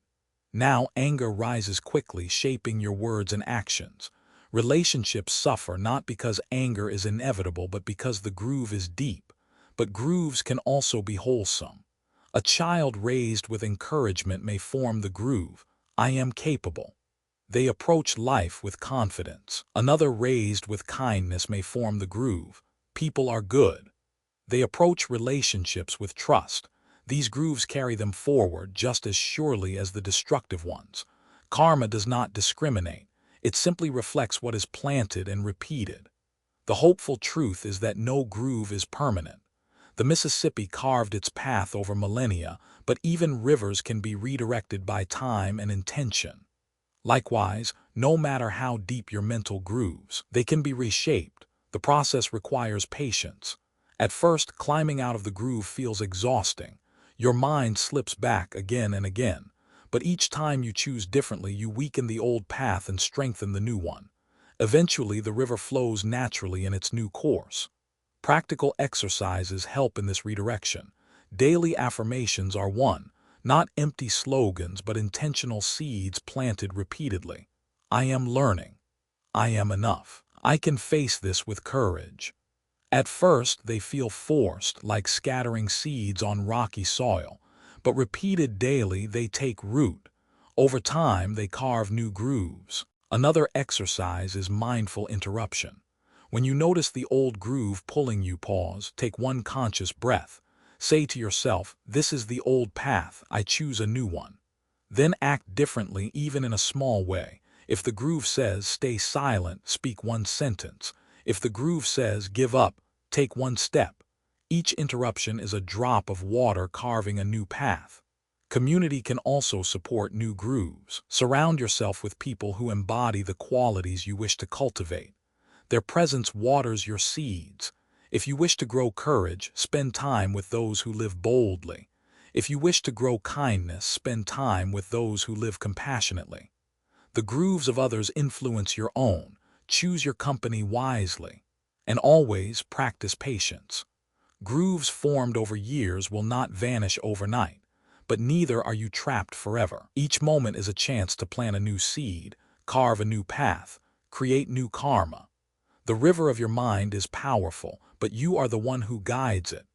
Now anger rises quickly, shaping your words and actions. Relationships suffer not because anger is inevitable, but because the groove is deep. But grooves can also be wholesome. A child raised with encouragement may form the groove, "I am capable." They approach life with confidence. Another raised with kindness may form the groove, "People are good." They approach relationships with trust. These grooves carry them forward just as surely as the destructive ones. Karma does not discriminate. It simply reflects what is planted and repeated. The hopeful truth is that no groove is permanent. The Mississippi carved its path over millennia, but even rivers can be redirected by time and intention. Likewise, no matter how deep your mental grooves, they can be reshaped. The process requires patience. At first, climbing out of the groove feels exhausting. Your mind slips back again and again. But each time you choose differently, you weaken the old path and strengthen the new one. Eventually, the river flows naturally in its new course. Practical exercises help in this redirection. Daily affirmations are one, not empty slogans, but intentional seeds planted repeatedly. I am learning. I am enough. I can face this with courage. At first, they feel forced, like scattering seeds on rocky soil, but repeated daily, they take root. Over time, they carve new grooves. Another exercise is mindful interruption. When you notice the old groove pulling you, pause, take one conscious breath. Say to yourself, "This is the old path, I choose a new one." Then act differently, even in a small way. If the groove says, "Stay silent," speak one sentence. If the groove says, "Give up," take one step. Each interruption is a drop of water carving a new path. Community can also support new grooves. Surround yourself with people who embody the qualities you wish to cultivate. Their presence waters your seeds. If you wish to grow courage, spend time with those who live boldly. If you wish to grow kindness, spend time with those who live compassionately. The grooves of others influence your own. Choose your company wisely. And always practice patience. Grooves formed over years will not vanish overnight, but neither are you trapped forever. Each moment is a chance to plant a new seed, carve a new path, create new karma. The river of your mind is powerful, but you are the one who guides it.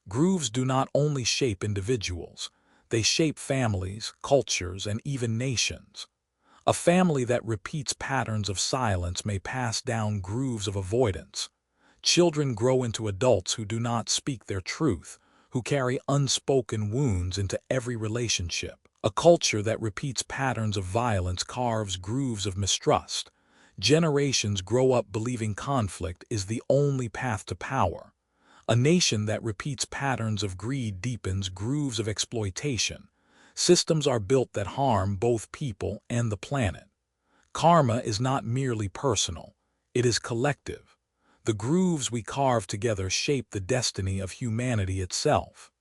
Grooves do not only shape individuals, they shape families, cultures, and even nations. A family that repeats patterns of silence may pass down grooves of avoidance. Children grow into adults who do not speak their truth, who carry unspoken wounds into every relationship. A culture that repeats patterns of violence carves grooves of mistrust. Generations grow up believing conflict is the only path to power. A nation that repeats patterns of greed deepens grooves of exploitation. Systems are built that harm both people and the planet. Karma is not merely personal, it is collective. The grooves we carve together shape the destiny of humanity itself.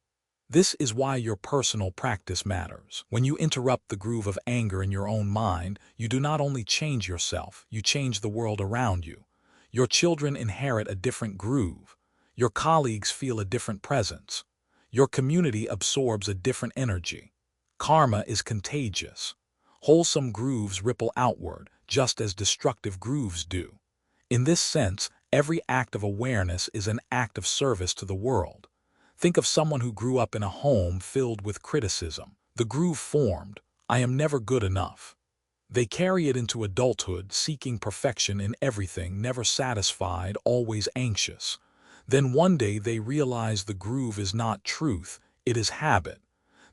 This is why your personal practice matters. When you interrupt the groove of anger in your own mind, you do not only change yourself, you change the world around you. Your children inherit a different groove. Your colleagues feel a different presence. Your community absorbs a different energy. Karma is contagious. Wholesome grooves ripple outward, just as destructive grooves do. In this sense, every act of awareness is an act of service to the world. Think of someone who grew up in a home filled with criticism. The groove formed, I am never good enough. They carry it into adulthood, seeking perfection in everything, never satisfied, always anxious. Then one day they realize the groove is not truth, it is habit.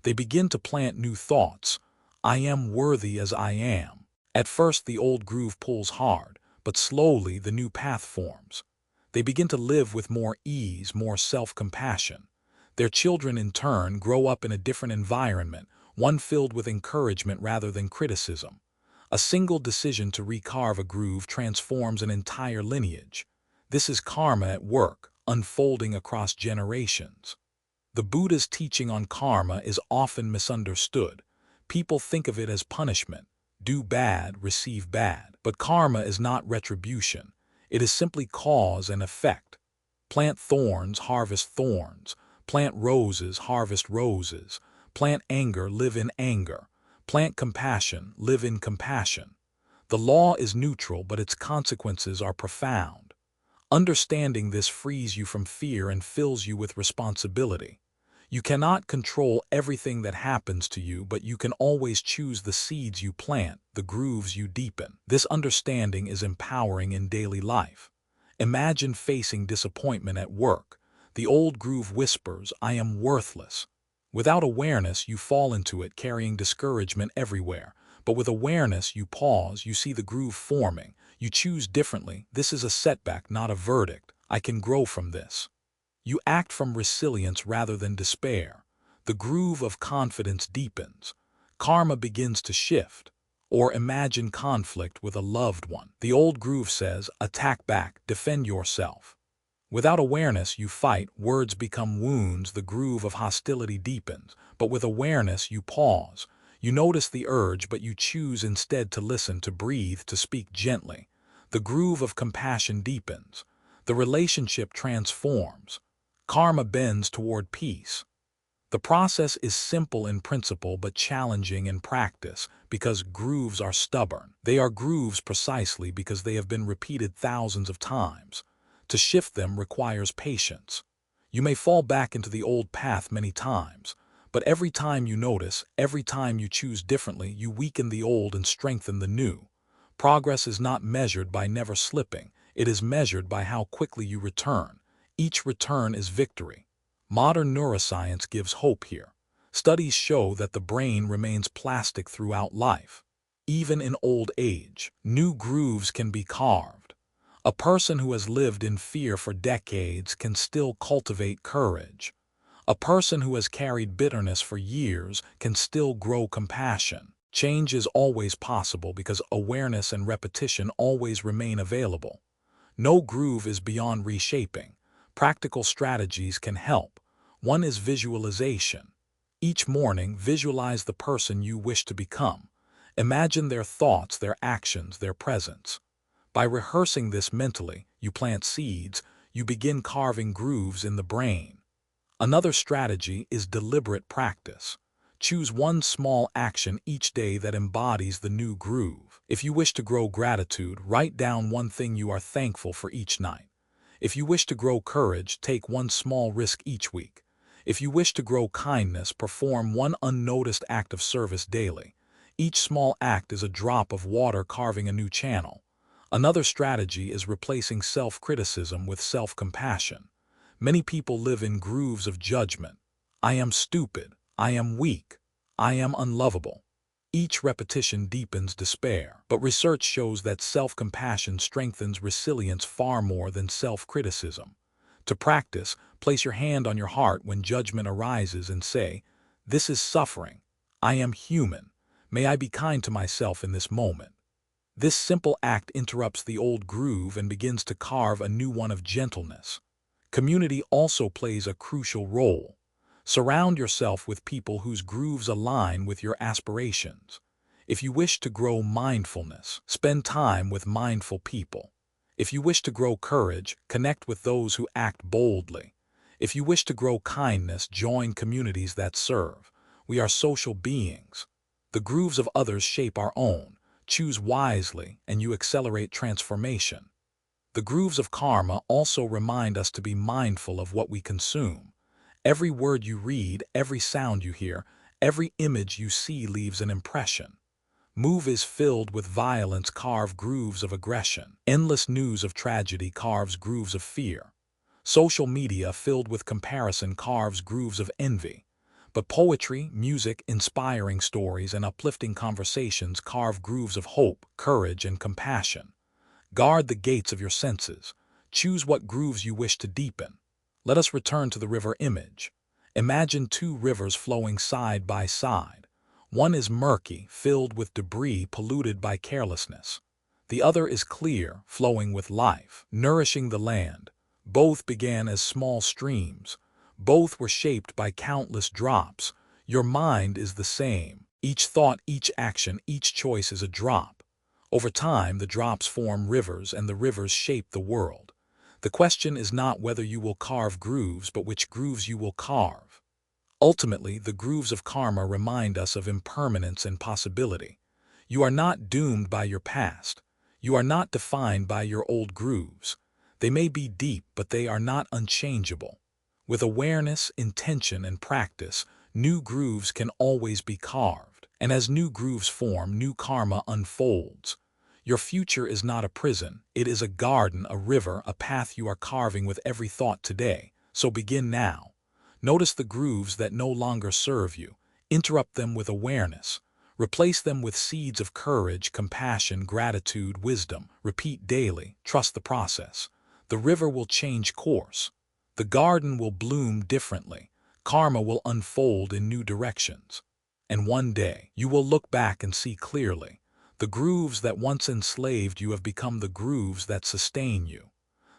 They begin to plant new thoughts. I am worthy as I am. At first the old groove pulls hard, but slowly the new path forms. They begin to live with more ease, more self-compassion. Their children in turn grow up in a different environment, one filled with encouragement rather than criticism. A single decision to recarve a groove transforms an entire lineage. This is karma at work, unfolding across generations. The Buddha's teaching on karma is often misunderstood. People think of it as punishment. Do bad, receive bad. But karma is not retribution. It is simply cause and effect. Plant thorns, harvest thorns. Plant roses, harvest roses. Plant anger, live in anger. Plant compassion, live in compassion. The law is neutral, but its consequences are profound. Understanding this frees you from fear and fills you with responsibility. You cannot control everything that happens to you, but you can always choose the seeds you plant, the grooves you deepen. This understanding is empowering in daily life. Imagine facing disappointment at work. The old groove whispers, I am worthless. Without awareness, you fall into it, carrying discouragement everywhere. But with awareness, you pause, you see the groove forming. You choose differently. This is a setback, not a verdict. I can grow from this. You act from resilience rather than despair. The groove of confidence deepens. Karma begins to shift. Or imagine conflict with a loved one. The old groove says, attack back, defend yourself. Without awareness, you fight, words become wounds, the groove of hostility deepens. But with awareness, you pause. You notice the urge, but you choose instead to listen, to breathe, to speak gently. The groove of compassion deepens. The relationship transforms. Karma bends toward peace. The process is simple in principle but challenging in practice because grooves are stubborn. They are grooves precisely because they have been repeated thousands of times. To shift them requires patience. You may fall back into the old path many times, but every time you notice, every time you choose differently, you weaken the old and strengthen the new. Progress is not measured by never slipping. It is measured by how quickly you return. Each return is victory. Modern neuroscience gives hope here. Studies show that the brain remains plastic throughout life. Even in old age, new grooves can be carved. A person who has lived in fear for decades can still cultivate courage. A person who has carried bitterness for years can still grow compassion. Change is always possible because awareness and repetition always remain available. No groove is beyond reshaping. Practical strategies can help. One is visualization. Each morning, visualize the person you wish to become. Imagine their thoughts, their actions, their presence. By rehearsing this mentally, you plant seeds, you begin carving grooves in the brain. Another strategy is deliberate practice. Choose one small action each day that embodies the new groove. If you wish to grow gratitude, write down one thing you are thankful for each night. If you wish to grow courage, take one small risk each week. If you wish to grow kindness, perform one unnoticed act of service daily. Each small act is a drop of water carving a new channel. Another strategy is replacing self-criticism with self-compassion. Many people live in grooves of judgment. I am stupid. I am weak. I am unlovable. Each repetition deepens despair. But research shows that self-compassion strengthens resilience far more than self-criticism. To practice, place your hand on your heart when judgment arises and say, this is suffering. I am human. May I be kind to myself in this moment. This simple act interrupts the old groove and begins to carve a new one of gentleness. Community also plays a crucial role. Surround yourself with people whose grooves align with your aspirations. If you wish to grow mindfulness, spend time with mindful people. If you wish to grow courage, connect with those who act boldly. If you wish to grow kindness, join communities that serve. We are social beings. The grooves of others shape our own. Choose wisely, and you accelerate transformation. The grooves of karma also remind us to be mindful of what we consume. Every word you read, every sound you hear, every image you see leaves an impression. Move is filled with violence, carve grooves of aggression. Endless news of tragedy carves grooves of fear. Social media filled with comparison carves grooves of envy. But poetry, music, inspiring stories, and uplifting conversations carve grooves of hope, courage, and compassion. Guard the gates of your senses. Choose what grooves you wish to deepen. Let us return to the river image. Imagine two rivers flowing side by side. One is murky, filled with debris, polluted by carelessness. The other is clear, flowing with life, nourishing the land. Both began as small streams. Both were shaped by countless drops. Your mind is the same. Each thought, each action, each choice is a drop. Over time, the drops form rivers, and the rivers shape the world. The question is not whether you will carve grooves, but which grooves you will carve. Ultimately, the grooves of karma remind us of impermanence and possibility. You are not doomed by your past. You are not defined by your old grooves. They may be deep, but they are not unchangeable. With awareness, intention, and practice, new grooves can always be carved. And as new grooves form, new karma unfolds. Your future is not a prison. It is a garden, a river, a path you are carving with every thought today. So begin now. Notice the grooves that no longer serve you. Interrupt them with awareness. Replace them with seeds of courage, compassion, gratitude, wisdom. Repeat daily. Trust the process. The river will change course. The garden will bloom differently. Karma will unfold in new directions. And one day, you will look back and see clearly. The grooves that once enslaved you have become the grooves that sustain you.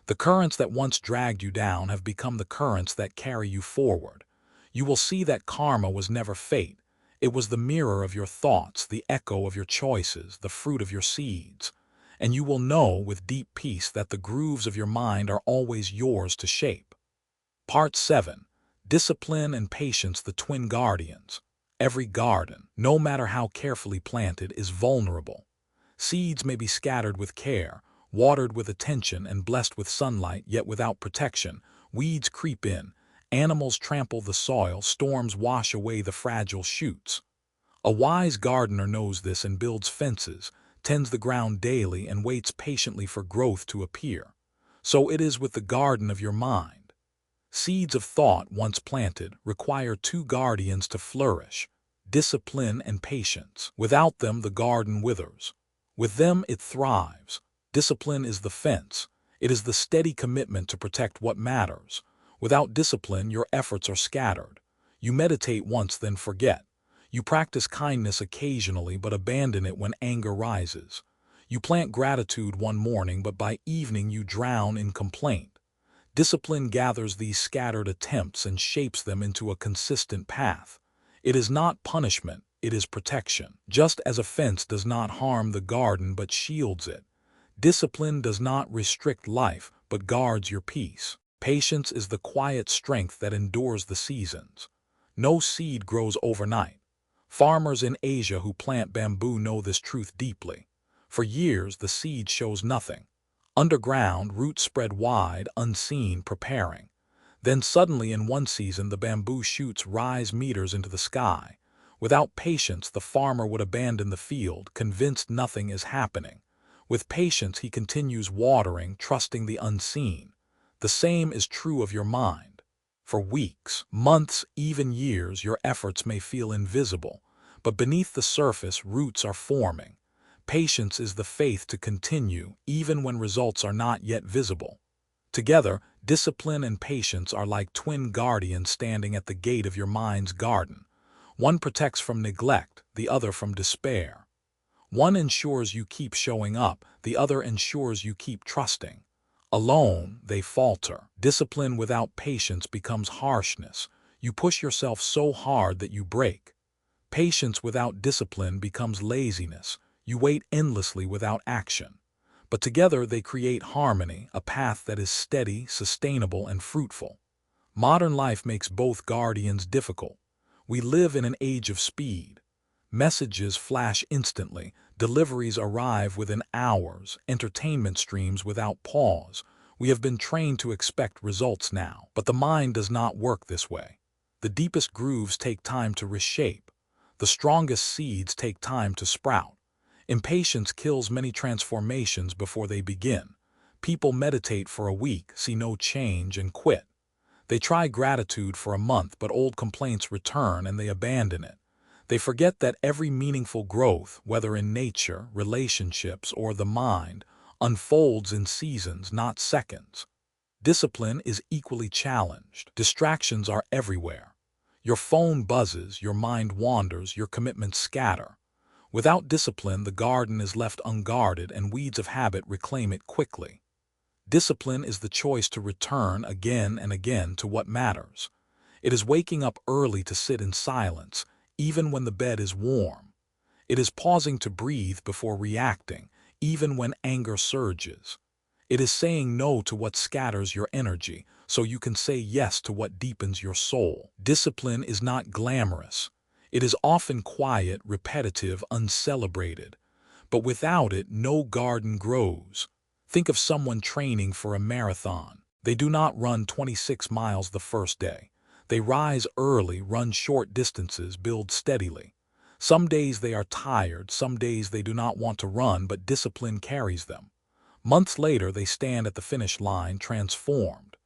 The currents that once dragged you down have become the currents that carry you forward. You will see that karma was never fate. It was the mirror of your thoughts, the echo of your choices, the fruit of your seeds. And you will know with deep peace that the grooves of your mind are always yours to shape. Part 7. Discipline and Patience, the Twin Guardians. Every garden, no matter how carefully planted, is vulnerable. Seeds may be scattered with care, watered with attention, and blessed with sunlight, yet without protection, weeds creep in, animals trample the soil, storms wash away the fragile shoots. A wise gardener knows this and builds fences, tends the ground daily, and waits patiently for growth to appear. So it is with the garden of your mind. Seeds of thought, once planted, require two guardians to flourish: discipline and patience. Without them, the garden withers. With them, it thrives. Discipline is the fence. It is the steady commitment to protect what matters. Without discipline, your efforts are scattered. You meditate once, then forget. You practice kindness occasionally, but abandon it when anger rises. You plant gratitude one morning, but by evening you drown in complaint. Discipline gathers these scattered attempts and shapes them into a consistent path. It is not punishment, it is protection. Just as a fence does not harm the garden but shields it, discipline does not restrict life but guards your peace. Patience is the quiet strength that endures the seasons. No seed grows overnight. Farmers in Asia who plant bamboo know this truth deeply. For years, the seed shows nothing. Underground, roots spread wide, unseen, preparing. Then suddenly in one season the bamboo shoots rise meters into the sky. Without patience, the farmer would abandon the field, convinced nothing is happening. With patience, he continues watering, trusting the unseen. The same is true of your mind. For weeks, months, even years, your efforts may feel invisible, but beneath the surface, roots are forming. Patience is the faith to continue, even when results are not yet visible. Together, discipline and patience are like twin guardians standing at the gate of your mind's garden. One protects from neglect, the other from despair. One ensures you keep showing up, the other ensures you keep trusting. Alone, they falter. Discipline without patience becomes harshness. You push yourself so hard that you break. Patience without discipline becomes laziness. You wait endlessly without action. but together they create harmony, a path that is steady, sustainable, and fruitful. Modern life makes both guardians difficult. We live in an age of speed. Messages flash instantly, deliveries arrive within hours, entertainment streams without pause. We have been trained to expect results now, but the mind does not work this way. The deepest grooves take time to reshape. The strongest seeds take time to sprout. Impatience kills many transformations before they begin. People meditate for a week, see no change, and quit. They try gratitude for a month, but old complaints return and they abandon it. They forget that every meaningful growth, whether in nature, relationships, or the mind, unfolds in seasons, not seconds. Discipline is equally challenged. Distractions are everywhere. Your phone buzzes, your mind wanders, your commitments scatter. Without discipline, the garden is left unguarded and weeds of habit reclaim it quickly. Discipline is the choice to return again and again to what matters. It is waking up early to sit in silence, even when the bed is warm. It is pausing to breathe before reacting, even when anger surges. It is saying no to what scatters your energy, so you can say yes to what deepens your soul. Discipline is not glamorous. It is often quiet, repetitive, uncelebrated. But without it, no garden grows. Think of someone training for a marathon. They do not run 26 miles the first day. They rise early, run short distances, build steadily. Some days they are tired, some days they do not want to run, but discipline carries them. Months later, they stand at the finish line, transformed.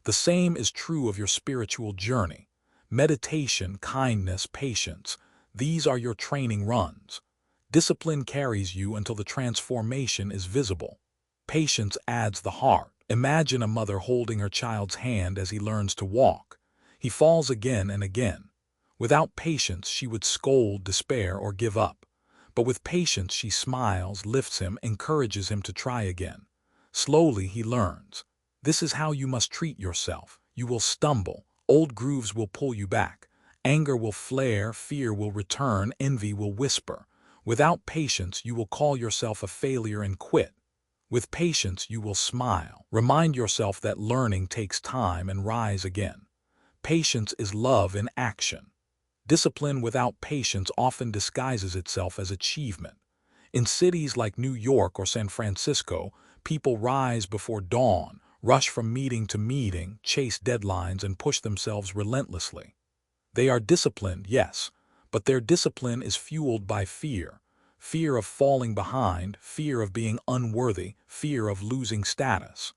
The same is true of your spiritual journey. Meditation, kindness, patience, these are your training runs. Discipline carries you until the transformation is visible. Patience adds the heart. Imagine a mother holding her child's hand as he learns to walk. He falls again and again. Without patience, she would scold, despair, or give up. But with patience, she smiles, lifts him, encourages him to try again. Slowly, he learns. This is how you must treat yourself. You will stumble. Old grooves will pull you back. Anger will flare, fear will return, envy will whisper. Without patience, you will call yourself a failure and quit. With patience, you will smile. Remind yourself that learning takes time and rise again. Patience is love in action. Discipline without patience often disguises itself as achievement. In cities like New York or San Francisco, people rise before dawn, rush from meeting to meeting, chase deadlines, and push themselves relentlessly. They are disciplined, yes, but their discipline is fueled by fear. Fear of falling behind, fear of being unworthy, fear of losing status.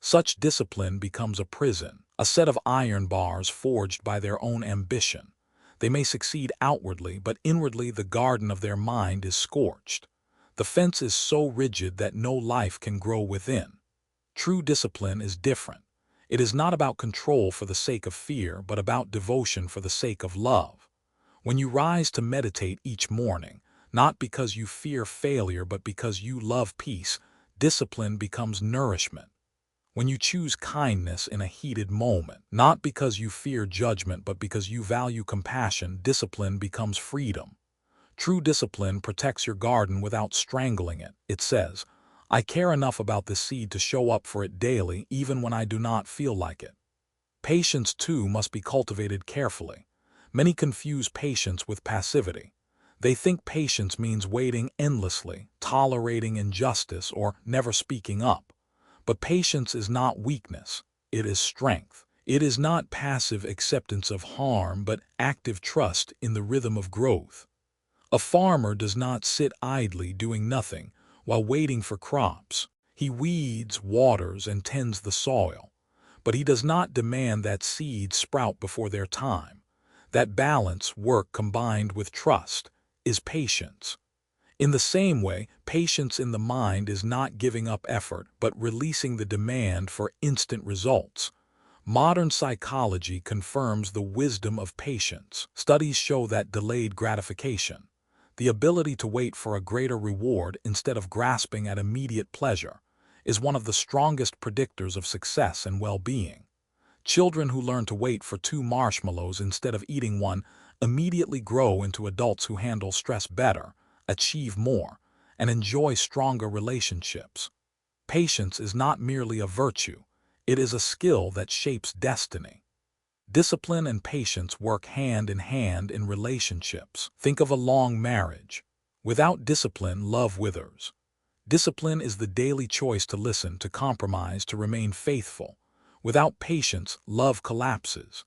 Such discipline becomes a prison, a set of iron bars forged by their own ambition. They may succeed outwardly, but inwardly the garden of their mind is scorched. The fence is so rigid that no life can grow within. True discipline is different. It is not about control for the sake of fear, but about devotion for the sake of love. When you rise to meditate each morning, not because you fear failure, but because you love peace, discipline becomes nourishment. When you choose kindness in a heated moment, not because you fear judgment, but because you value compassion, discipline becomes freedom. True discipline protects your garden without strangling it. It says, I care enough about this seed to show up for it daily, even when I do not feel like it. Patience, too, must be cultivated carefully. Many confuse patience with passivity. They think patience means waiting endlessly, tolerating injustice, or never speaking up. But patience is not weakness, it is strength. It is not passive acceptance of harm, but active trust in the rhythm of growth. A farmer does not sit idly doing nothing while waiting for crops. He weeds, waters, and tends the soil. But he does not demand that seeds sprout before their time. That balance, work combined with trust, is patience. In the same way, patience in the mind is not giving up effort, but releasing the demand for instant results. Modern psychology confirms the wisdom of patience. Studies show that delayed gratification, the ability to wait for a greater reward instead of grasping at immediate pleasure, is one of the strongest predictors of success and well-being. Children who learn to wait for 2 marshmallows instead of eating one immediately grow into adults who handle stress better, achieve more, and enjoy stronger relationships. Patience is not merely a virtue, it is a skill that shapes destiny. Discipline and patience work hand in relationships. Think of a long marriage. Without discipline, love withers. Discipline is the daily choice to listen, to compromise, to remain faithful. Without patience, love collapses.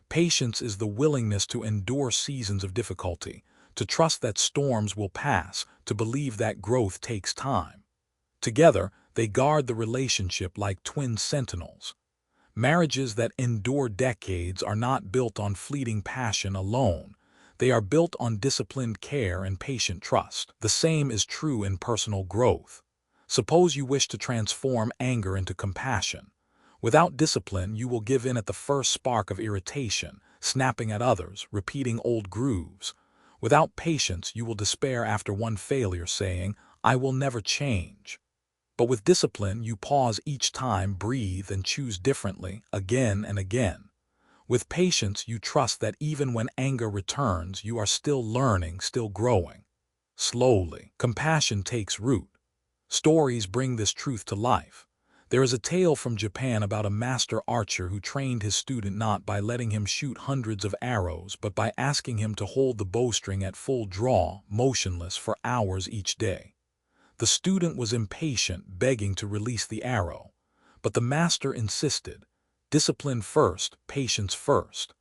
Patience is the willingness to endure seasons of difficulty, to trust that storms will pass, to believe that growth takes time. Together, they guard the relationship like twin sentinels. Marriages that endure decades are not built on fleeting passion alone. They are built on disciplined care and patient trust. The same is true in personal growth. Suppose you wish to transform anger into compassion. Without discipline, you will give in at the first spark of irritation, snapping at others, repeating old grooves. Without patience, you will despair after one failure, saying, "I will never change." But with discipline, you pause each time, breathe, and choose differently, again and again. With patience, you trust that even when anger returns, you are still learning, still growing. Slowly, compassion takes root. Stories bring this truth to life. There is a tale from Japan about a master archer who trained his student not by letting him shoot hundreds of arrows, but by asking him to hold the bowstring at full draw, motionless, for hours each day. The student was impatient, begging to release the arrow. But the master insisted. Discipline first, patience first.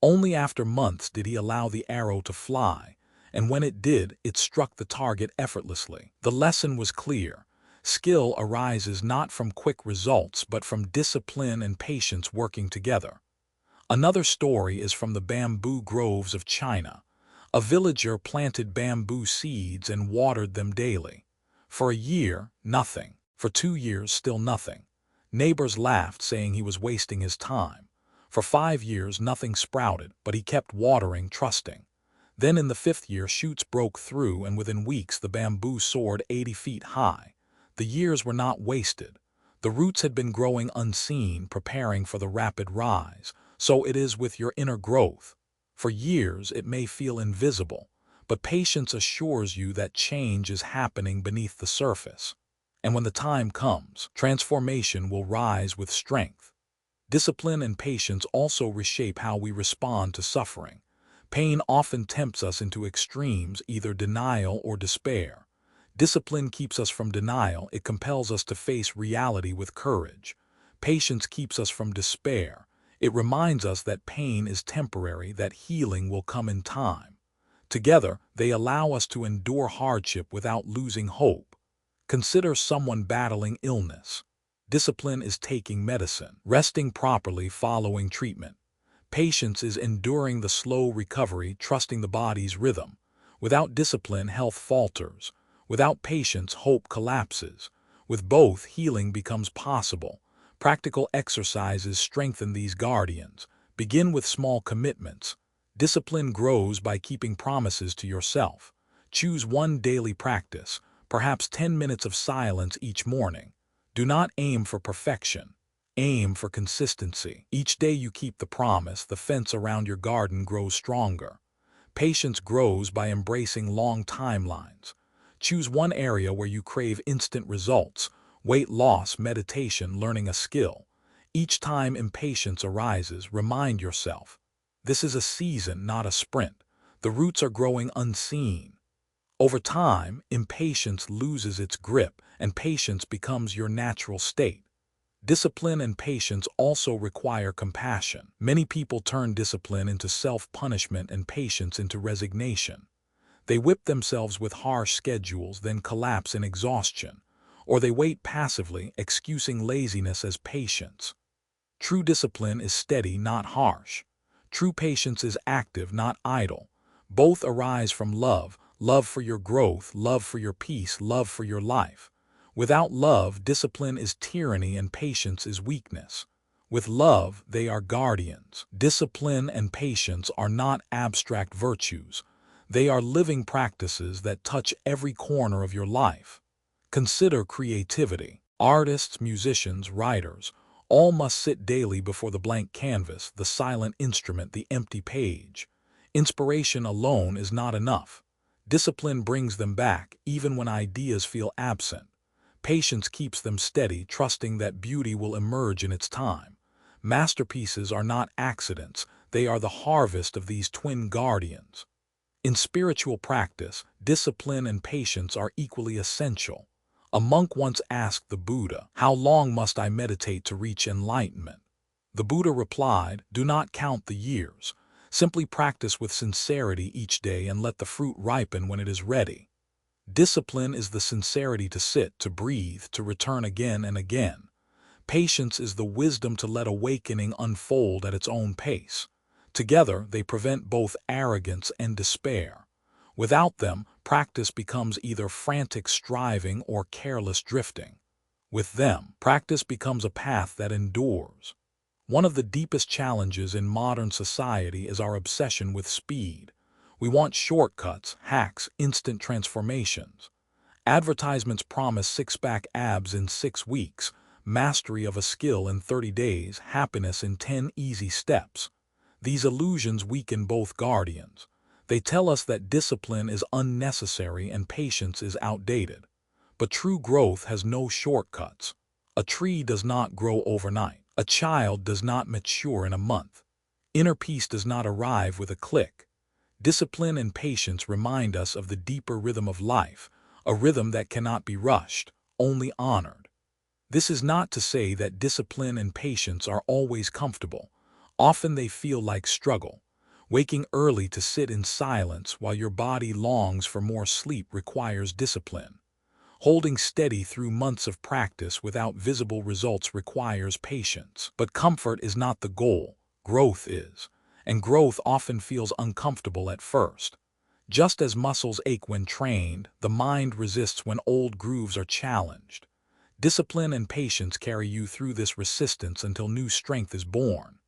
Only after months did he allow the arrow to fly, and when it did, it struck the target effortlessly. The lesson was clear. Skill arises not from quick results, but from discipline and patience working together. Another story is from the bamboo groves of China. A villager planted bamboo seeds and watered them daily. For a year, nothing. For 2 years, still nothing. Neighbors laughed, saying he was wasting his time. For 5 years, nothing sprouted, but he kept watering, trusting. Then in the 5th year, shoots broke through, and within weeks the bamboo soared 80 feet high. The years were not wasted. The roots had been growing unseen, preparing for the rapid rise. So it is with your inner growth. For years, it may feel invisible, but patience assures you that change is happening beneath the surface. And when the time comes, transformation will rise with strength. Discipline and patience also reshape how we respond to suffering. Pain often tempts us into extremes, either denial or despair. Discipline keeps us from denial, it compels us to face reality with courage. Patience keeps us from despair. It reminds us that pain is temporary, that healing will come in time. Together, they allow us to endure hardship without losing hope. Consider someone battling illness. Discipline is taking medicine, resting properly following treatment. Patience is enduring the slow recovery, trusting the body's rhythm. Without discipline, health falters. Without patience, hope collapses. With both, healing becomes possible. Practical exercises strengthen these guardians. Begin with small commitments. Discipline grows by keeping promises to yourself. Choose one daily practice, perhaps 10 minutes of silence each morning. Do not aim for perfection. Aim for consistency. Each day you keep the promise, the fence around your garden grows stronger. Patience grows by embracing long timelines. Choose one area where you crave instant results: weight loss, meditation, learning a skill. Each time impatience arises, remind yourself, this is a season, not a sprint. The roots are growing unseen. Over time, impatience loses its grip, and patience becomes your natural state. Discipline and patience also require compassion. Many people turn discipline into self-punishment and patience into resignation. They whip themselves with harsh schedules, then collapse in exhaustion. Or they wait passively, excusing laziness as patience. True discipline is steady, not harsh. True patience is active, not idle. Both arise from love, love for your growth, love for your peace, love for your life. Without love, discipline is tyranny and patience is weakness. With love, they are guardians. Discipline and patience are not abstract virtues. They are living practices that touch every corner of your life. Consider creativity. Artists, musicians, writers, all must sit daily before the blank canvas, the silent instrument, the empty page. Inspiration alone is not enough. Discipline brings them back, even when ideas feel absent. Patience keeps them steady, trusting that beauty will emerge in its time. Masterpieces are not accidents, they are the harvest of these twin guardians. In spiritual practice, discipline and patience are equally essential. A monk once asked the Buddha, "How long must I meditate to reach enlightenment?" The Buddha replied, "Do not count the years. Simply practice with sincerity each day and let the fruit ripen when it is ready." Discipline is the sincerity to sit, to breathe, to return again and again. Patience is the wisdom to let awakening unfold at its own pace. Together, they prevent both arrogance and despair. Without them, practice becomes either frantic striving or careless drifting. With them, practice becomes a path that endures. One of the deepest challenges in modern society is our obsession with speed. We want shortcuts, hacks, instant transformations. Advertisements promise six-pack abs in 6 weeks, mastery of a skill in 30 days, happiness in 10 easy steps. These illusions weaken both guardians. They tell us that discipline is unnecessary and patience is outdated. But true growth has no shortcuts. A tree does not grow overnight. A child does not mature in a month. Inner peace does not arrive with a click. Discipline and patience remind us of the deeper rhythm of life, a rhythm that cannot be rushed, only honored. This is not to say that discipline and patience are always comfortable. Often they feel like struggle. Waking early to sit in silence while your body longs for more sleep requires discipline. Holding steady through months of practice without visible results requires patience. But comfort is not the goal, growth is. And growth often feels uncomfortable at first. Just as muscles ache when trained, the mind resists when old grooves are challenged. Discipline and patience carry you through this resistance until new strength is born.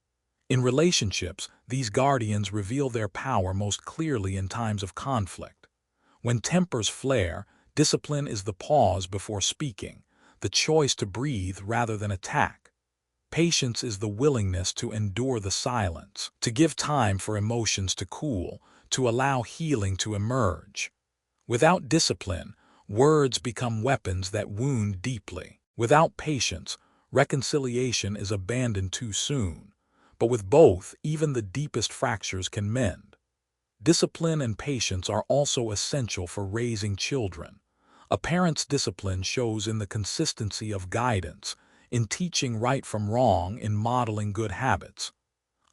In relationships, these guardians reveal their power most clearly in times of conflict. When tempers flare, discipline is the pause before speaking, the choice to breathe rather than attack. Patience is the willingness to endure the silence, to give time for emotions to cool, to allow healing to emerge. Without discipline, words become weapons that wound deeply. Without patience, reconciliation is abandoned too soon. But with both, even the deepest fractures can mend. Discipline and patience are also essential for raising children. A parent's discipline shows in the consistency of guidance, in teaching right from wrong, in modeling good habits.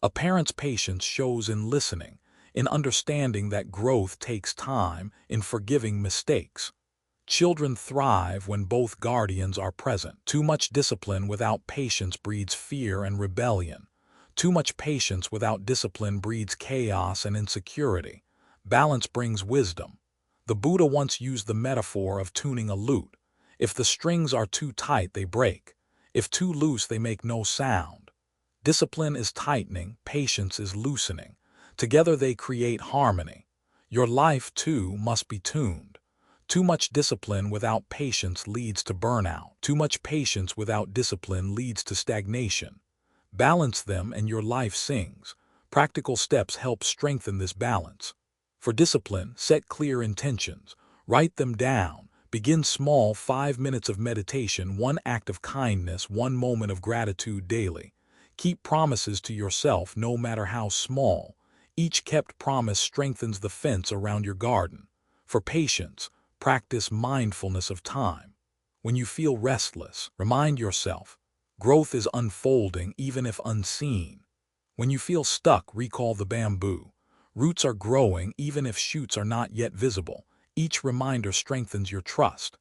A parent's patience shows in listening, in understanding that growth takes time, in forgiving mistakes. Children thrive when both guardians are present. Too much discipline without patience breeds fear and rebellion. Too much patience without discipline breeds chaos and insecurity. Balance brings wisdom. The Buddha once used the metaphor of tuning a lute. If the strings are too tight, they break. If too loose, they make no sound. Discipline is tightening, patience is loosening. Together they create harmony. Your life, too, must be tuned. Too much discipline without patience leads to burnout. Too much patience without discipline leads to stagnation. Balance them and your life sings. Practical steps help strengthen this balance. For discipline, set clear intentions. Write them down. Begin small, 5 minutes of meditation, 1 act of kindness, 1 moment of gratitude daily. Keep promises to yourself no matter how small. Each kept promise strengthens the fence around your garden. For patience, practice mindfulness of time. When you feel restless, remind yourself, growth is unfolding even if unseen. When you feel stuck, recall the bamboo. Roots are growing even if shoots are not yet visible. Each reminder strengthens your trust.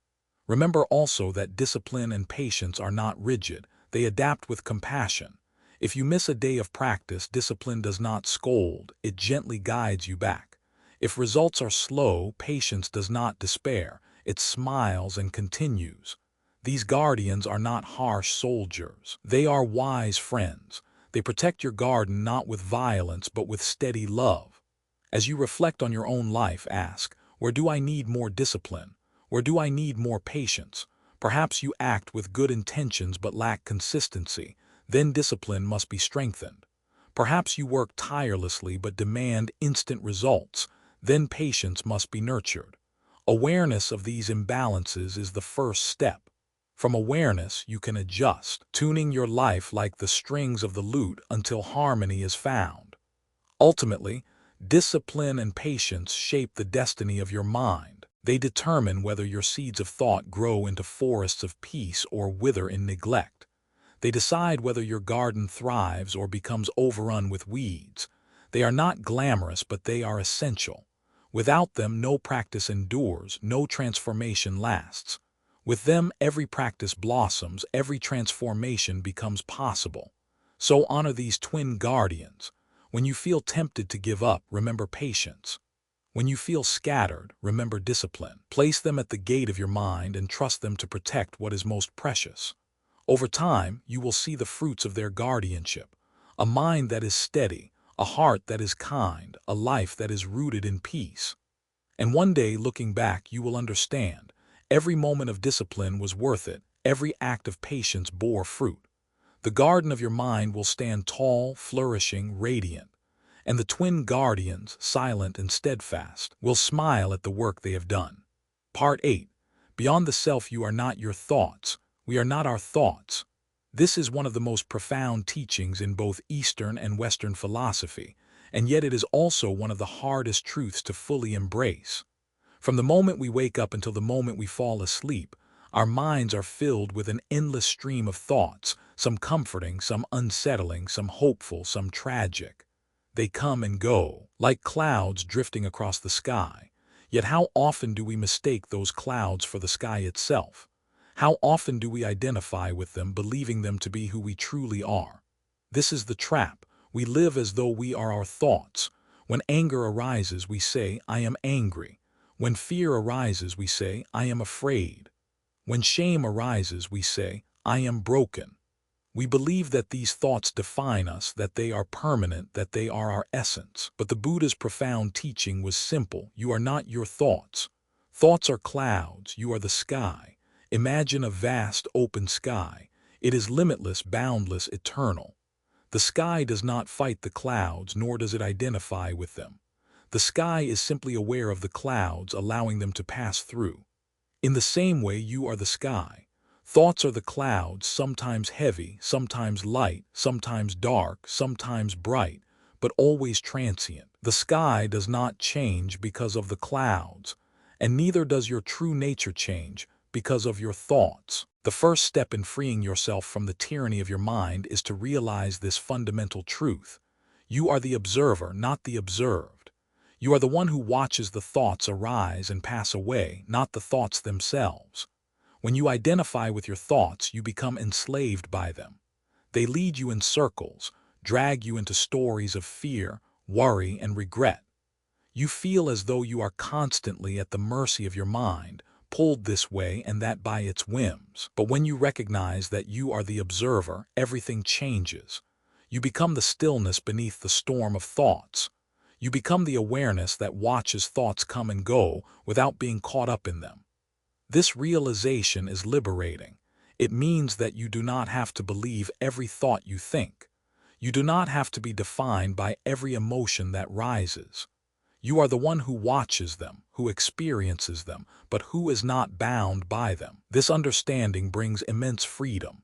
Remember also that discipline and patience are not rigid, they adapt with compassion. If you miss a day of practice, discipline does not scold, it gently guides you back. If results are slow, patience does not despair, it smiles and continues. These guardians are not harsh soldiers, they are wise friends. They protect your garden not with violence but with steady love. As you reflect on your own life, ask, where do I need more discipline? Where do I need more patience? Perhaps you act with good intentions but lack consistency, then discipline must be strengthened. Perhaps you work tirelessly but demand instant results, then patience must be nurtured. Awareness of these imbalances is the first step. From awareness, you can adjust, tuning your life like the strings of the lute until harmony is found. Ultimately, discipline and patience shape the destiny of your mind. They determine whether your seeds of thought grow into forests of peace or wither in neglect. They decide whether your garden thrives or becomes overrun with weeds. They are not glamorous, but they are essential. Without them, no practice endures, no transformation lasts. With them, every practice blossoms, every transformation becomes possible. So honor these twin guardians. When you feel tempted to give up, remember patience. When you feel scattered, remember discipline. Place them at the gate of your mind and trust them to protect what is most precious. Over time, you will see the fruits of their guardianship. A mind that is steady, a heart that is kind, a life that is rooted in peace. And one day, looking back, you will understand. Every moment of discipline was worth it. Every act of patience bore fruit. The garden of your mind will stand tall, flourishing, radiant. And the twin guardians, silent and steadfast, will smile at the work they have done. Part 8. Beyond the self, you are not your thoughts. We are not our thoughts. This is one of the most profound teachings in both Eastern and Western philosophy, and yet it is also one of the hardest truths to fully embrace. From the moment we wake up until the moment we fall asleep, our minds are filled with an endless stream of thoughts, some comforting, some unsettling, some hopeful, some tragic. They come and go, like clouds drifting across the sky. Yet how often do we mistake those clouds for the sky itself? How often do we identify with them, believing them to be who we truly are? This is the trap. We live as though we are our thoughts. When anger arises, we say, "I am angry." When fear arises, we say, "I am afraid." When shame arises, we say, "I am broken." We believe that these thoughts define us, that they are permanent, that they are our essence. But the Buddha's profound teaching was simple. You are not your thoughts. Thoughts are clouds. You are the sky. Imagine a vast, open sky. It is limitless, boundless, eternal. The sky does not fight the clouds, nor does it identify with them. The sky is simply aware of the clouds, allowing them to pass through. In the same way, you are the sky. Thoughts are the clouds, sometimes heavy, sometimes light, sometimes dark, sometimes bright, but always transient. The sky does not change because of the clouds, and neither does your true nature change because of your thoughts. The first step in freeing yourself from the tyranny of your mind is to realize this fundamental truth. You are the observer, not the observed. You are the one who watches the thoughts arise and pass away, not the thoughts themselves. When you identify with your thoughts, you become enslaved by them. They lead you in circles, drag you into stories of fear, worry, and regret. You feel as though you are constantly at the mercy of your mind, pulled this way and that by its whims. But when you recognize that you are the observer, everything changes. You become the stillness beneath the storm of thoughts. You become the awareness that watches thoughts come and go without being caught up in them. This realization is liberating. It means that you do not have to believe every thought you think. You do not have to be defined by every emotion that rises. You are the one who watches them, who experiences them, but who is not bound by them. This understanding brings immense freedom.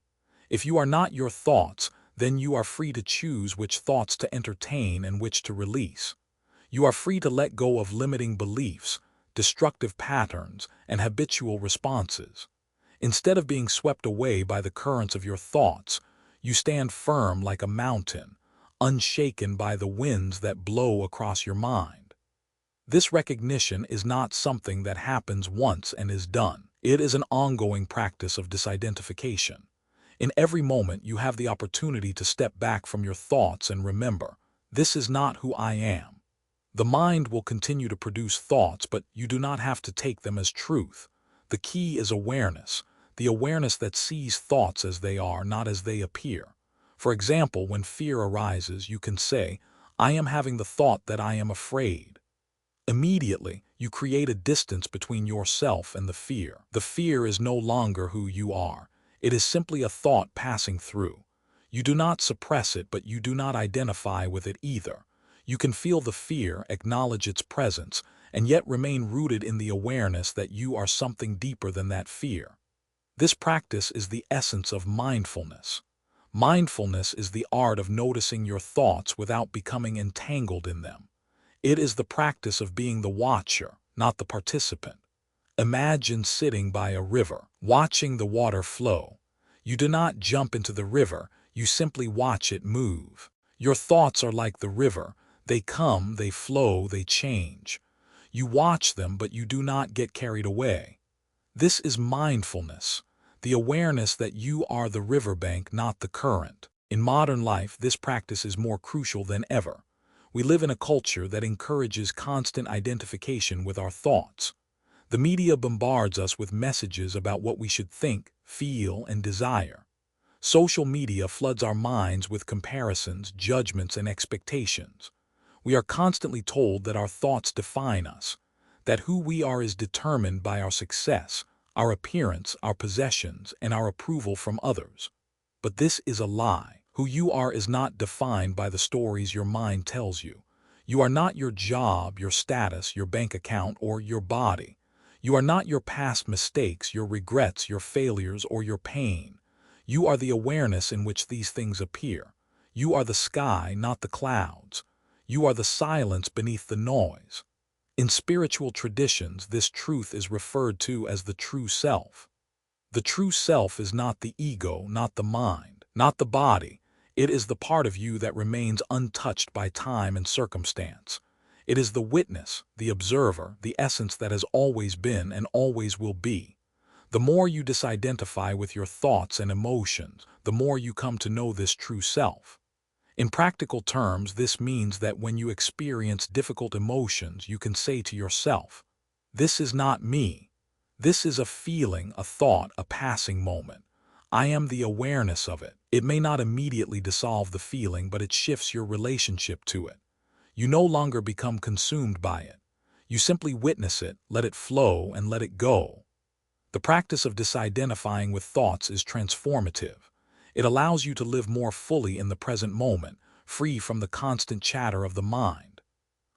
If you are not your thoughts, then you are free to choose which thoughts to entertain and which to release. You are free to let go of limiting beliefs, destructive patterns, and habitual responses. Instead of being swept away by the currents of your thoughts, you stand firm like a mountain, unshaken by the winds that blow across your mind. This recognition is not something that happens once and is done. It is an ongoing practice of disidentification. In every moment, you have the opportunity to step back from your thoughts and remember, this is not who I am. The mind will continue to produce thoughts, but you do not have to take them as truth. The key is awareness, the awareness that sees thoughts as they are, not as they appear. For example, when fear arises, you can say, I am having the thought that I am afraid. Immediately, you create a distance between yourself and the fear. The fear is no longer who you are. It is simply a thought passing through. You do not suppress it, but you do not identify with it either. You can feel the fear, acknowledge its presence, and yet remain rooted in the awareness that you are something deeper than that fear. This practice is the essence of mindfulness. Mindfulness is the art of noticing your thoughts without becoming entangled in them. It is the practice of being the watcher, not the participant. Imagine sitting by a river, watching the water flow. You do not jump into the river, you simply watch it move. Your thoughts are like the river. They come, they flow, they change. You watch them, but you do not get carried away. This is mindfulness, the awareness that you are the riverbank, not the current. In modern life, this practice is more crucial than ever. We live in a culture that encourages constant identification with our thoughts. The media bombards us with messages about what we should think, feel, and desire. Social media floods our minds with comparisons, judgments, and expectations. We are constantly told that our thoughts define us, that who we are is determined by our success, our appearance, our possessions, and our approval from others. But this is a lie. Who you are is not defined by the stories your mind tells you. You are not your job, your status, your bank account, or your body. You are not your past mistakes, your regrets, your failures, or your pain. You are the awareness in which these things appear. You are the sky, not the clouds. You are the silence beneath the noise. In spiritual traditions, this truth is referred to as the true self. The true self is not the ego, not the mind, not the body. It is the part of you that remains untouched by time and circumstance. It is the witness, the observer, the essence that has always been and always will be. The more you disidentify with your thoughts and emotions, the more you come to know this true self. In practical terms, this means that when you experience difficult emotions, you can say to yourself, "This is not me. This is a feeling, a thought, a passing moment. I am the awareness of it." It may not immediately dissolve the feeling, but it shifts your relationship to it. You no longer become consumed by it. You simply witness it, let it flow, and let it go. The practice of disidentifying with thoughts is transformative. It allows you to live more fully in the present moment, free from the constant chatter of the mind.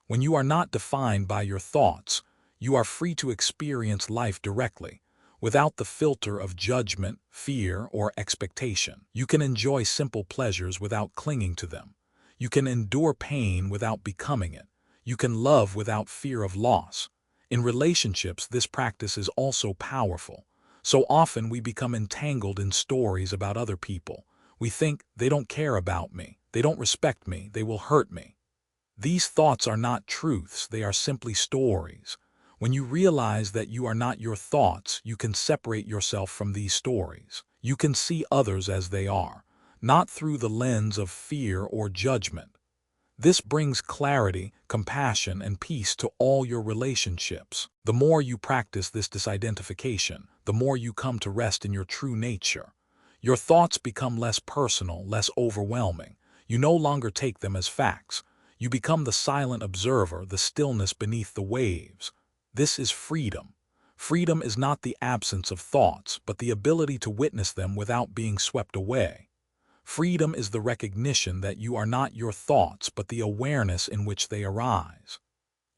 When you are not defined by your thoughts, you are free to experience life directly, without the filter of judgment, fear, or expectation. You can enjoy simple pleasures without clinging to them. You can endure pain without becoming it. You can love without fear of loss. In relationships, this practice is also powerful. So often we become entangled in stories about other people. We think, they don't care about me, they don't respect me, they will hurt me. These thoughts are not truths, they are simply stories. When you realize that you are not your thoughts, you can separate yourself from these stories. You can see others as they are, not through the lens of fear or judgment. This brings clarity, compassion, and peace to all your relationships. The more you practice this disidentification, the more you come to rest in your true nature. Your thoughts become less personal, less overwhelming. You no longer take them as facts. You become the silent observer, the stillness beneath the waves. This is freedom. Freedom is not the absence of thoughts, but the ability to witness them without being swept away. Freedom is the recognition that you are not your thoughts, but the awareness in which they arise.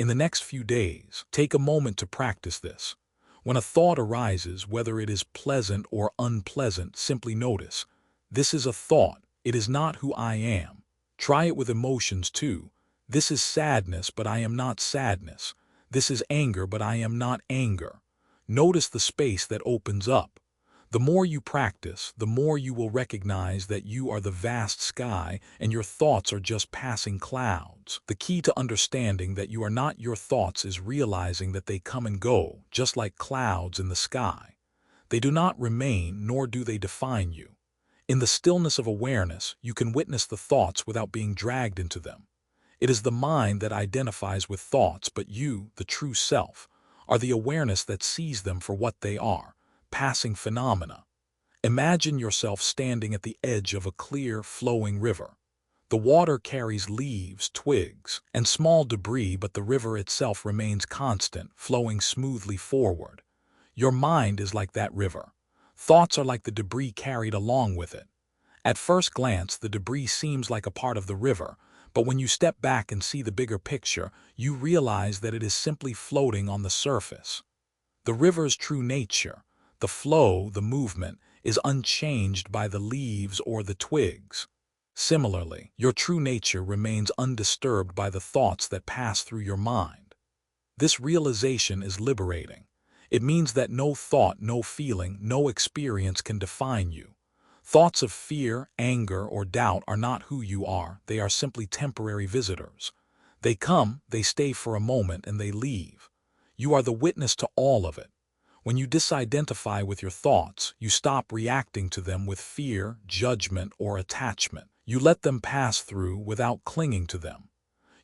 In the next few days, take a moment to practice this. When a thought arises, whether it is pleasant or unpleasant, simply notice, "This is a thought, it is not who I am." Try it with emotions too. "This is sadness, but I am not sadness. This is anger, but I am not anger." Notice the space that opens up. The more you practice, the more you will recognize that you are the vast sky and your thoughts are just passing clouds. The key to understanding that you are not your thoughts is realizing that they come and go, just like clouds in the sky. They do not remain, nor do they define you. In the stillness of awareness, you can witness the thoughts without being dragged into them. It is the mind that identifies with thoughts, but you, the true self, are the awareness that sees them for what they are. Passing phenomena. Imagine yourself standing at the edge of a clear, flowing river. The water carries leaves, twigs, and small debris, but the river itself remains constant, flowing smoothly forward. Your mind is like that river. Thoughts are like the debris carried along with it. At first glance, the debris seems like a part of the river, but when you step back and see the bigger picture, you realize that it is simply floating on the surface. The river's true nature, The flow, the movement, is unchanged by the leaves or the twigs. Similarly, your true nature remains undisturbed by the thoughts that pass through your mind. This realization is liberating. It means that no thought, no feeling, no experience can define you. Thoughts of fear, anger, or doubt are not who you are. They are simply temporary visitors. They come, they stay for a moment, and they leave. You are the witness to all of it. When you disidentify with your thoughts, you stop reacting to them with fear, judgment, or attachment. You let them pass through without clinging to them.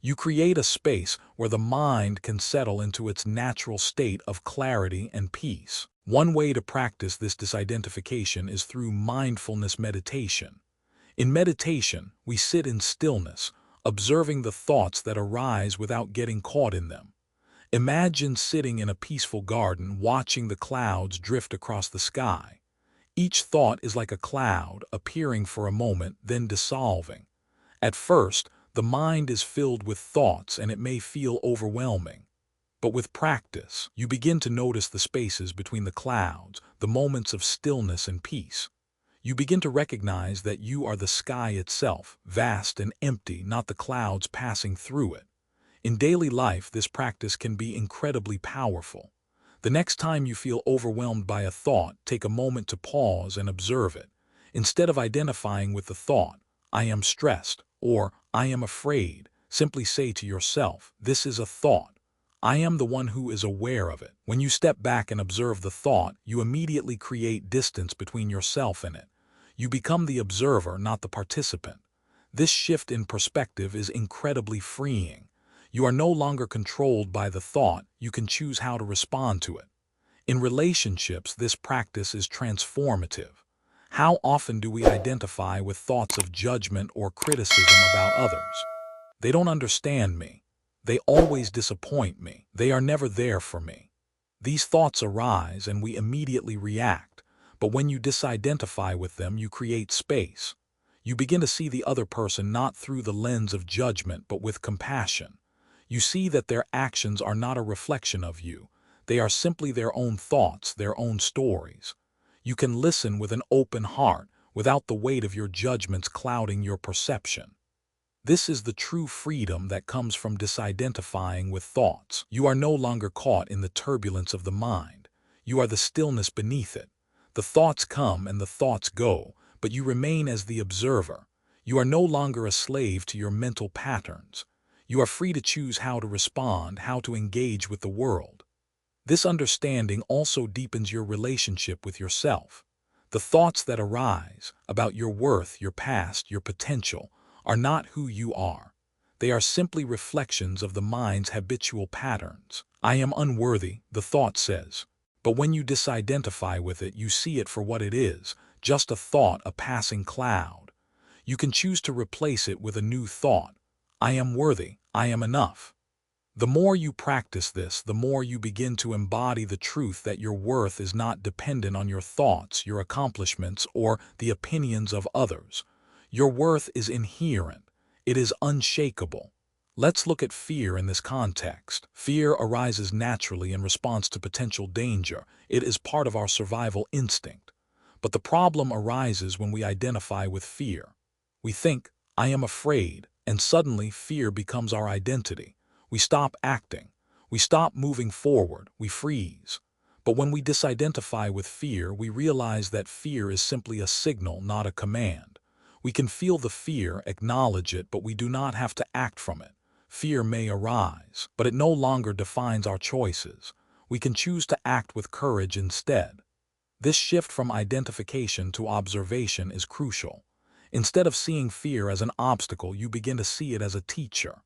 You create a space where the mind can settle into its natural state of clarity and peace. One way to practice this disidentification is through mindfulness meditation. In meditation, we sit in stillness, observing the thoughts that arise without getting caught in them. Imagine sitting in a peaceful garden, watching the clouds drift across the sky. Each thought is like a cloud, appearing for a moment, then dissolving. At first, the mind is filled with thoughts and it may feel overwhelming. But with practice, you begin to notice the spaces between the clouds, the moments of stillness and peace. You begin to recognize that you are the sky itself, vast and empty, not the clouds passing through it. In daily life, this practice can be incredibly powerful. The next time you feel overwhelmed by a thought, take a moment to pause and observe it. Instead of identifying with the thought, "I am stressed," or "I am afraid," simply say to yourself, "This is a thought. I am the one who is aware of it." When you step back and observe the thought, you immediately create distance between yourself and it. You become the observer, not the participant. This shift in perspective is incredibly freeing. You are no longer controlled by the thought, you can choose how to respond to it. In relationships, this practice is transformative. How often do we identify with thoughts of judgment or criticism about others? They don't understand me. They always disappoint me. They are never there for me. These thoughts arise and we immediately react, but when you disidentify with them, you create space. You begin to see the other person not through the lens of judgment, but with compassion. You see that their actions are not a reflection of you. They are simply their own thoughts, their own stories. You can listen with an open heart without the weight of your judgments clouding your perception. This is the true freedom that comes from disidentifying with thoughts. You are no longer caught in the turbulence of the mind. You are the stillness beneath it. The thoughts come and the thoughts go, but you remain as the observer. You are no longer a slave to your mental patterns. You are free to choose how to respond, how to engage with the world. This understanding also deepens your relationship with yourself. The thoughts that arise about your worth, your past, your potential, are not who you are. They are simply reflections of the mind's habitual patterns. "I am unworthy," the thought says. But when you disidentify with it, you see it for what it is, just a thought, a passing cloud. You can choose to replace it with a new thought. "I am worthy, I am enough." The more you practice this, the more you begin to embody the truth that your worth is not dependent on your thoughts, your accomplishments, or the opinions of others. Your worth is inherent. It is unshakable. Let's look at fear in this context. Fear arises naturally in response to potential danger. It is part of our survival instinct. But the problem arises when we identify with fear. We think, "I am afraid," and suddenly fear becomes our identity. We stop acting. We stop moving forward. We freeze. But when we disidentify with fear, we realize that fear is simply a signal, not a command. We can feel the fear, acknowledge it, but we do not have to act from it. Fear may arise, but it no longer defines our choices. We can choose to act with courage instead. This shift from identification to observation is crucial. Instead of seeing fear as an obstacle, you begin to see it as a teacher.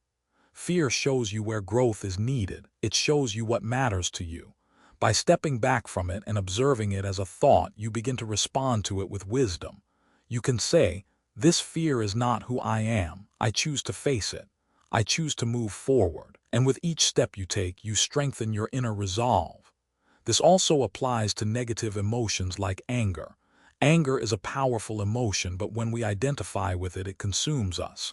Fear shows you where growth is needed. It shows you what matters to you. By stepping back from it and observing it as a thought, you begin to respond to it with wisdom. You can say, "This fear is not who I am. I choose to face it. I choose to move forward." And with each step you take, you strengthen your inner resolve. This also applies to negative emotions like anger. Anger is a powerful emotion, but when we identify with it, it consumes us.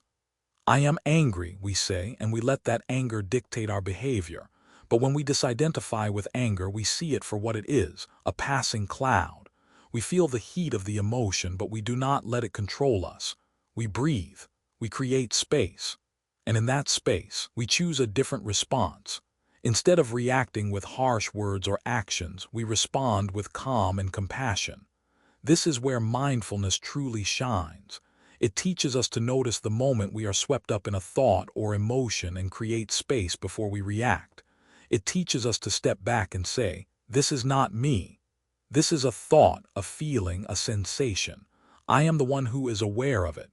"I am angry," we say, and we let that anger dictate our behavior. But when we disidentify with anger, we see it for what it is, a passing cloud. We feel the heat of the emotion, but we do not let it control us. We breathe. We create space. And in that space, we choose a different response. Instead of reacting with harsh words or actions, we respond with calm and compassion. This is where mindfulness truly shines. It teaches us to notice the moment we are swept up in a thought or emotion and create space before we react. It teaches us to step back and say, "This is not me. This is a thought, a feeling, a sensation. I am the one who is aware of it."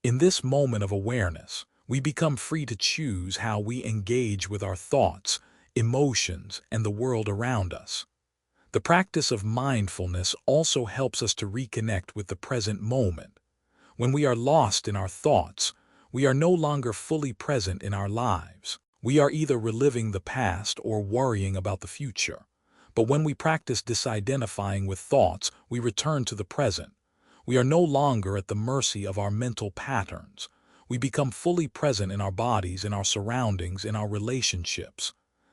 In this moment of awareness, we become free to choose how we engage with our thoughts, emotions, and the world around us. The practice of mindfulness also helps us to reconnect with the present moment. When we are lost in our thoughts, we are no longer fully present in our lives. We are either reliving the past or worrying about the future. But when we practice disidentifying with thoughts, we return to the present. We are no longer at the mercy of our mental patterns. We become fully present in our bodies, in our surroundings, in our relationships.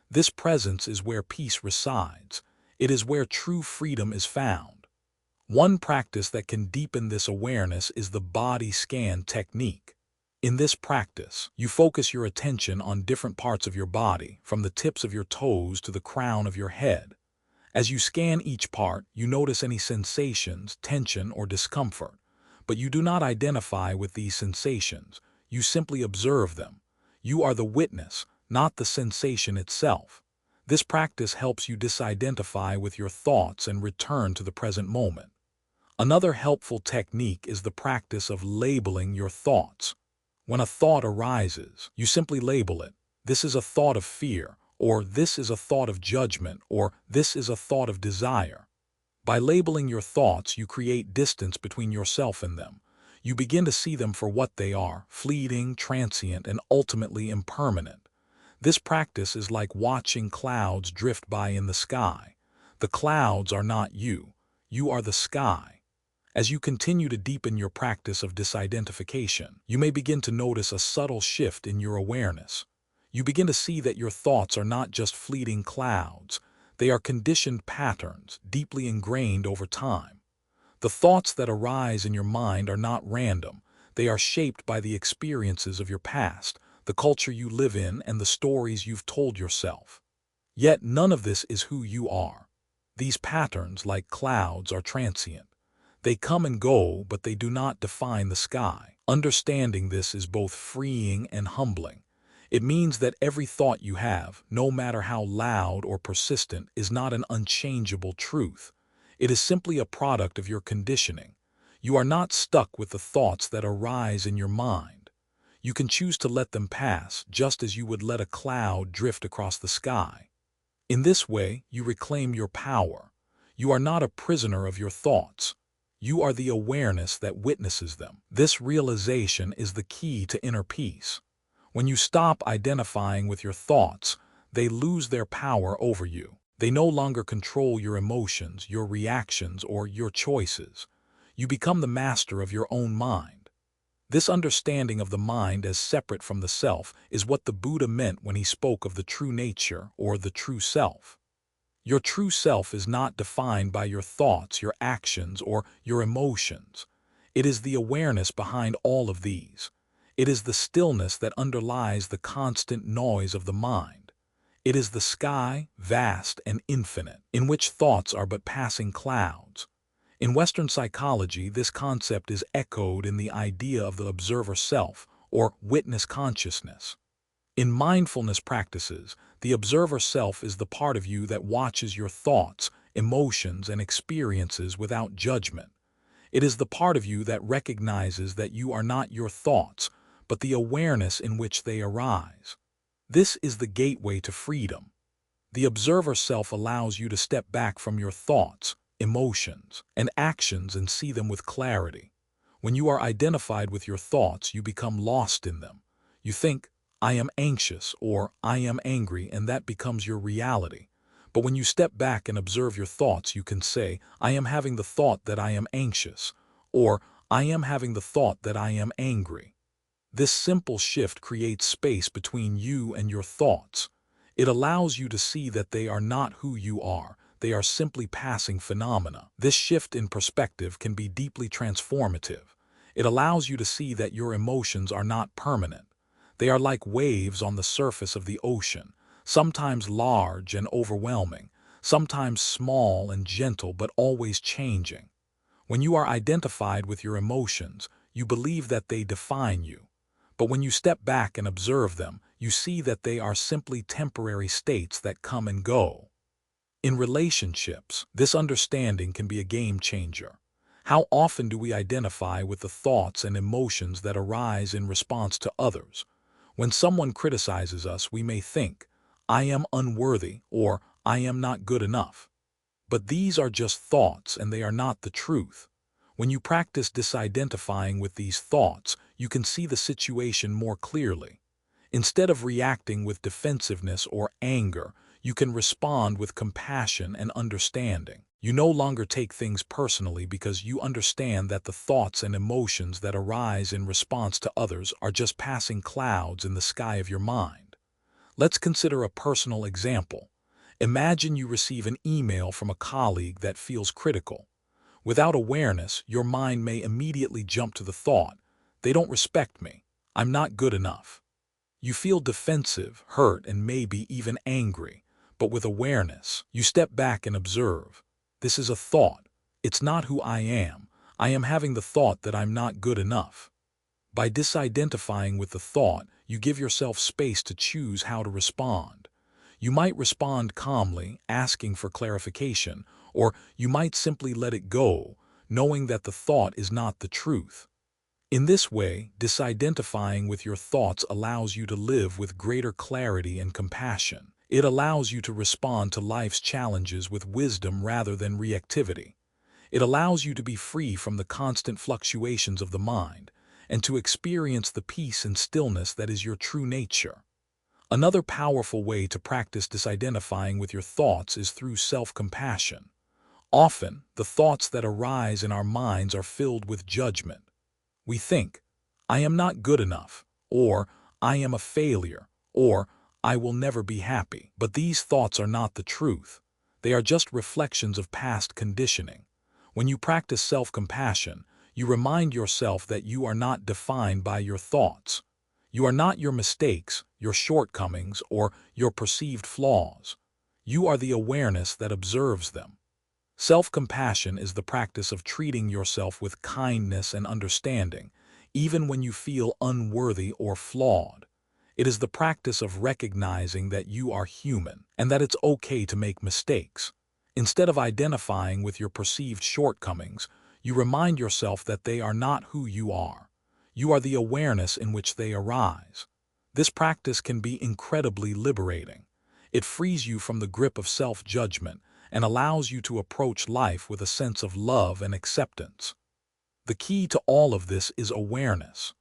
This presence is where peace resides. It is where true freedom is found. One practice that can deepen this awareness is the body scan technique. In this practice, you focus your attention on different parts of your body, from the tips of your toes to the crown of your head. As you scan each part, you notice any sensations, tension, or discomfort. But you do not identify with these sensations. You simply observe them. You are the witness, not the sensation itself. This practice helps you disidentify with your thoughts and return to the present moment. Another helpful technique is the practice of labeling your thoughts. When a thought arises, you simply label it. This is a thought of fear, or this is a thought of judgment, or this is a thought of desire. By labeling your thoughts, you create distance between yourself and them. You begin to see them for what they are, fleeting, transient, and ultimately impermanent. This practice is like watching clouds drift by in the sky. The clouds are not you. You are the sky. As you continue to deepen your practice of disidentification, you may begin to notice a subtle shift in your awareness. You begin to see that your thoughts are not just fleeting clouds. They are conditioned patterns, deeply ingrained over time. The thoughts that arise in your mind are not random. They are shaped by the experiences of your past, the culture you live in, and the stories you've told yourself. Yet none of this is who you are. These patterns, like clouds, are transient. They come and go, but they do not define the sky. Understanding this is both freeing and humbling. It means that every thought you have, no matter how loud or persistent, is not an unchangeable truth. It is simply a product of your conditioning. You are not stuck with the thoughts that arise in your mind. You can choose to let them pass, just as you would let a cloud drift across the sky. In this way, you reclaim your power. You are not a prisoner of your thoughts. You are the awareness that witnesses them. This realization is the key to inner peace. When you stop identifying with your thoughts, they lose their power over you. They no longer control your emotions, your reactions, or your choices. You become the master of your own mind. This understanding of the mind as separate from the self is what the Buddha meant when he spoke of the true nature or the true self. Your true self is not defined by your thoughts, your actions, or your emotions. It is the awareness behind all of these. It is the stillness that underlies the constant noise of the mind. It is the sky, vast and infinite, in which thoughts are but passing clouds. In Western psychology, this concept is echoed in the idea of the observer self, or witness consciousness. In mindfulness practices, the observer self is the part of you that watches your thoughts, emotions, and experiences without judgment. It is the part of you that recognizes that you are not your thoughts, but the awareness in which they arise. This is the gateway to freedom. The observer self allows you to step back from your thoughts, emotions, and actions and see them with clarity. When you are identified with your thoughts, you become lost in them. You think, "I am anxious," or "I am angry," and that becomes your reality. But when you step back and observe your thoughts, you can say, "I am having the thought that I am anxious," or "I am having the thought that I am angry." This simple shift creates space between you and your thoughts. It allows you to see that they are not who you are, they are simply passing phenomena. This shift in perspective can be deeply transformative. It allows you to see that your emotions are not permanent. They are like waves on the surface of the ocean, sometimes large and overwhelming, sometimes small and gentle but always changing. When you are identified with your emotions, you believe that they define you. But when you step back and observe them, you see that they are simply temporary states that come and go. In relationships, this understanding can be a game changer. How often do we identify with the thoughts and emotions that arise in response to others? When someone criticizes us, we may think, "I am unworthy," or "I am not good enough." But these are just thoughts and they are not the truth. When you practice disidentifying with these thoughts, you can see the situation more clearly. Instead of reacting with defensiveness or anger, you can respond with compassion and understanding. You no longer take things personally because you understand that the thoughts and emotions that arise in response to others are just passing clouds in the sky of your mind. Let's consider a personal example. Imagine you receive an email from a colleague that feels critical. Without awareness, your mind may immediately jump to the thought, "They don't respect me. I'm not good enough." You feel defensive, hurt, and maybe even angry. But with awareness, you step back and observe. This is a thought. It's not who I am. I am having the thought that I'm not good enough. By disidentifying with the thought, you give yourself space to choose how to respond. You might respond calmly, asking for clarification, or you might simply let it go, knowing that the thought is not the truth. In this way, disidentifying with your thoughts allows you to live with greater clarity and compassion. It allows you to respond to life's challenges with wisdom rather than reactivity. It allows you to be free from the constant fluctuations of the mind and to experience the peace and stillness that is your true nature. Another powerful way to practice disidentifying with your thoughts is through self-compassion. Often, the thoughts that arise in our minds are filled with judgment. We think, "I am not good enough," or "I am a failure," or "I will never be happy." But these thoughts are not the truth. They are just reflections of past conditioning. When you practice self-compassion, you remind yourself that you are not defined by your thoughts. You are not your mistakes, your shortcomings, or your perceived flaws. You are the awareness that observes them. Self-compassion is the practice of treating yourself with kindness and understanding, even when you feel unworthy or flawed. It is the practice of recognizing that you are human and that it's okay to make mistakes. Instead of identifying with your perceived shortcomings, you remind yourself that they are not who you are. You are the awareness in which they arise. This practice can be incredibly liberating. It frees you from the grip of self-judgment and allows you to approach life with a sense of love and acceptance. The key to all of this is awareness.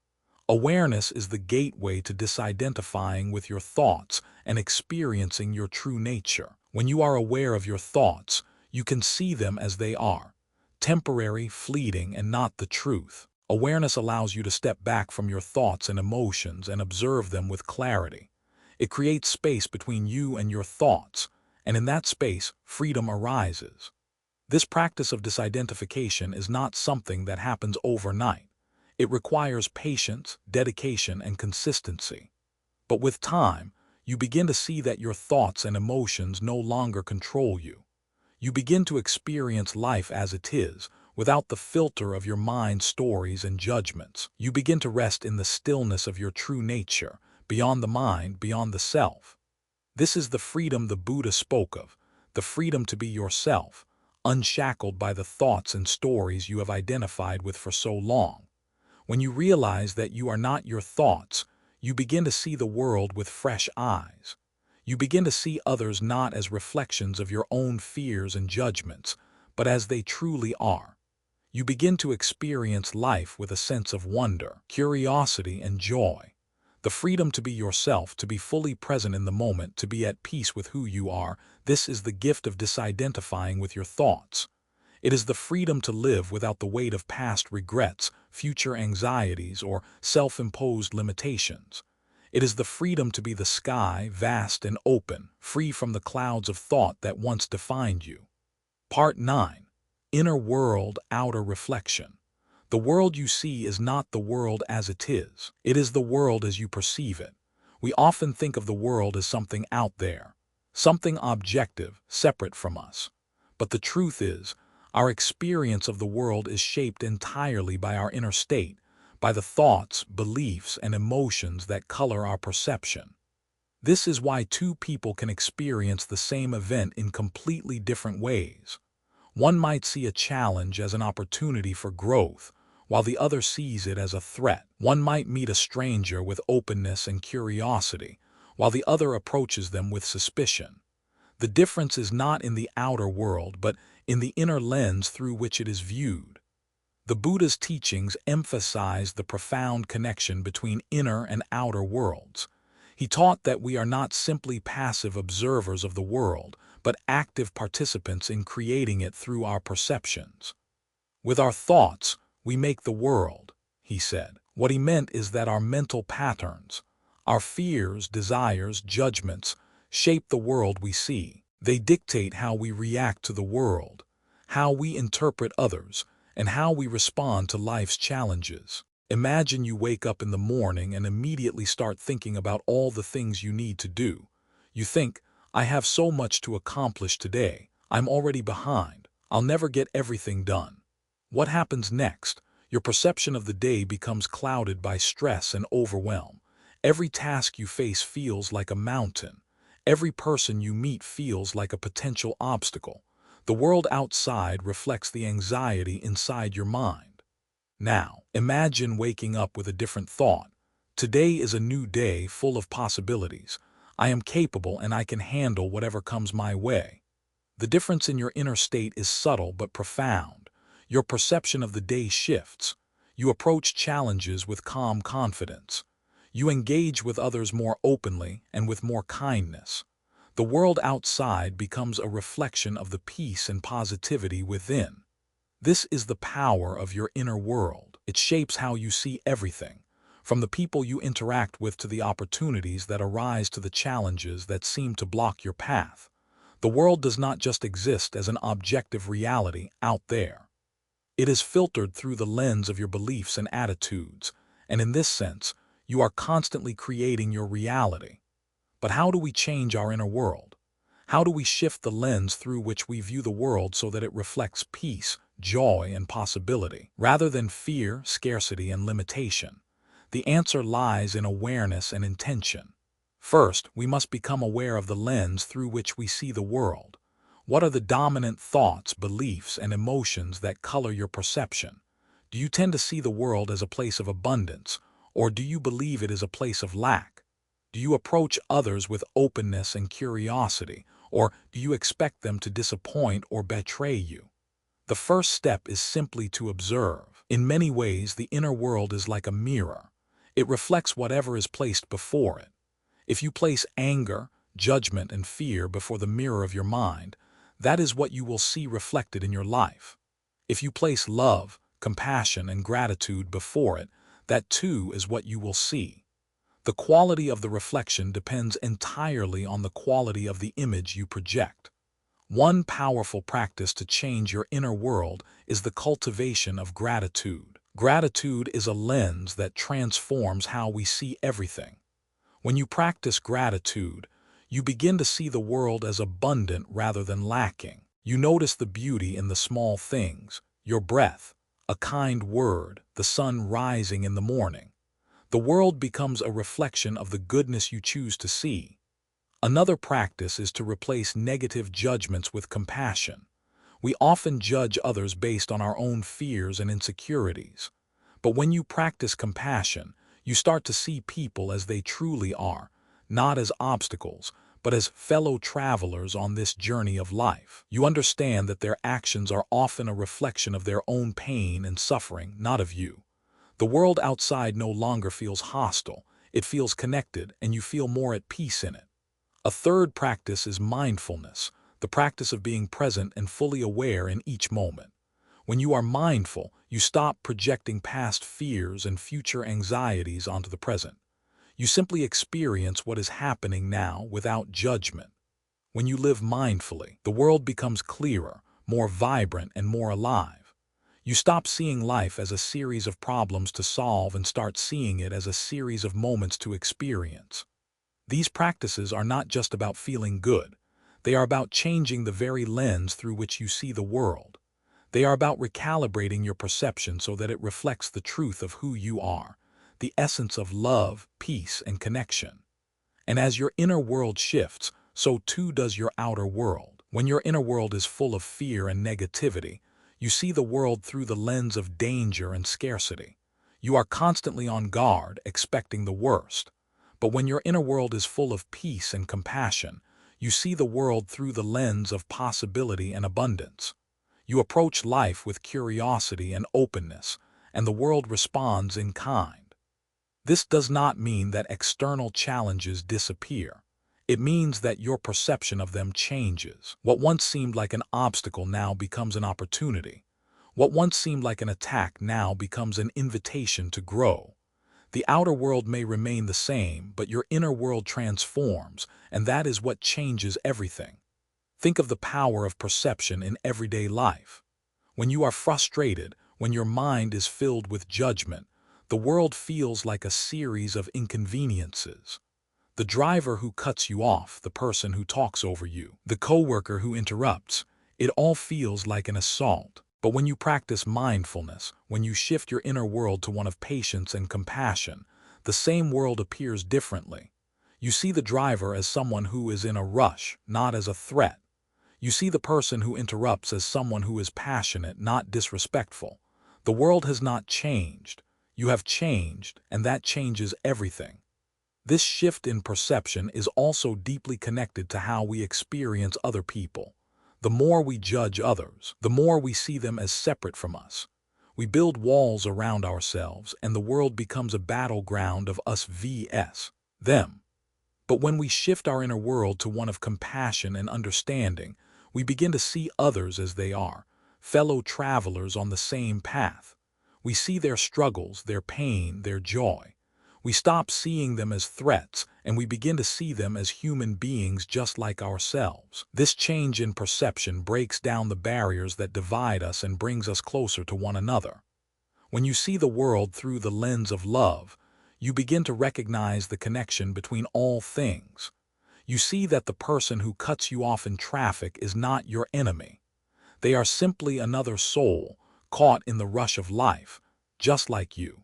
Awareness is the gateway to disidentifying with your thoughts and experiencing your true nature. When you are aware of your thoughts, you can see them as they are, temporary, fleeting, and not the truth. Awareness allows you to step back from your thoughts and emotions and observe them with clarity. It creates space between you and your thoughts, and in that space, freedom arises. This practice of disidentification is not something that happens overnight. It requires patience, dedication, and consistency. But with time, you begin to see that your thoughts and emotions no longer control you. You begin to experience life as it is, without the filter of your mind's stories and judgments. You begin to rest in the stillness of your true nature, beyond the mind, beyond the self. This is the freedom the Buddha spoke of, the freedom to be yourself, unshackled by the thoughts and stories you have identified with for so long. When you realize that you are not your thoughts, you begin to see the world with fresh eyes. You begin to see others not as reflections of your own fears and judgments, but as they truly are. You begin to experience life with a sense of wonder, curiosity, and joy. The freedom to be yourself, to be fully present in the moment, to be at peace with who you are, this is the gift of disidentifying with your thoughts. It is the freedom to live without the weight of past regrets, future anxieties, or self-imposed limitations. It is the freedom to be the sky, vast and open, free from the clouds of thought that once defined you. Part 9. Inner World, Outer Reflection. The world you see is not the world as it is. It is the world as you perceive it. We often think of the world as something out there, something objective, separate from us. But the truth is, our experience of the world is shaped entirely by our inner state, by the thoughts, beliefs, and emotions that color our perception. This is why two people can experience the same event in completely different ways. One might see a challenge as an opportunity for growth, while the other sees it as a threat. One might meet a stranger with openness and curiosity, while the other approaches them with suspicion. The difference is not in the outer world, but in the inner lens through which it is viewed. The Buddha's teachings emphasize the profound connection between inner and outer worlds. He taught that we are not simply passive observers of the world, but active participants in creating it through our perceptions. With our thoughts, we make the world, he said. What he meant is that our mental patterns, our fears, desires, judgments, shape the world we see. They dictate how we react to the world, how we interpret others, and how we respond to life's challenges. Imagine you wake up in the morning and immediately start thinking about all the things you need to do. You think, I have so much to accomplish today. I'm already behind. I'll never get everything done. What happens next? Your perception of the day becomes clouded by stress and overwhelm. Every task you face feels like a mountain. Every person you meet feels like a potential obstacle. The world outside reflects the anxiety inside your mind. Now, imagine waking up with a different thought. Today is a new day full of possibilities. I am capable and I can handle whatever comes my way. The difference in your inner state is subtle but profound. Your perception of the day shifts. You approach challenges with calm confidence. You engage with others more openly and with more kindness. The world outside becomes a reflection of the peace and positivity within. This is the power of your inner world. It shapes how you see everything, from the people you interact with to the opportunities that arise to the challenges that seem to block your path. The world does not just exist as an objective reality out there. It is filtered through the lens of your beliefs and attitudes, and in this sense, you are constantly creating your reality. But how do we change our inner world? How do we shift the lens through which we view the world so that it reflects peace, joy, and possibility, rather than fear, scarcity, and limitation? The answer lies in awareness and intention. First, we must become aware of the lens through which we see the world. What are the dominant thoughts, beliefs, and emotions that color your perception? Do you tend to see the world as a place of abundance, or do you believe it is a place of lack? Do you approach others with openness and curiosity, or do you expect them to disappoint or betray you? The first step is simply to observe. In many ways, the inner world is like a mirror. It reflects whatever is placed before it. If you place anger, judgment, and fear before the mirror of your mind, that is what you will see reflected in your life. If you place love, compassion, and gratitude before it, that too is what you will see. The quality of the reflection depends entirely on the quality of the image you project. One powerful practice to change your inner world is the cultivation of gratitude. Gratitude is a lens that transforms how we see everything. When you practice gratitude, you begin to see the world as abundant rather than lacking. You notice the beauty in the small things, your breath, a kind word, the sun rising in the morning. The world becomes a reflection of the goodness you choose to see. Another practice is to replace negative judgments with compassion. We often judge others based on our own fears and insecurities. But when you practice compassion, you start to see people as they truly are, not as obstacles, but as fellow travelers on this journey of life. You understand that their actions are often a reflection of their own pain and suffering, not of you. The world outside no longer feels hostile, it feels connected, and you feel more at peace in it. A third practice is mindfulness, the practice of being present and fully aware in each moment. When you are mindful, you stop projecting past fears and future anxieties onto the present. You simply experience what is happening now without judgment. When you live mindfully, the world becomes clearer, more vibrant, and more alive. You stop seeing life as a series of problems to solve and start seeing it as a series of moments to experience. These practices are not just about feeling good. They are about changing the very lens through which you see the world. They are about recalibrating your perception so that it reflects the truth of who you are, the essence of love, peace, and connection. And as your inner world shifts, so too does your outer world. When your inner world is full of fear and negativity, you see the world through the lens of danger and scarcity. You are constantly on guard, expecting the worst. But when your inner world is full of peace and compassion, you see the world through the lens of possibility and abundance. You approach life with curiosity and openness, and the world responds in kind. This does not mean that external challenges disappear. It means that your perception of them changes. What once seemed like an obstacle now becomes an opportunity. What once seemed like an attack now becomes an invitation to grow. The outer world may remain the same, but your inner world transforms, and that is what changes everything. Think of the power of perception in everyday life. When you are frustrated, when your mind is filled with judgment, the world feels like a series of inconveniences. The driver who cuts you off, the person who talks over you, the coworker who interrupts, it all feels like an assault. But when you practice mindfulness, when you shift your inner world to one of patience and compassion, the same world appears differently. You see the driver as someone who is in a rush, not as a threat. You see the person who interrupts as someone who is passionate, not disrespectful. The world has not changed. You have changed, and that changes everything. This shift in perception is also deeply connected to how we experience other people. The more we judge others, the more we see them as separate from us. We build walls around ourselves, and the world becomes a battleground of us vs. them. But when we shift our inner world to one of compassion and understanding, we begin to see others as they are, fellow travelers on the same path. We see their struggles, their pain, their joy. We stop seeing them as threats, and we begin to see them as human beings just like ourselves. This change in perception breaks down the barriers that divide us and brings us closer to one another. When you see the world through the lens of love, you begin to recognize the connection between all things. You see that the person who cuts you off in traffic is not your enemy. They are simply another soul, caught in the rush of life, just like you.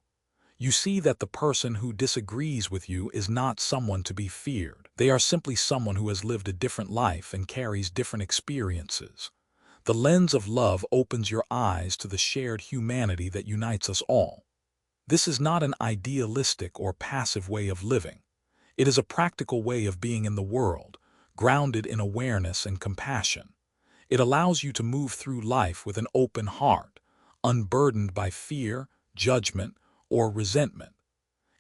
You see that the person who disagrees with you is not someone to be feared. They are simply someone who has lived a different life and carries different experiences. The lens of love opens your eyes to the shared humanity that unites us all. This is not an idealistic or passive way of living. It is a practical way of being in the world, grounded in awareness and compassion. It allows you to move through life with an open heart, unburdened by fear, judgment, or resentment.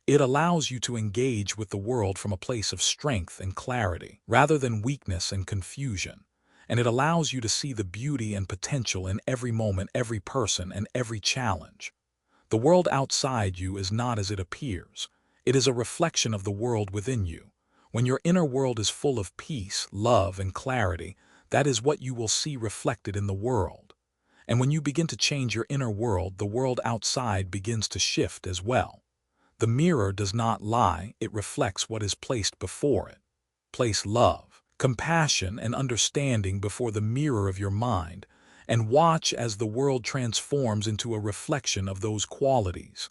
It allows you to engage with the world from a place of strength and clarity, rather than weakness and confusion. And it allows you to see the beauty and potential in every moment, every person, and every challenge. The world outside you is not as it appears. It is a reflection of the world within you. When your inner world is full of peace, love, and clarity, that is what you will see reflected in the world. And when you begin to change your inner world, the world outside begins to shift as well. The mirror does not lie, it reflects what is placed before it. Place love, compassion, and understanding before the mirror of your mind, and watch as the world transforms into a reflection of those qualities.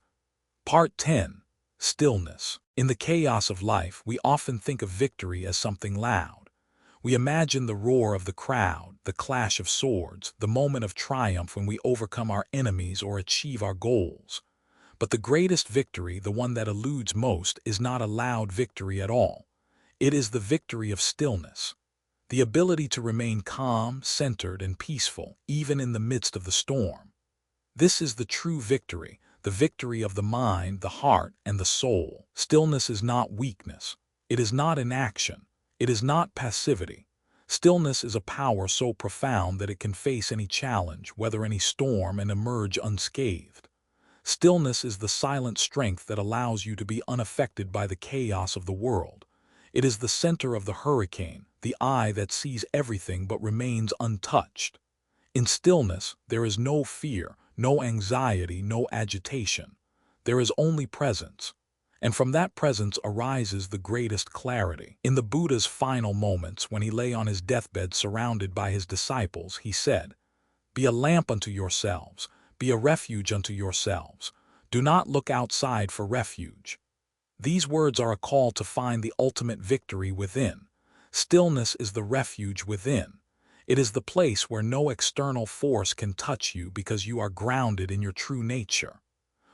Part 10. Stillness. In the chaos of life, we often think of victory as something loud. We imagine the roar of the crowd, the clash of swords, the moment of triumph when we overcome our enemies or achieve our goals. But the greatest victory, the one that eludes most, is not a loud victory at all. It is the victory of stillness. The ability to remain calm, centered, and peaceful, even in the midst of the storm. This is the true victory, the victory of the mind, the heart, and the soul. Stillness is not weakness. It is not inaction. It is not passivity. Stillness is a power so profound that it can face any challenge, weather any storm, and emerge unscathed. Stillness is the silent strength that allows you to be unaffected by the chaos of the world. It is the center of the hurricane, the eye that sees everything but remains untouched. In stillness, there is no fear, no anxiety, no agitation. There is only presence. And from that presence arises the greatest clarity. In the Buddha's final moments, when he lay on his deathbed surrounded by his disciples, he said, "Be a lamp unto yourselves, be a refuge unto yourselves. Do not look outside for refuge." These words are a call to find the ultimate victory within. Stillness is the refuge within. It is the place where no external force can touch you because you are grounded in your true nature.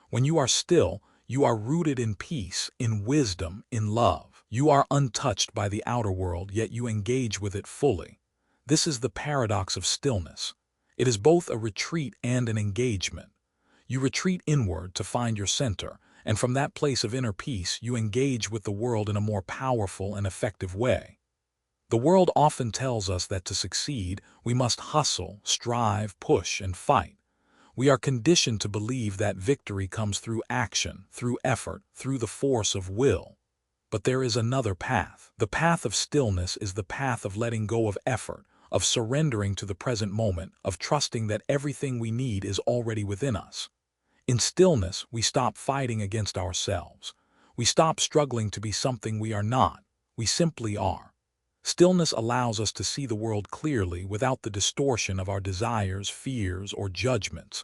When you are still, you are rooted in peace, in wisdom, in love. You are untouched by the outer world, yet you engage with it fully. This is the paradox of stillness. It is both a retreat and an engagement. You retreat inward to find your center, and from that place of inner peace you engage with the world in a more powerful and effective way. The world often tells us that to succeed, we must hustle, strive, push, and fight. We are conditioned to believe that victory comes through action, through effort, through the force of will. But there is another path. The path of stillness is the path of letting go of effort, of surrendering to the present moment, of trusting that everything we need is already within us. In stillness, we stop fighting against ourselves. We stop struggling to be something we are not. We simply are. Stillness allows us to see the world clearly without the distortion of our desires, fears, or judgments.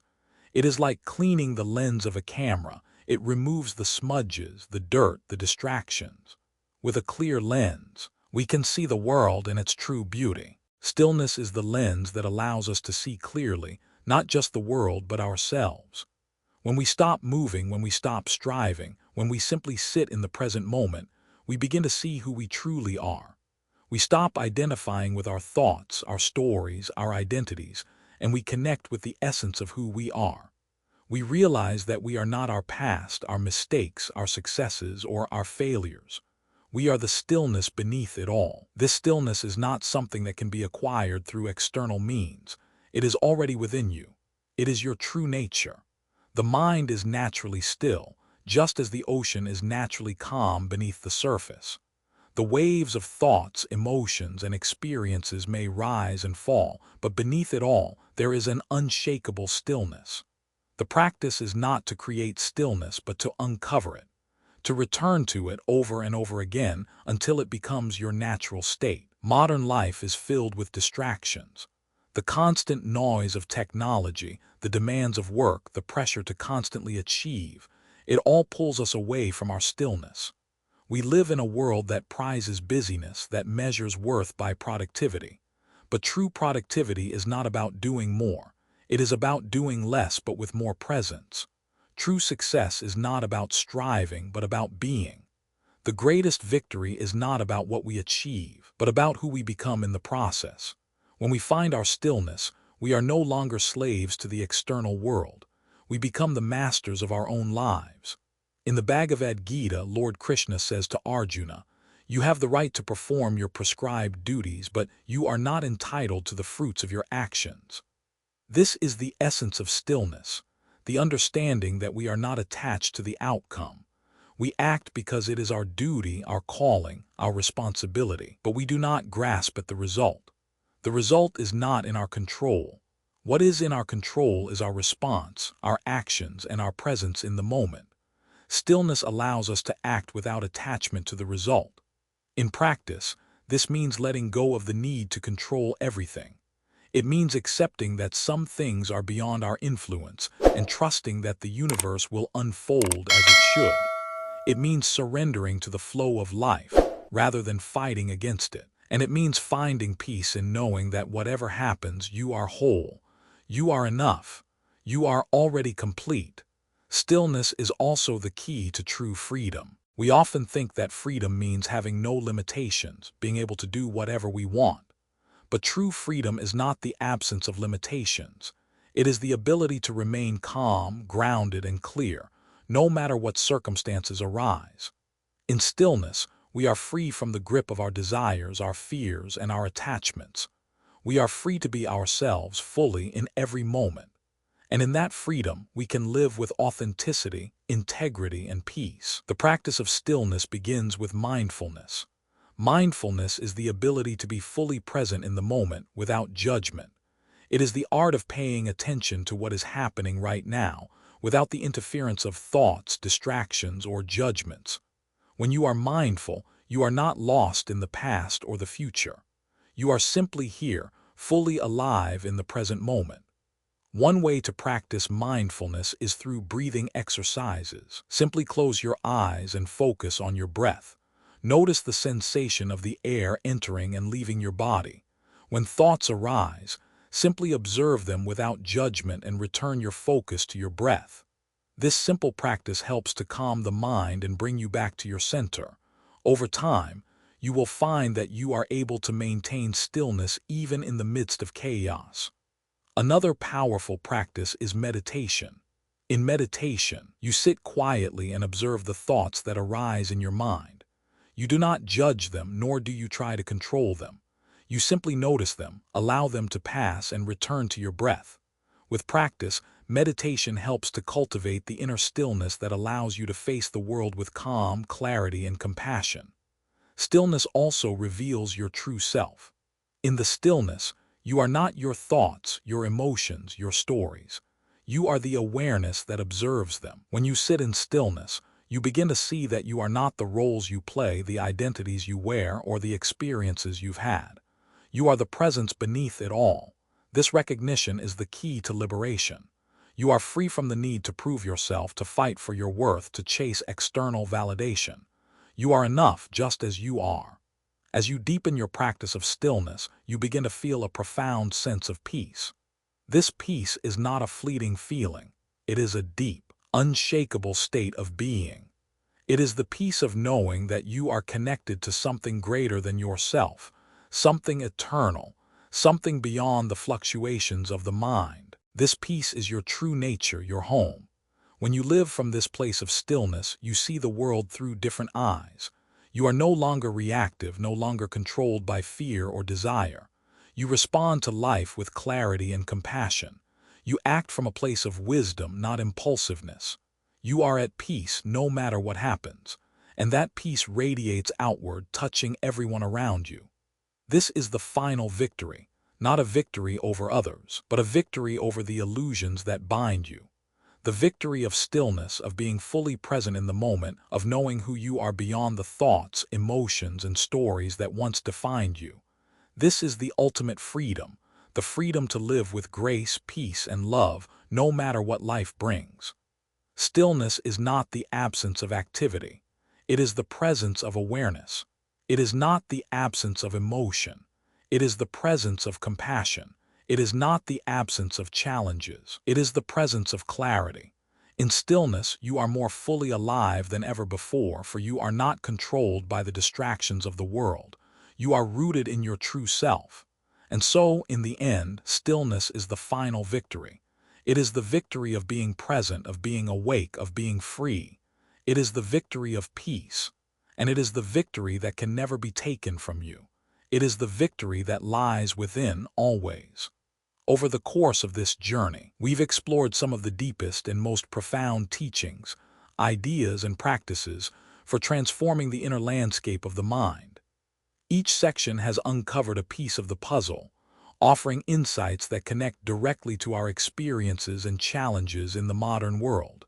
It is like cleaning the lens of a camera. It removes the smudges, the dirt, the distractions. With a clear lens, we can see the world in its true beauty. Stillness is the lens that allows us to see clearly, not just the world but ourselves. When we stop moving, when we stop striving, when we simply sit in the present moment, we begin to see who we truly are. We stop identifying with our thoughts, our stories, our identities, and we connect with the essence of who we are. We realize that we are not our past, our mistakes, our successes, or our failures. We are the stillness beneath it all. This stillness is not something that can be acquired through external means. It is already within you. It is your true nature. The mind is naturally still, just as the ocean is naturally calm beneath the surface. The waves of thoughts, emotions, and experiences may rise and fall, but beneath it all, there is an unshakable stillness. The practice is not to create stillness, but to uncover it, to return to it over and over again until it becomes your natural state. Modern life is filled with distractions. The constant noise of technology, the demands of work, the pressure to constantly achieve, it all pulls us away from our stillness. We live in a world that prizes busyness, that measures worth by productivity. But true productivity is not about doing more. It is about doing less but with more presence. True success is not about striving but about being. The greatest victory is not about what we achieve, but about who we become in the process. When we find our stillness, we are no longer slaves to the external world. We become the masters of our own lives. In the Bhagavad Gita, Lord Krishna says to Arjuna, "You have the right to perform your prescribed duties, but you are not entitled to the fruits of your actions." This is the essence of stillness, the understanding that we are not attached to the outcome. We act because it is our duty, our calling, our responsibility, but we do not grasp at the result. The result is not in our control. What is in our control is our response, our actions, and our presence in the moment. Stillness allows us to act without attachment to the result. In practice, this means letting go of the need to control everything. It means accepting that some things are beyond our influence and trusting that the universe will unfold as it should. It means surrendering to the flow of life rather than fighting against it. And it means finding peace in knowing that whatever happens, you are whole. You are enough. You are already complete. Stillness is also the key to true freedom. We often think that freedom means having no limitations, being able to do whatever we want. But true freedom is not the absence of limitations. It is the ability to remain calm, grounded, and clear, no matter what circumstances arise. In stillness, we are free from the grip of our desires, our fears, and our attachments. We are free to be ourselves fully in every moment. And in that freedom, we can live with authenticity, integrity, and peace. The practice of stillness begins with mindfulness. Mindfulness is the ability to be fully present in the moment without judgment. It is the art of paying attention to what is happening right now, without the interference of thoughts, distractions, or judgments. When you are mindful, you are not lost in the past or the future. You are simply here, fully alive in the present moment. One way to practice mindfulness is through breathing exercises. Simply close your eyes and focus on your breath. Notice the sensation of the air entering and leaving your body. When thoughts arise, simply observe them without judgment and return your focus to your breath. This simple practice helps to calm the mind and bring you back to your center. Over time, you will find that you are able to maintain stillness even in the midst of chaos. Another powerful practice is meditation. In meditation, you sit quietly and observe the thoughts that arise in your mind. You do not judge them, nor do you try to control them. You simply notice them, allow them to pass, and return to your breath. With practice, meditation helps to cultivate the inner stillness that allows you to face the world with calm, clarity, and compassion. Stillness also reveals your true self. In the stillness, you are not your thoughts, your emotions, your stories. You are the awareness that observes them. When you sit in stillness, you begin to see that you are not the roles you play, the identities you wear, or the experiences you've had. You are the presence beneath it all. This recognition is the key to liberation. You are free from the need to prove yourself, to fight for your worth, to chase external validation. You are enough just as you are. As you deepen your practice of stillness, you begin to feel a profound sense of peace. This peace is not a fleeting feeling. It is a deep, unshakable state of being. It is the peace of knowing that you are connected to something greater than yourself, something eternal, something beyond the fluctuations of the mind. This peace is your true nature, your home. When you live from this place of stillness, you see the world through different eyes. You are no longer reactive, no longer controlled by fear or desire. You respond to life with clarity and compassion. You act from a place of wisdom, not impulsiveness. You are at peace no matter what happens, and that peace radiates outward, touching everyone around you. This is the final victory, not a victory over others, but a victory over the illusions that bind you. The victory of stillness, of being fully present in the moment, of knowing who you are beyond the thoughts, emotions, and stories that once defined you. This is the ultimate freedom, the freedom to live with grace, peace, and love, no matter what life brings. Stillness is not the absence of activity. It is the presence of awareness. It is not the absence of emotion. It is the presence of compassion. It is not the absence of challenges. It is the presence of clarity. In stillness, you are more fully alive than ever before, for you are not controlled by the distractions of the world. You are rooted in your true self. And so, in the end, stillness is the final victory. It is the victory of being present, of being awake, of being free. It is the victory of peace. And it is the victory that can never be taken from you. It is the victory that lies within always. Over the course of this journey, we've explored some of the deepest and most profound teachings, ideas, and practices for transforming the inner landscape of the mind. Each section has uncovered a piece of the puzzle, offering insights that connect directly to our experiences and challenges in the modern world.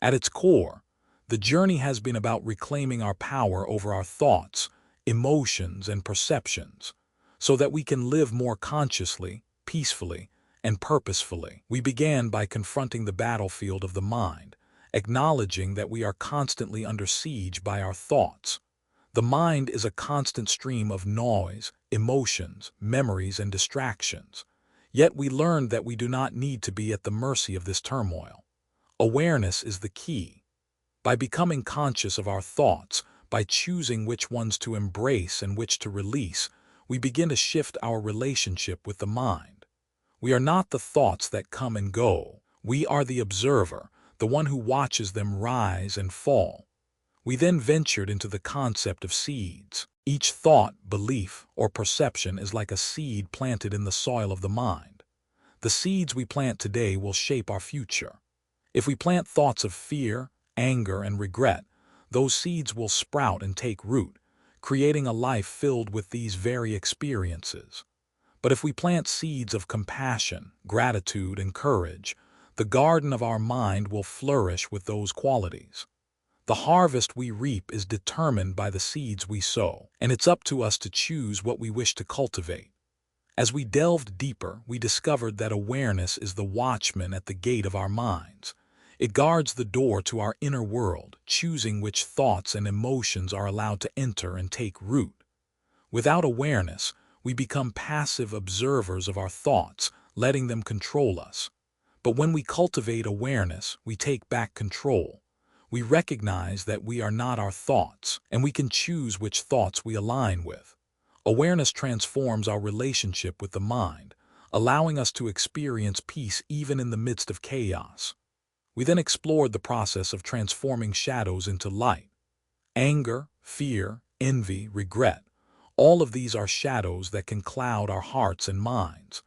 At its core, the journey has been about reclaiming our power over our thoughts, emotions, and perceptions, so that we can live more consciously, peacefully, and purposefully. We began by confronting the battlefield of the mind, acknowledging that we are constantly under siege by our thoughts. The mind is a constant stream of noise, emotions, memories, and distractions. Yet we learned that we do not need to be at the mercy of this turmoil. Awareness is the key. By becoming conscious of our thoughts, by choosing which ones to embrace and which to release, we begin to shift our relationship with the mind. We are not the thoughts that come and go. We are the observer, the one who watches them rise and fall. We then ventured into the concept of seeds. Each thought, belief, or perception is like a seed planted in the soil of the mind. The seeds we plant today will shape our future. If we plant thoughts of fear, anger, and regret, those seeds will sprout and take root, creating a life filled with these very experiences. But if we plant seeds of compassion, gratitude, and courage, the garden of our mind will flourish with those qualities. The harvest we reap is determined by the seeds we sow, and it's up to us to choose what we wish to cultivate. As we delved deeper, we discovered that awareness is the watchman at the gate of our minds. It guards the door to our inner world, choosing which thoughts and emotions are allowed to enter and take root. Without awareness, we become passive observers of our thoughts, letting them control us. But when we cultivate awareness, we take back control. We recognize that we are not our thoughts, and we can choose which thoughts we align with. Awareness transforms our relationship with the mind, allowing us to experience peace even in the midst of chaos. We then explored the process of transforming shadows into light. Anger, fear, envy, regret, all of these are shadows that can cloud our hearts and minds.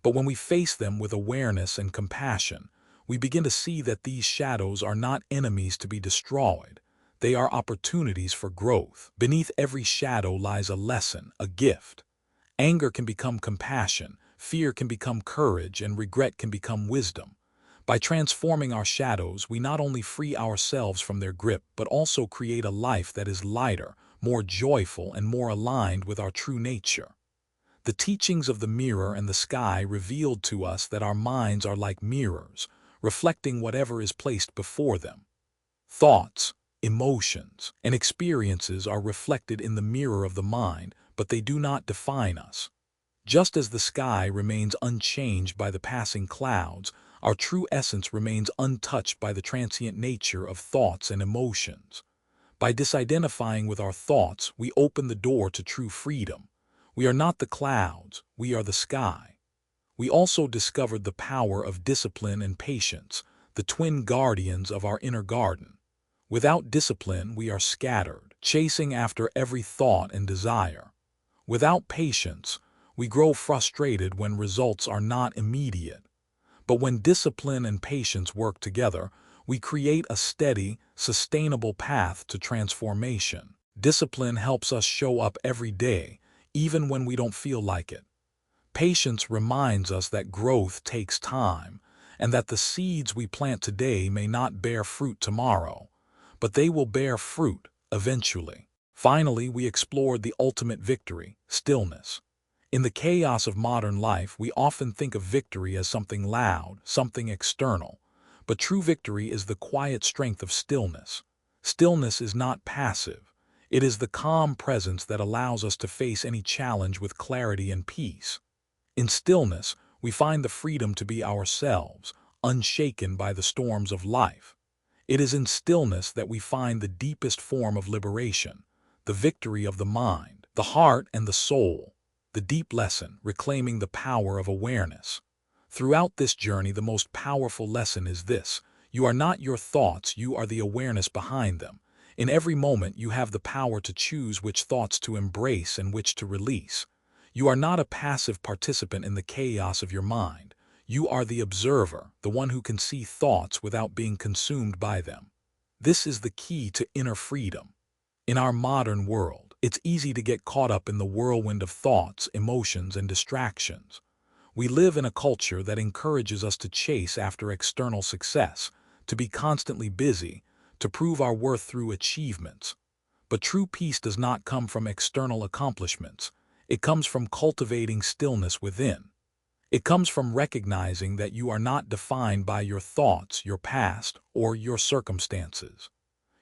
But when we face them with awareness and compassion, we begin to see that these shadows are not enemies to be destroyed. They are opportunities for growth. Beneath every shadow lies a lesson, a gift. Anger can become compassion, fear can become courage, and regret can become wisdom. By transforming our shadows, we not only free ourselves from their grip, but also create a life that is lighter, more joyful, and more aligned with our true nature. The teachings of the mirror and the sky revealed to us that our minds are like mirrors, reflecting whatever is placed before them. Thoughts, emotions, and experiences are reflected in the mirror of the mind, but they do not define us. Just as the sky remains unchanged by the passing clouds, our true essence remains untouched by the transient nature of thoughts and emotions. By disidentifying with our thoughts, we open the door to true freedom. We are not the clouds, we are the sky. We also discovered the power of discipline and patience, the twin guardians of our inner garden. Without discipline, we are scattered, chasing after every thought and desire. Without patience, we grow frustrated when results are not immediate. But when discipline and patience work together, we create a steady, sustainable path to transformation. Discipline helps us show up every day, even when we don't feel like it. Patience reminds us that growth takes time, and that the seeds we plant today may not bear fruit tomorrow, but they will bear fruit eventually. Finally, we explored the ultimate victory, stillness. In the chaos of modern life, we often think of victory as something loud, something external. But true victory is the quiet strength of stillness. Stillness is not passive. It is the calm presence that allows us to face any challenge with clarity and peace. In stillness, we find the freedom to be ourselves, unshaken by the storms of life. It is in stillness that we find the deepest form of liberation, the victory of the mind, the heart, and the soul. The deep lesson, reclaiming the power of awareness. Throughout this journey, the most powerful lesson is this: you are not your thoughts, you are the awareness behind them. In every moment, you have the power to choose which thoughts to embrace and which to release. You are not a passive participant in the chaos of your mind. You are the observer, the one who can see thoughts without being consumed by them. This is the key to inner freedom. In our modern world, it's easy to get caught up in the whirlwind of thoughts, emotions, and distractions. We live in a culture that encourages us to chase after external success, to be constantly busy, to prove our worth through achievements. But true peace does not come from external accomplishments. It comes from cultivating stillness within. It comes from recognizing that you are not defined by your thoughts, your past, or your circumstances.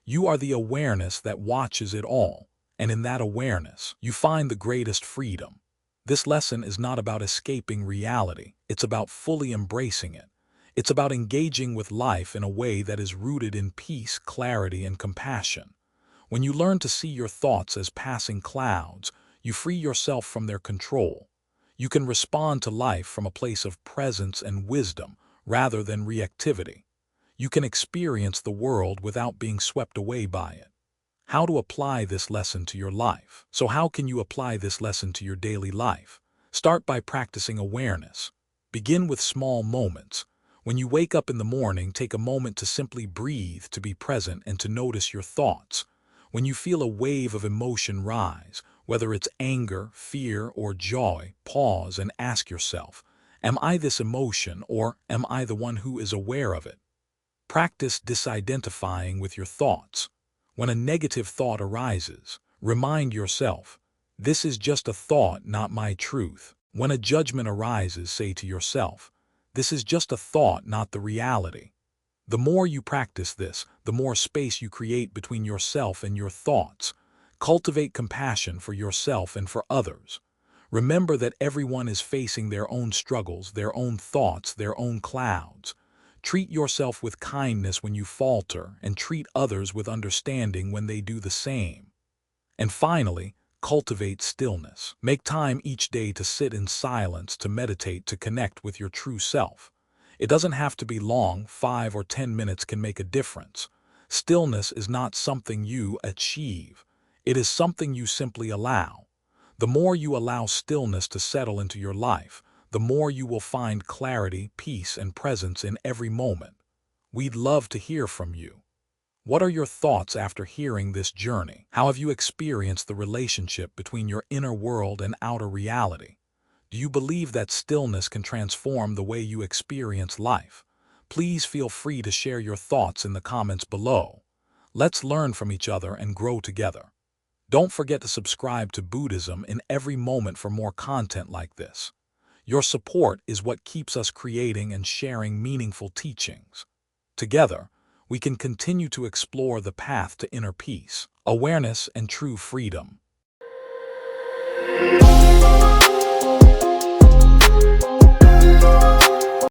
You are the awareness that watches it all, and in that awareness, you find the greatest freedom. This lesson is not about escaping reality, it's about fully embracing it. It's about engaging with life in a way that is rooted in peace, clarity, and compassion. When you learn to see your thoughts as passing clouds, you free yourself from their control. You can respond to life from a place of presence and wisdom rather than reactivity. You can experience the world without being swept away by it. How to apply this lesson to your life? So how can you apply this lesson to your daily life? Start by practicing awareness. Begin with small moments. When you wake up in the morning, take a moment to simply breathe, to be present, and to notice your thoughts. When you feel a wave of emotion rise, whether it's anger, fear, or joy, pause and ask yourself, am I this emotion, or am I the one who is aware of it? Practice disidentifying with your thoughts. When a negative thought arises, remind yourself, this is just a thought, not my truth. When a judgment arises, say to yourself, this is just a thought, not the reality. The more you practice this, the more space you create between yourself and your thoughts. Cultivate compassion for yourself and for others. Remember that everyone is facing their own struggles, their own thoughts, their own clouds. Treat yourself with kindness when you falter, and treat others with understanding when they do the same. And finally, cultivate stillness. Make time each day to sit in silence, to meditate, to connect with your true self. It doesn't have to be long. 5 or 10 minutes can make a difference. Stillness is not something you achieve. It is something you simply allow. The more you allow stillness to settle into your life, the more you will find clarity, peace, and presence in every moment. We'd love to hear from you. What are your thoughts after hearing this journey? How have you experienced the relationship between your inner world and outer reality? Do you believe that stillness can transform the way you experience life? Please feel free to share your thoughts in the comments below. Let's learn from each other and grow together. Don't forget to subscribe to Buddhism in every moment for more content like this. Your support is what keeps us creating and sharing meaningful teachings. Together, we can continue to explore the path to inner peace, awareness, and true freedom.